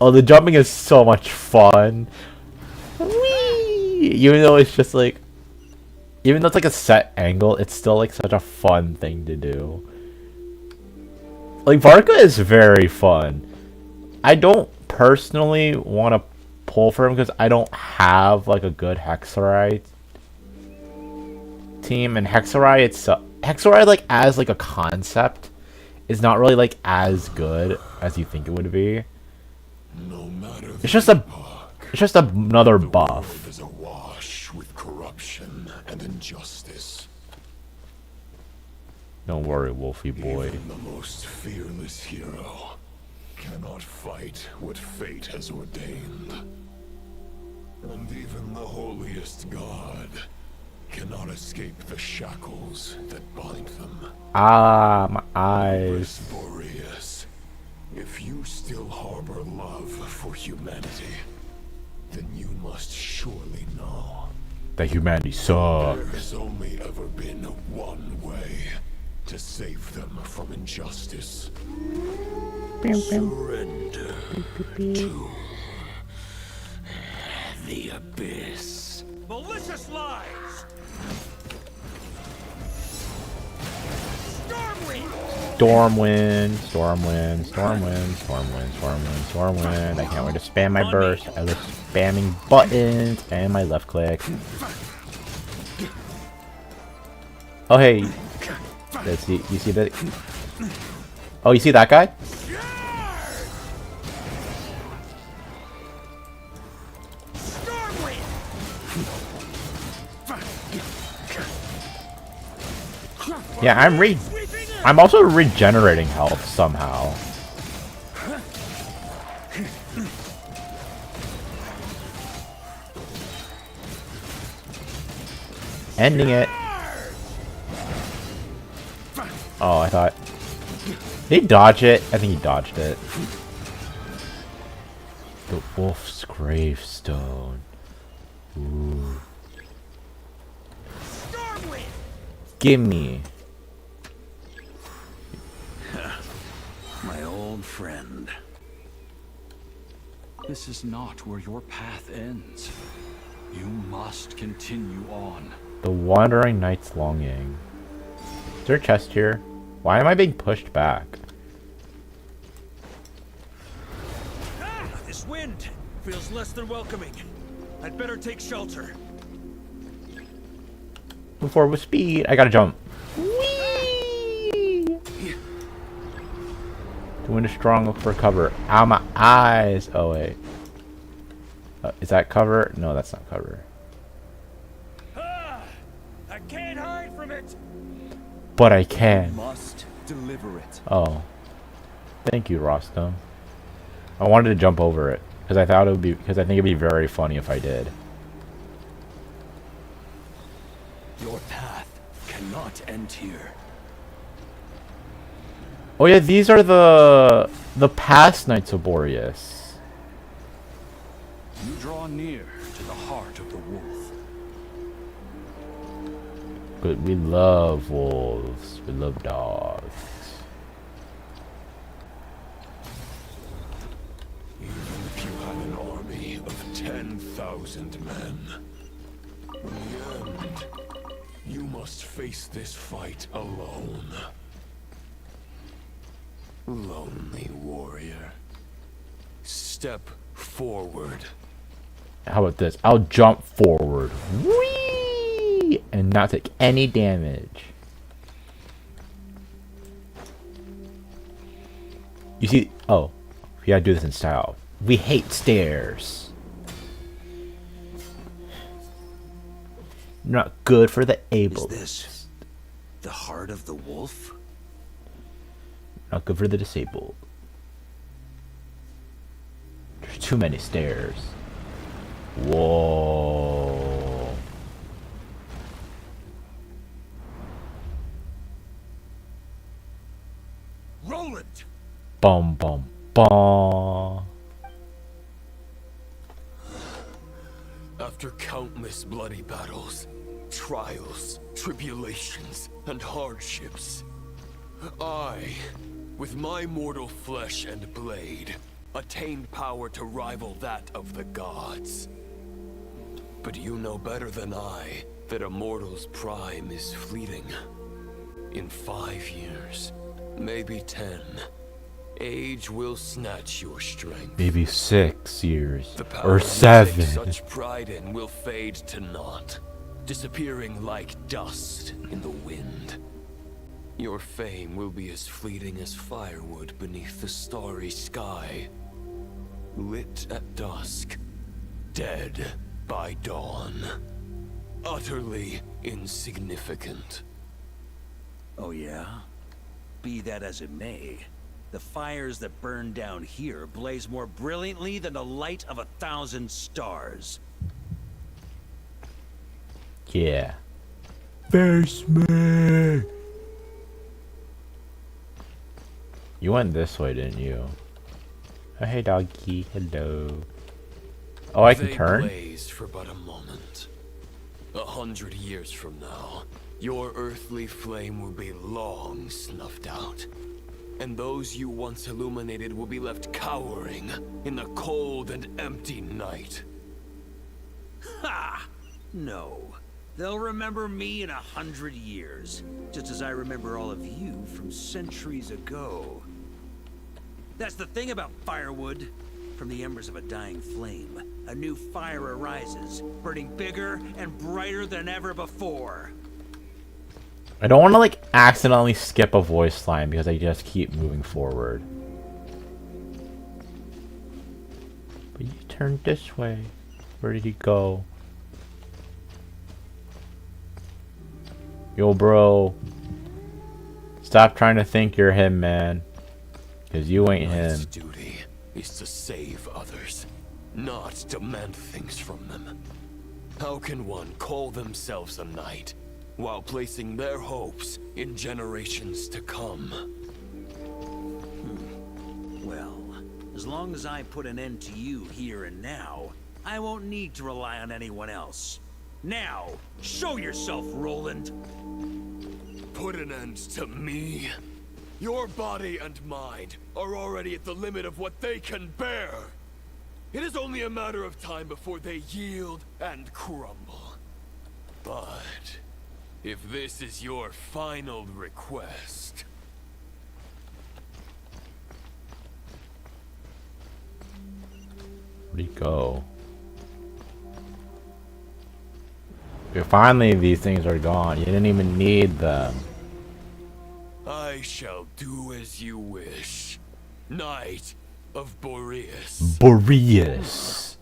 Oh, the jumping is so much fun. Whee! Even though it's just like, even though it's like a set angle, it's still like such a fun thing to do. Like Varka is very fun. I don't personally want to pull for him because I don't have like a good Hexarai team, and Hexarai like as like a concept is not really like as good as you think it would be. It's just another buff. Is awash with corruption and injustice. Don't worry, Wolfie boy. Even the most fearless hero cannot fight what fate has ordained. And even the holiest god cannot escape the shackles that bind them. Ah, my eyes. Boreas, if you still harbor love for humanity, then you must surely know that humanity sucks. There has only ever been one way to save them from injustice. Surrender to the abyss. Malicious lies! Stormwind, Stormwind, Stormwind, Stormwind, Stormwind, Stormwind. I can't wait to spam my burst. I love spamming buttons and my left click. Oh hey, you see that? Oh, you see that guy? Yeah, I'm also regenerating health somehow. Ending it. Oh, I thought. Did he dodge it? I think he dodged it. The Wolf's Gravestone. Ooh. Gimme. My old friend. This is not where your path ends. You must continue on. The Wandering Knight's Longing. Is there a chest here? Why am I being pushed back? This wind feels less than welcoming. I'd better take shelter. Move forward with speed. I gotta jump. Doing a strong look for cover. Ow, my eyes. Oh, wait. Is that cover? No, that's not cover. I can't hide from it. But I can. Must deliver it. Oh. Thank you, Rostam. I wanted to jump over it because I thought it would be, because I think it'd be very funny if I did. Your path cannot end here. Oh yeah, these are the past Knights of Boreas. You draw near to the heart of the wolf. But we love wolves. We love dogs. Even if you had an army of 10,000 men, in the end, you must face this fight alone. Lonely warrior. Step forward. How about this? I'll jump forward. Whee! And not take any damage. You see? Oh. We gotta do this in style. We hate stairs. Not good for the able. Is this the heart of the wolf? Not good for the disabled. There's too many stairs. Whoa. Roland. Bum bum bum. After countless bloody battles, trials, tribulations, and hardships, I, with my mortal flesh and blade, attained power to rival that of the gods. But you know better than I that a mortal's prime is fleeting. In 5 years, maybe 10, age will snatch your strength. Maybe 6 years. The power Or you 7. take such pride in will fade to naught, disappearing like dust in the wind. Your fame will be as fleeting as firewood beneath the starry sky, lit at dusk, dead by dawn. Utterly insignificant. Oh yeah? Be that as it may, the fires that burn down here blaze more brilliantly than the light of 1,000 stars. Yeah. Face me! You went this way, didn't you? Oh, hey, doggy. Hello. Oh, I can turn? They blaze for but a moment. 100 years from now, your earthly flame will be long snuffed out. And those you once illuminated will be left cowering in the cold and empty night. Ha! No. They'll remember me in 100 years, just as I remember all of you from centuries ago. That's the thing about firewood. From the embers of a dying flame, a new fire arises, burning bigger and brighter than ever before. I don't want to, like, accidentally skip a voice line because I just keep moving forward. But you turned this way. Where did he go? Yo, bro. Stop trying to think you're him, man. Because you ain't him. Knight's duty is to save others, not demand things from them. How can one call themselves a knight while placing their hopes in generations to come? Well, as long as I put an end to you here and now, I won't need to rely on anyone else. Now, show yourself, Roland! Put an end to me? Your body and mind are already at the limit of what they can bear. It is only a matter of time before they yield and crumble. But if this is your final request... Where'd he go? Finally, these things are gone. You didn't even need them. I shall do as you wish. Knight of Boreas. Boreas.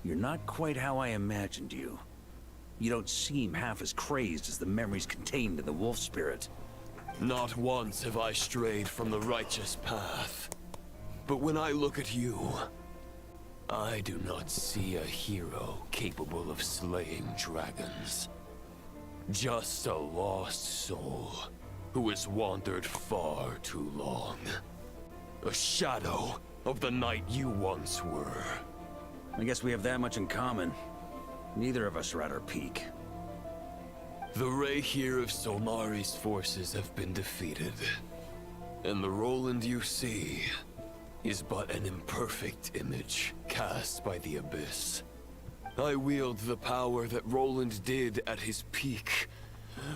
You're not quite how I imagined you. You don't seem half as crazed as the memories contained in the wolf spirit. Not once have I strayed from the righteous path. But when I look at you, I do not see a hero capable of slaying dragons. Just a lost soul who has wandered far too long. A shadow of the knight you once were. I guess we have that much in common. Neither of us are at our peak. The Rayhir of Solmari's forces have been defeated. And the Roland you see is but an imperfect image cast by the Abyss. I wield the power that Roland did at his peak,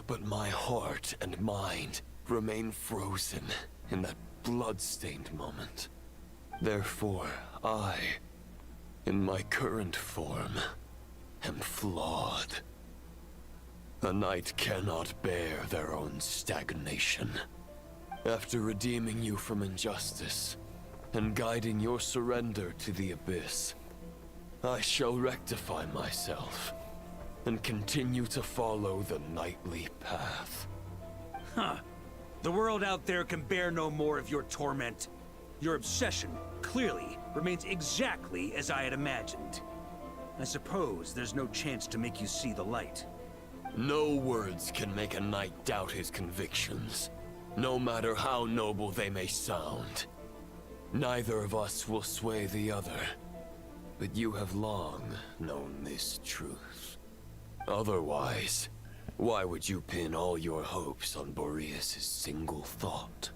but my heart and mind remain frozen in that blood-stained moment. Therefore, I, in my current form, am flawed. A knight cannot bear their own stagnation. After redeeming you from injustice, and guiding your surrender to the Abyss, I shall rectify myself, and continue to follow the knightly path. Huh. The world out there can bear no more of your torment. Your obsession, clearly, remains exactly as I had imagined. I suppose there's no chance to make you see the light. No words can make a knight doubt his convictions, no matter how noble they may sound. Neither of us will sway the other. but you have long known this truth. Otherwise, why would you pin all your hopes on Boreas' single thought?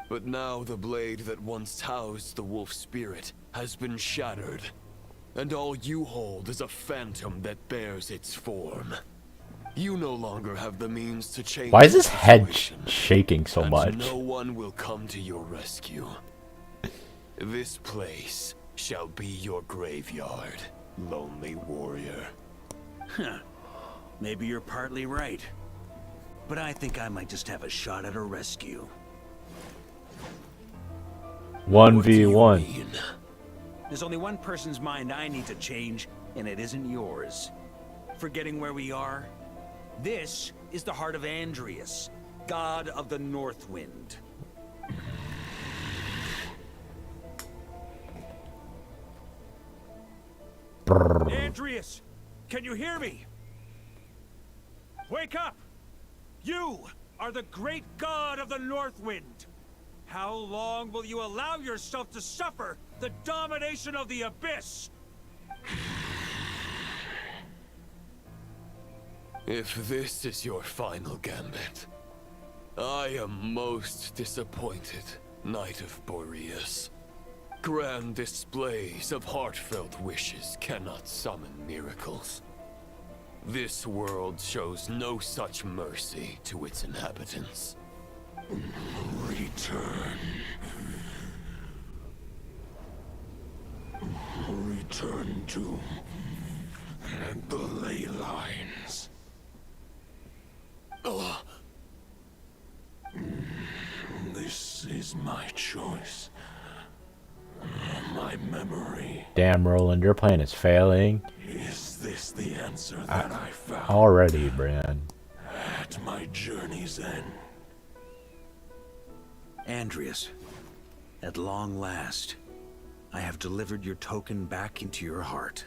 But now the blade that once housed the wolf spirit has been shattered, and all you hold is a phantom that bears its form. You no longer have the means to change. Why is his head shaking so much? No one will come to your rescue. This place shall be your graveyard, lonely warrior. Huh. Maybe you're partly right. But I think I might just have a shot at a rescue. 1v1. There's only one person's mind I need to change, and it isn't yours. Forgetting where we are? This is the heart of Andrias, god of the North Wind. Andrias, can you hear me? Wake up! You are the great god of the North Wind. How long will you allow yourself to suffer the domination of the Abyss? If this is your final gambit, I am most disappointed, Knight of Boreas. Grand displays of heartfelt wishes cannot summon miracles. This world shows no such mercy to its inhabitants. Return. Return to the ley lines. This is my choice. My memory. Damn, Roland, your plan is failing. Is this the answer that I found? Already, Bran. At my journey's end. Andrias, at long last, I have delivered your token back into your heart.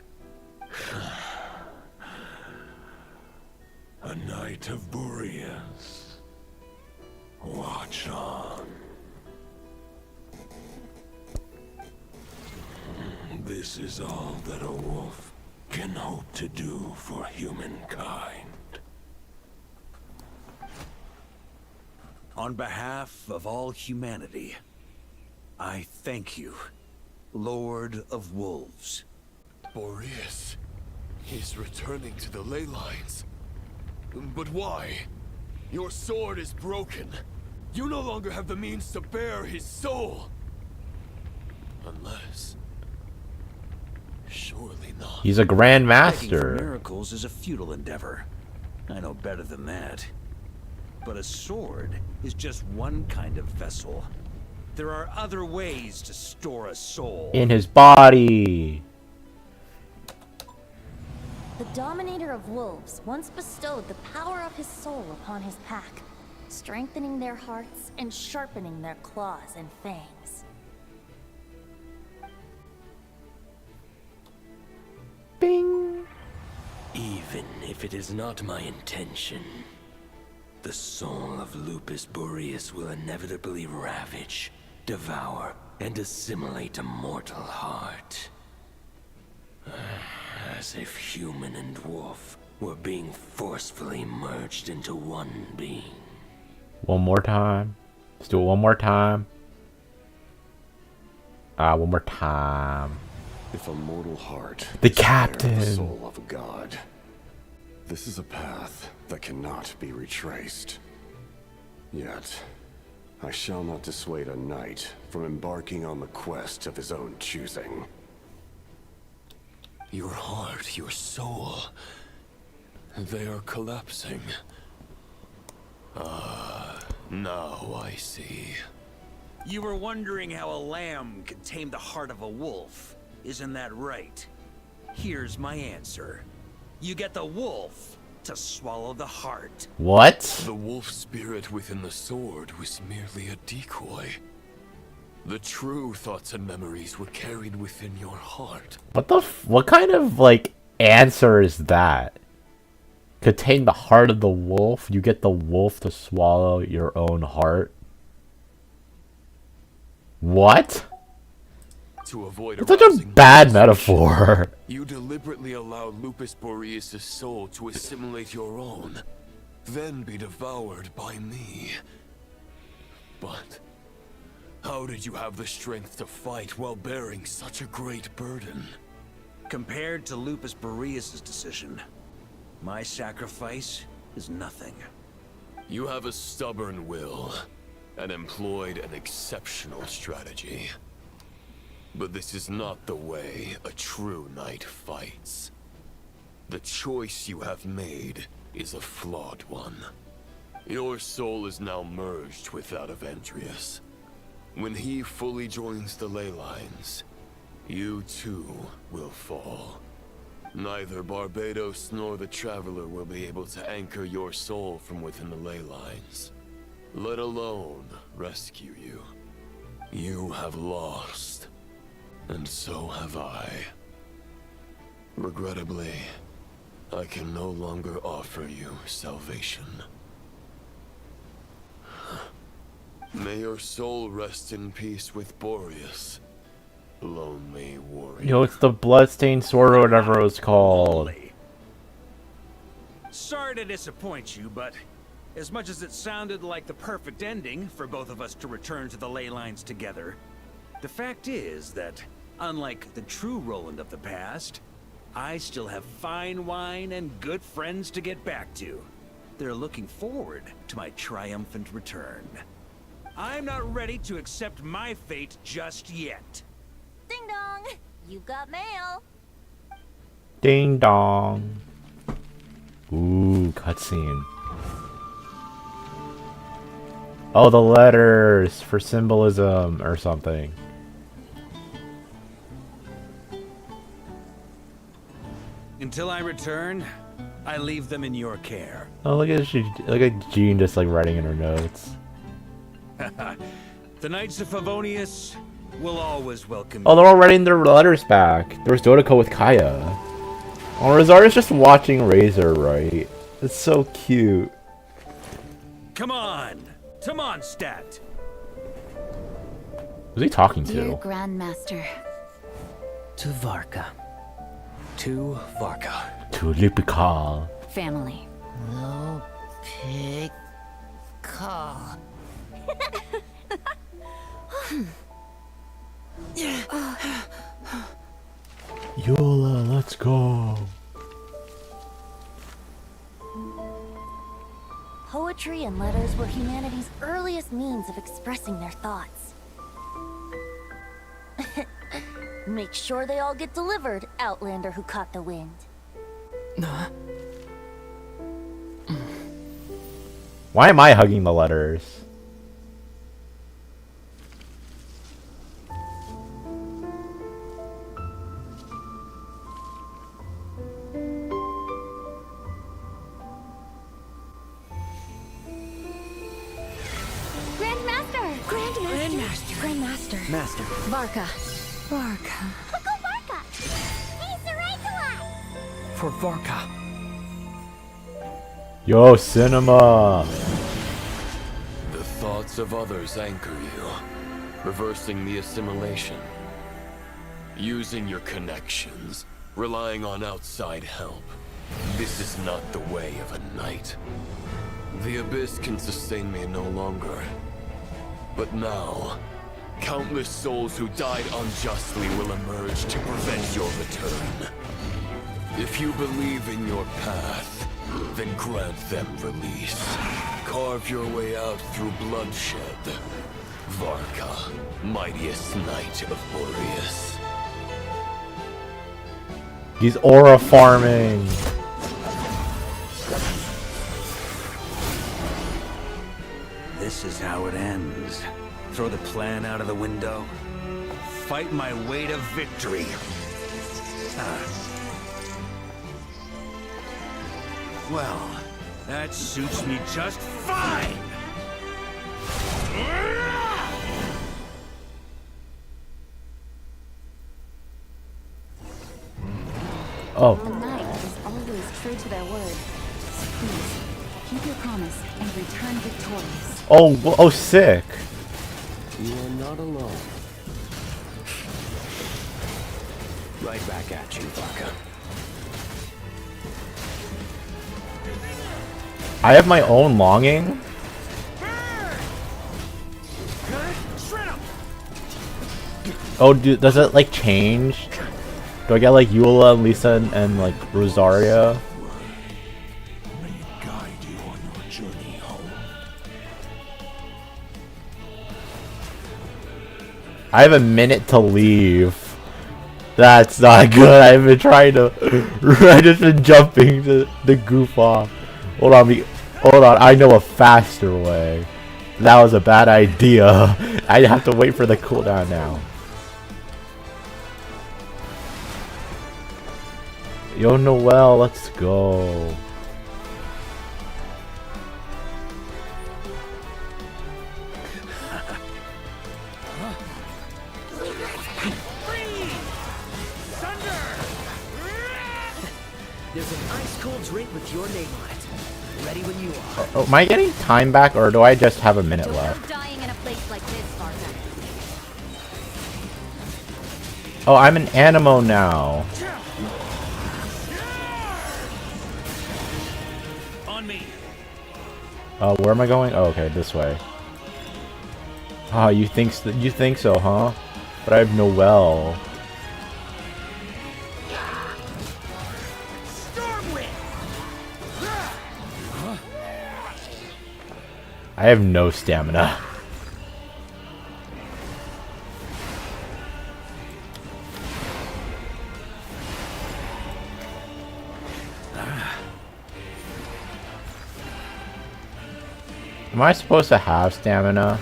A Knight of Boreas. Watch on. This is all that a wolf can hope to do for humankind. On behalf of all humanity, I thank you, Lord of Wolves. Boreas is returning to the ley lines. But why? Your sword is broken. You no longer have the means to bear his soul. Unless... surely not. He's a grand Begging for master. miracles is a futile endeavor. I know better than that. But a sword is just one kind of vessel. There are other ways to store a soul. In his body. The Dominator of Wolves once bestowed the power of his soul upon his pack, strengthening their hearts and sharpening their claws and fangs. Bing! Even if it is not my intention, the soul of Lupus Boreas will inevitably ravage, devour, and assimilate a mortal heart. As if human and wolf were being forcefully merged into one being. One more time. Let's do it one more time. One more time. If a mortal heart The is the captain. soul of a god, this is a path that cannot be retraced. Yet, I shall not dissuade a knight from embarking on the quest of his own choosing. Your heart, your soul, they are collapsing. Now I see. You were wondering how a lamb could tame the heart of a wolf. Isn't that right? Here's my answer. You get the wolf to swallow the heart. What? The wolf spirit within the sword was merely a decoy. The true thoughts and memories were carried within your heart. What kind of, like, answer is that? Contain the heart of the wolf? You get the wolf to swallow your own heart? What? To avoid It's such a arousing bad my suspicion, metaphor. You deliberately allow Lupus Boreas' soul to assimilate your own, then be devoured by me. But how did you have the strength to fight while bearing such a great burden? Compared to Lupus Boreas' decision, my sacrifice is nothing. You have a stubborn will, and employed an exceptional strategy. But this is not the way a true knight fights. The choice you have made is a flawed one. Your soul is now merged with that of Andreas. When he fully joins the ley lines, you too will fall. Neither Barbados nor the Traveler will be able to anchor your soul from within the ley lines, let alone rescue you. You have lost, and so have I. Regrettably, I can no longer offer you salvation. May your soul rest in peace with Boreas, lonely warrior. Yo, it's the Bloodstained Sword or whatever it was called. Sorry to disappoint you, but as much as it sounded like the perfect ending for both of us to return to the ley lines together, the fact is that, unlike the true Roland of the past, I still have fine wine and good friends to get back to. They're looking forward to my triumphant return. I'm not ready to accept my fate just yet. Ding dong! You've got mail. Ding dong. Ooh, cutscene. Oh, the letters for symbolism or something. Until I return, I leave them in your care. Oh, look at Jean just like writing in her notes. The Knights of Favonius will always welcome Oh, they're all writing their letters back. There was Dodoko with Kaya. Oh, Rosaria's just watching Razor write. It's so cute. Come on, to Mondstadt. Who's he talking to? Dear Grandmaster. To Varka. To Varka. To Lipikal. Family. No pig call. Yola, let's go. Poetry and letters were humanity's earliest means of expressing their thoughts. Make sure they all get delivered, Outlander who caught the wind. Why am I hugging the letters? Grandmaster. Master. Varka. Uncle Varka! He's the right to us! For Varka. Yo, cinema! The thoughts of others anchor you, reversing the assimilation. Using your connections, relying on outside help. This is not the way of a knight. The Abyss can sustain me no longer. But now, countless souls who died unjustly will emerge to prevent your return. If you believe in your path, then grant them release. Carve your way out through bloodshed. Varka, mightiest knight of Boreas. He's aura farming. This is how it ends. Throw the plan out of the window. Fight my way to victory. Well, that suits me just fine! Oh. A knight is always true to their word. Please, keep your promise and return victorious. Oh, sick. You are not alone. Right back at you, Varka. I have my own longing. Oh, dude, does it like change? Do I get like Eula, Lisa, and like Rosaria? I have a minute to leave. That's not good. I've been trying to. I just been jumping to goof off. Hold on, hold on. I know a faster way. That was a bad idea. I have to wait for the cooldown now. Yo, Noel, let's go. There's an ice cold drink with your name on it. Ready when you are. Oh, am I getting time back, or do I just have a minute left? Dying in a place like this, Varka. Oh, I'm an Animo now. On me. Where am I going? Oh, okay, this way. Ah, you think so, huh? But I have Noel. I have no stamina. Am I supposed to have stamina?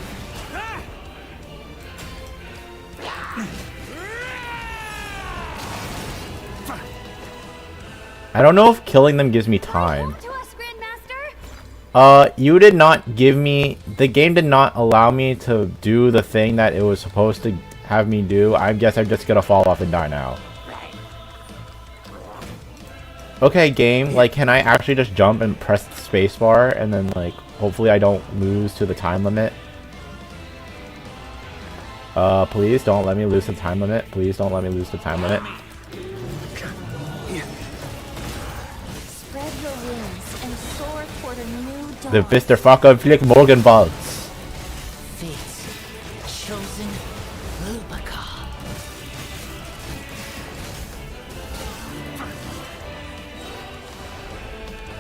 I don't know if killing them gives me time. You did not give me... The game did not allow me to do the thing that it was supposed to have me do. I guess I'm just gonna fall off and die now. Okay, game. Like, can I actually just jump and press the spacebar and then, like, hopefully I don't lose to the time limit? Please don't let me lose the time limit. Please don't let me lose the time limit. Spread your wings and soar toward a new dawn. The Mr. Fucker Flick Morgan Balls. Fate's chosen Lupica.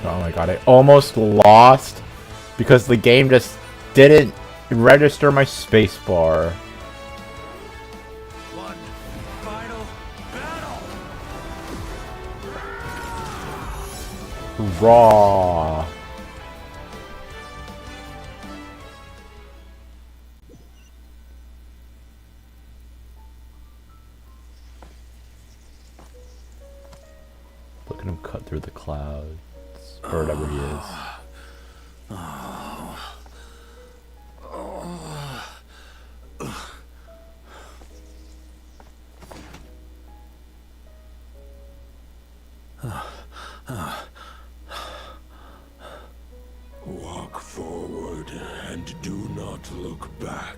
Oh my god, I almost lost because the game just didn't register my spacebar. One final battle. Raw. Look at him cut through the clouds. Or whatever he is. Walk forward and do not look back.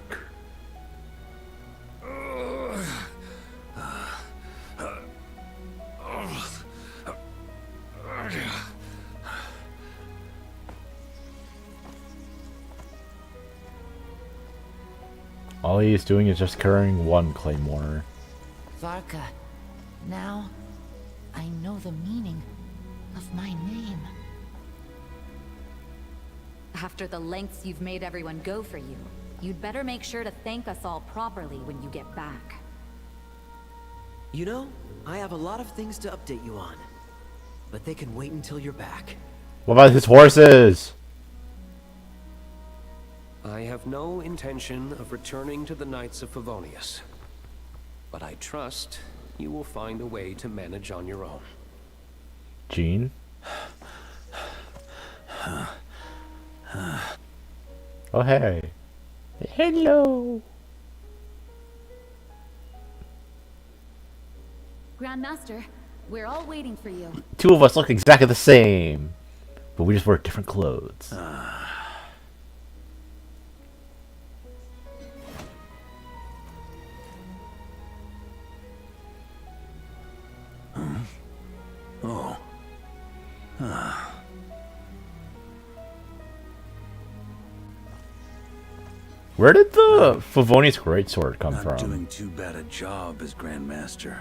All he is doing is just carrying one claymore. Varka, now I know the meaning of my name. After the lengths you've made everyone go for you, you'd better make sure to thank us all properly when you get back. You know, I have a lot of things to update you on. But they can wait until you're back. What about his horses? I have no intention of returning to the Knights of Favonius. But I trust you will find a way to manage on your own. Jean? Oh, hey. Hello. Grandmaster, we're all waiting for you. Two of us look exactly the same, but we just wear different clothes. Where did the Favonius Greatsword come Not from? doing too bad a job as Grandmaster,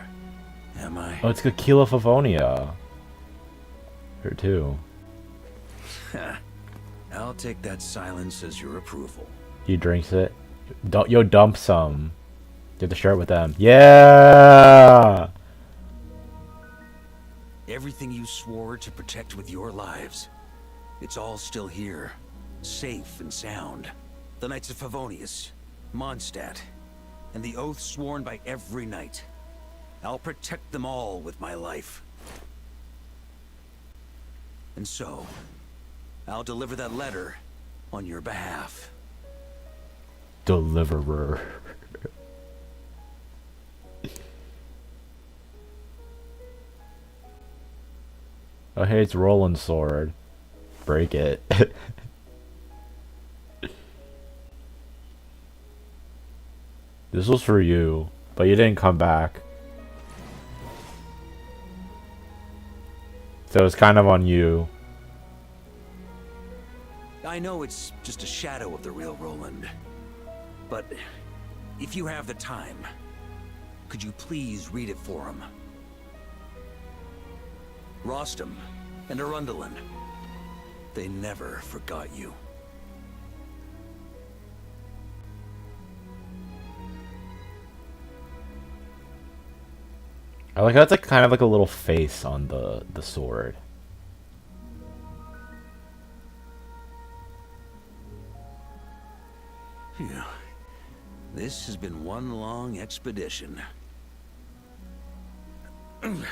am I? Oh, it's Aquila Favonia. Here too. I'll take that silence as your approval. He drinks it. Yo, dump some. You have to share it with them. Yeah! Everything you swore to protect with your lives, it's all still here, safe and sound. The Knights of Favonius, Mondstadt, and the oath sworn by every knight. I'll protect them all with my life. And so, I'll deliver that letter on your behalf. Deliverer. Oh, hey, it's Roland's sword. Break it. This was for you, but you didn't come back. So it's kind of on you. I know it's just a shadow of the real Roland, but if you have the time, could you please read it for him? Rostam and Arundelen, they never forgot you. I like how it's like kind of like a little face on the sword. Phew. This has been one long expedition. He's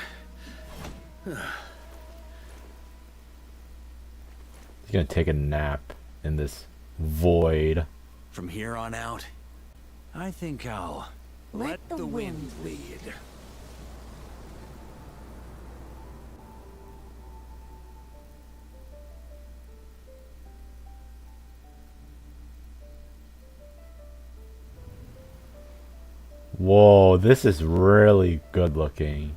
gonna take a nap in this void. From here on out, I think I'll let the wind lead. Whoa, this is really good looking.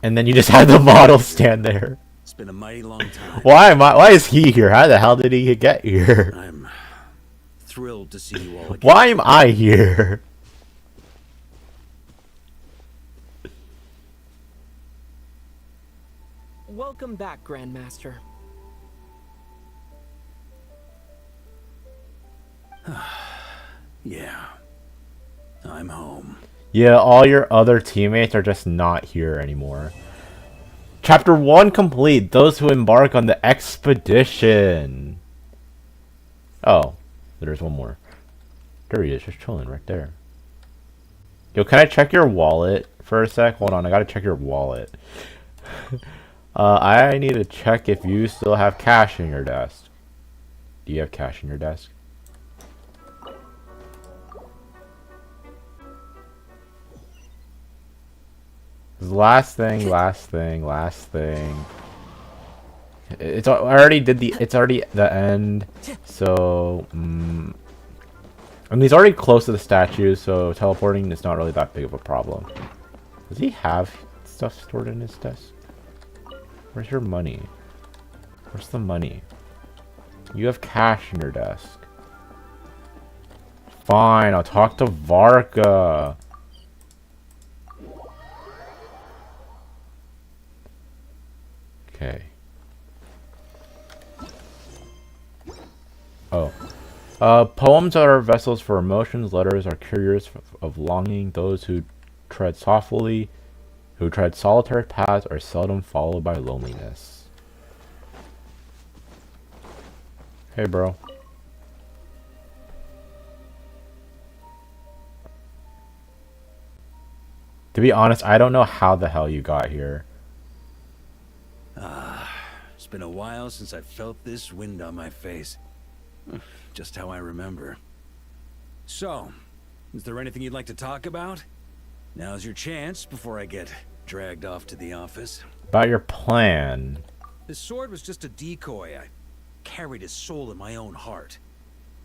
And then you just have the model stand there. It's been a mighty long time. Why is he here? How the hell did he get here? I'm thrilled to see you all again. Why am I here? Welcome back, Grandmaster. Yeah, I'm home. Yeah, all your other teammates are just not here anymore. Chapter 1 complete. Those who embark on the expedition. Oh, there's one more. There he is, just chilling right there. Yo, can I check your wallet for a sec? Hold on, I gotta check your wallet. I need to check if you still have cash in your desk. Do you have cash in your desk? Last thing. It's I already did the. It's already the end. So, I mean, he's already close to the statue, so teleporting is not really that big of a problem. Does he have stuff stored in his desk? Where's your money? Where's the money? You have cash in your desk. Fine, I'll talk to Varka. Okay. Oh. Poems are vessels for emotions. Letters are couriers of longing. Those who tread softly, who tread solitary paths, are seldom followed by loneliness. Hey, bro. To be honest, I don't know how the hell you got here. It's been a while since I felt this wind on my face. Just how I remember. So, is there anything you'd like to talk about? Now's your chance before I get dragged off to the office. About your plan. This sword was just a decoy. I carried his soul in my own heart.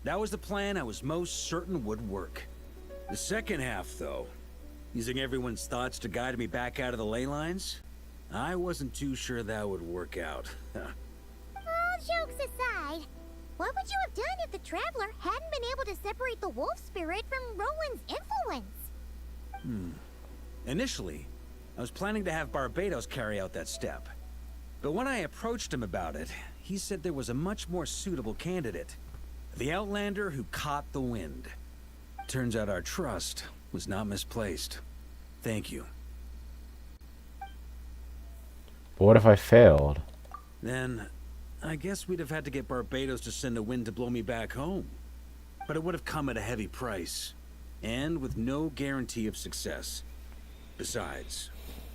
That was the plan I was most certain would work. The second half, though, using everyone's thoughts to guide me back out of the ley lines, I wasn't too sure that would work out. All jokes aside, What would you have done if the Traveler hadn't been able to separate the wolf spirit from Roland's influence? Initially, I was planning to have Barbados carry out that step. But when I approached him about it, he said there was a much more suitable candidate. The Outlander who caught the wind. Turns out our trust was not misplaced. Thank you. But what if I failed? Then, I guess we'd have had to get Barbados to send a wind to blow me back home. But it would have come at a heavy price, and with no guarantee of success. Besides,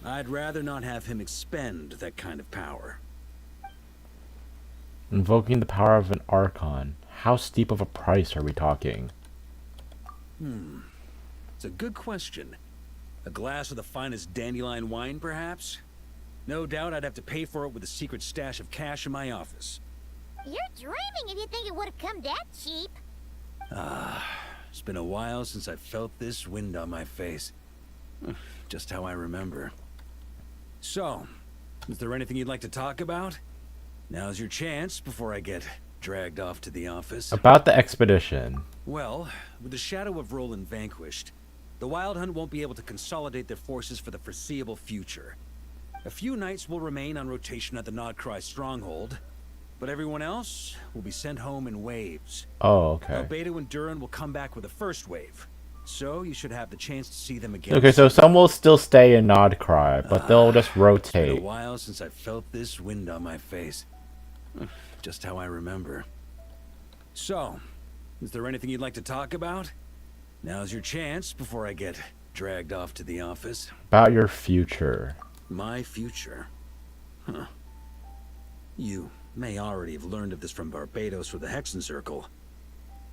I'd rather not have him expend that kind of power. Invoking the power of an Archon. How steep of a price are we talking? It's a good question. A glass of the finest dandelion wine, perhaps? No doubt I'd have to pay for it with a secret stash of cash in my office. You're dreaming if you think it would have come that cheap. It's been a while since I felt this wind on my face. Just how I remember. So, is there anything you'd like to talk about? Now's your chance before I get dragged off to the office. About the expedition. Well, with the shadow of Roland vanquished, the Wild Hunt won't be able to consolidate their forces for the foreseeable future. A few knights will remain on rotation at the Nodcry stronghold, but everyone else will be sent home in waves. Oh, okay. Albedo and Durin will come back with the first wave, so you should have the chance to see them again. Okay, so some will still stay in Nodcry, but they'll just rotate. It's been a while since I felt this wind on my face. Just how I remember. So, is there anything you'd like to talk about? Now's your chance before I get dragged off to the office. About your future. My future? Huh. You may already have learned of this from Barbados or the Hexen Circle,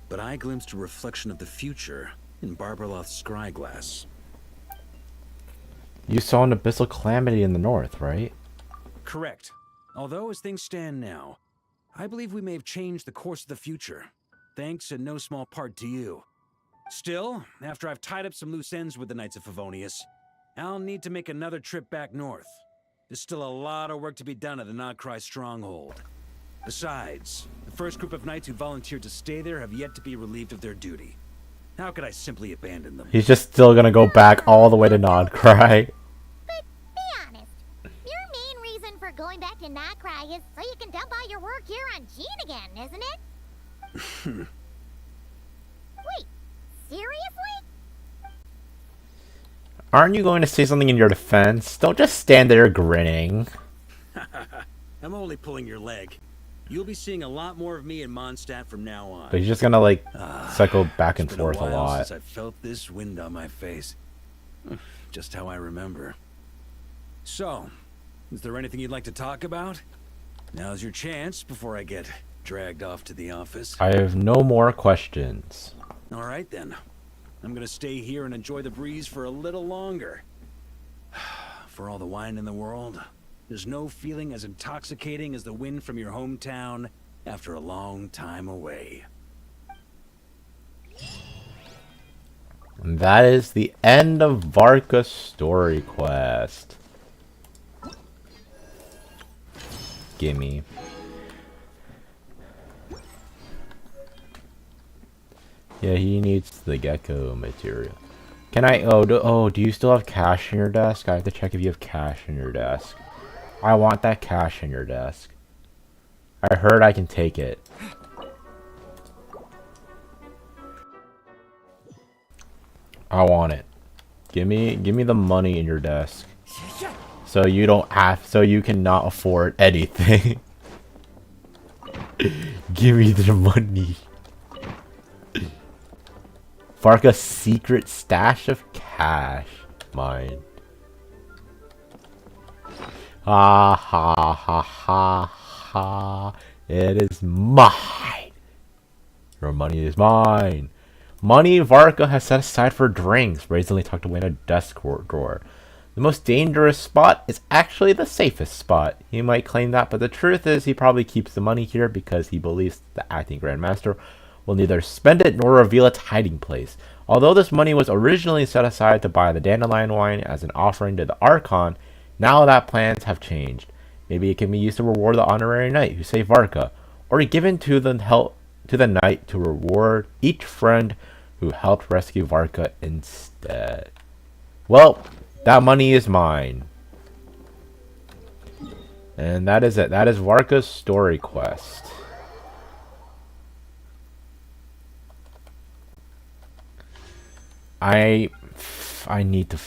but I glimpsed a reflection of the future in Barbarloth's scryglass. You saw an abyssal calamity in the north, right? Correct. Although, as things stand now, I believe we may have changed the course of the future, thanks in no small part to you. Still, after I've tied up some loose ends with the Knights of Favonius, I'll need to make another trip back north. There's still a lot of work to be done at the Nodcry stronghold. Besides, the first group of knights who volunteered to stay there have yet to be relieved of their duty. How could I simply abandon them? He's just still gonna go back all the way to Nodcry. But be honest, your main reason for going back to Nodcry is so you can dump all your work here on Jean again, isn't it? Wait, seriously? Aren't you going to say something in your defense? Don't just stand there grinning. I'm only pulling your leg. You'll be seeing a lot more of me in Mondstadt from now on. But he's just gonna like cycle back and It's been forth a while a lot. since I felt this wind on my face. Just how I remember. So, is there anything you'd like to talk about? Now's your chance before I get dragged off to the office. I have no more questions. All right then. I'm gonna stay here and enjoy the breeze for a little longer. For all the wine in the world, there's no feeling as intoxicating as the wind from your hometown after a long time away. And that is the end of Varka's story quest. Gimme. Yeah, he needs the gecko material. Can I? Do you still have cash in your desk? I have to check if you have cash in your desk. I want that cash in your desk. I heard I can take it. I want it. Give me the money in your desk. So you cannot afford anything. Give me the money. Varka's secret stash of cash. Mine. Ha ha ha ha ha. It is mine. Your money is mine. Money Varka has set aside for drinks, brazenly tucked away in a desk drawer. The most dangerous spot is actually the safest spot. He might claim that, but the truth is he probably keeps the money here because he believes the acting Grandmaster will neither spend it nor reveal its hiding place. Although this money was originally set aside to buy the dandelion wine as an offering to the Archon, now that plans have changed. Maybe it can be used to reward the honorary knight who saved Varka, or given to the to the night to reward each friend who helped rescue Varka instead. Well, that money is mine. And that is it. That is Varka's story quest. I need to...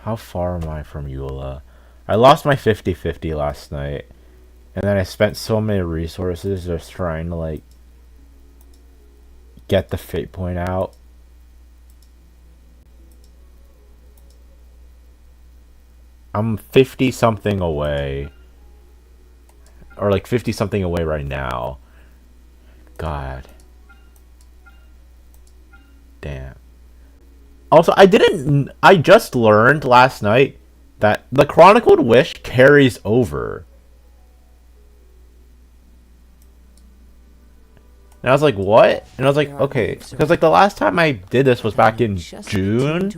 How far am I from Eula? I lost my 50-50 last night. And then I spent so many resources just trying to, like, get the fate point out. I'm 50-something away. Or, like, 50-something away right now. God. Damn. Also, I just learned last night that the Chronicled Wish carries over. And I was like, what? And I was like, okay. Because, like, the last time I did this was back in June.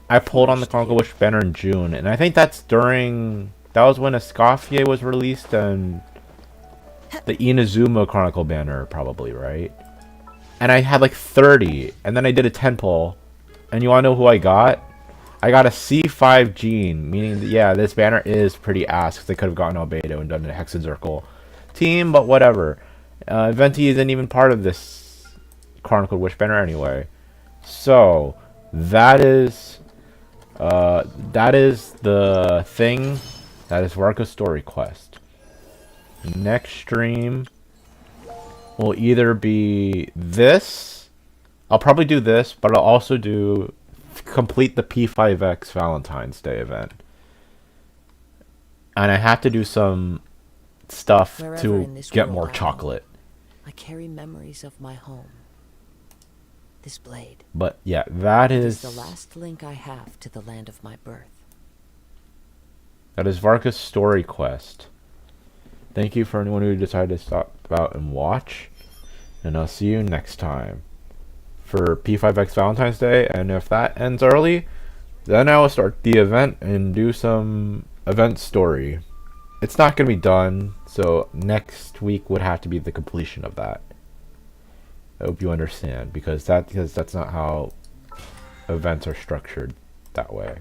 I pulled on the Chronicled Wish banner in June. And I think that's during... That was when Escoffier was released and the Inazuma Chronicle banner, probably, right? And I had, like, 30. And then I did a 10 pull. And you want to know who I got? I got a C5 Gene, meaning that, yeah, this banner is pretty ass because they could have gotten Albedo and done a Hexazircle team, but whatever. Venti isn't even part of this Chronicled Wish banner anyway. So, that is the thing. That is Varka's story quest. Next stream will either be this. I'll probably do this, but I'll also complete the P5X Valentine's Day event. And I have to do some stuff to get more chocolate. I carry memories of my home. This blade. But yeah, that is the last link I have to the land of my birth. That is Varka's story quest. Thank you for anyone who decided to stop out and watch. And I'll see you next time for P5X Valentine's Day, and if that ends early, then I will start the event and do some event story. It's not going to be done, so next week would have to be the completion of that. I hope you understand, because that's not how events are structured that way.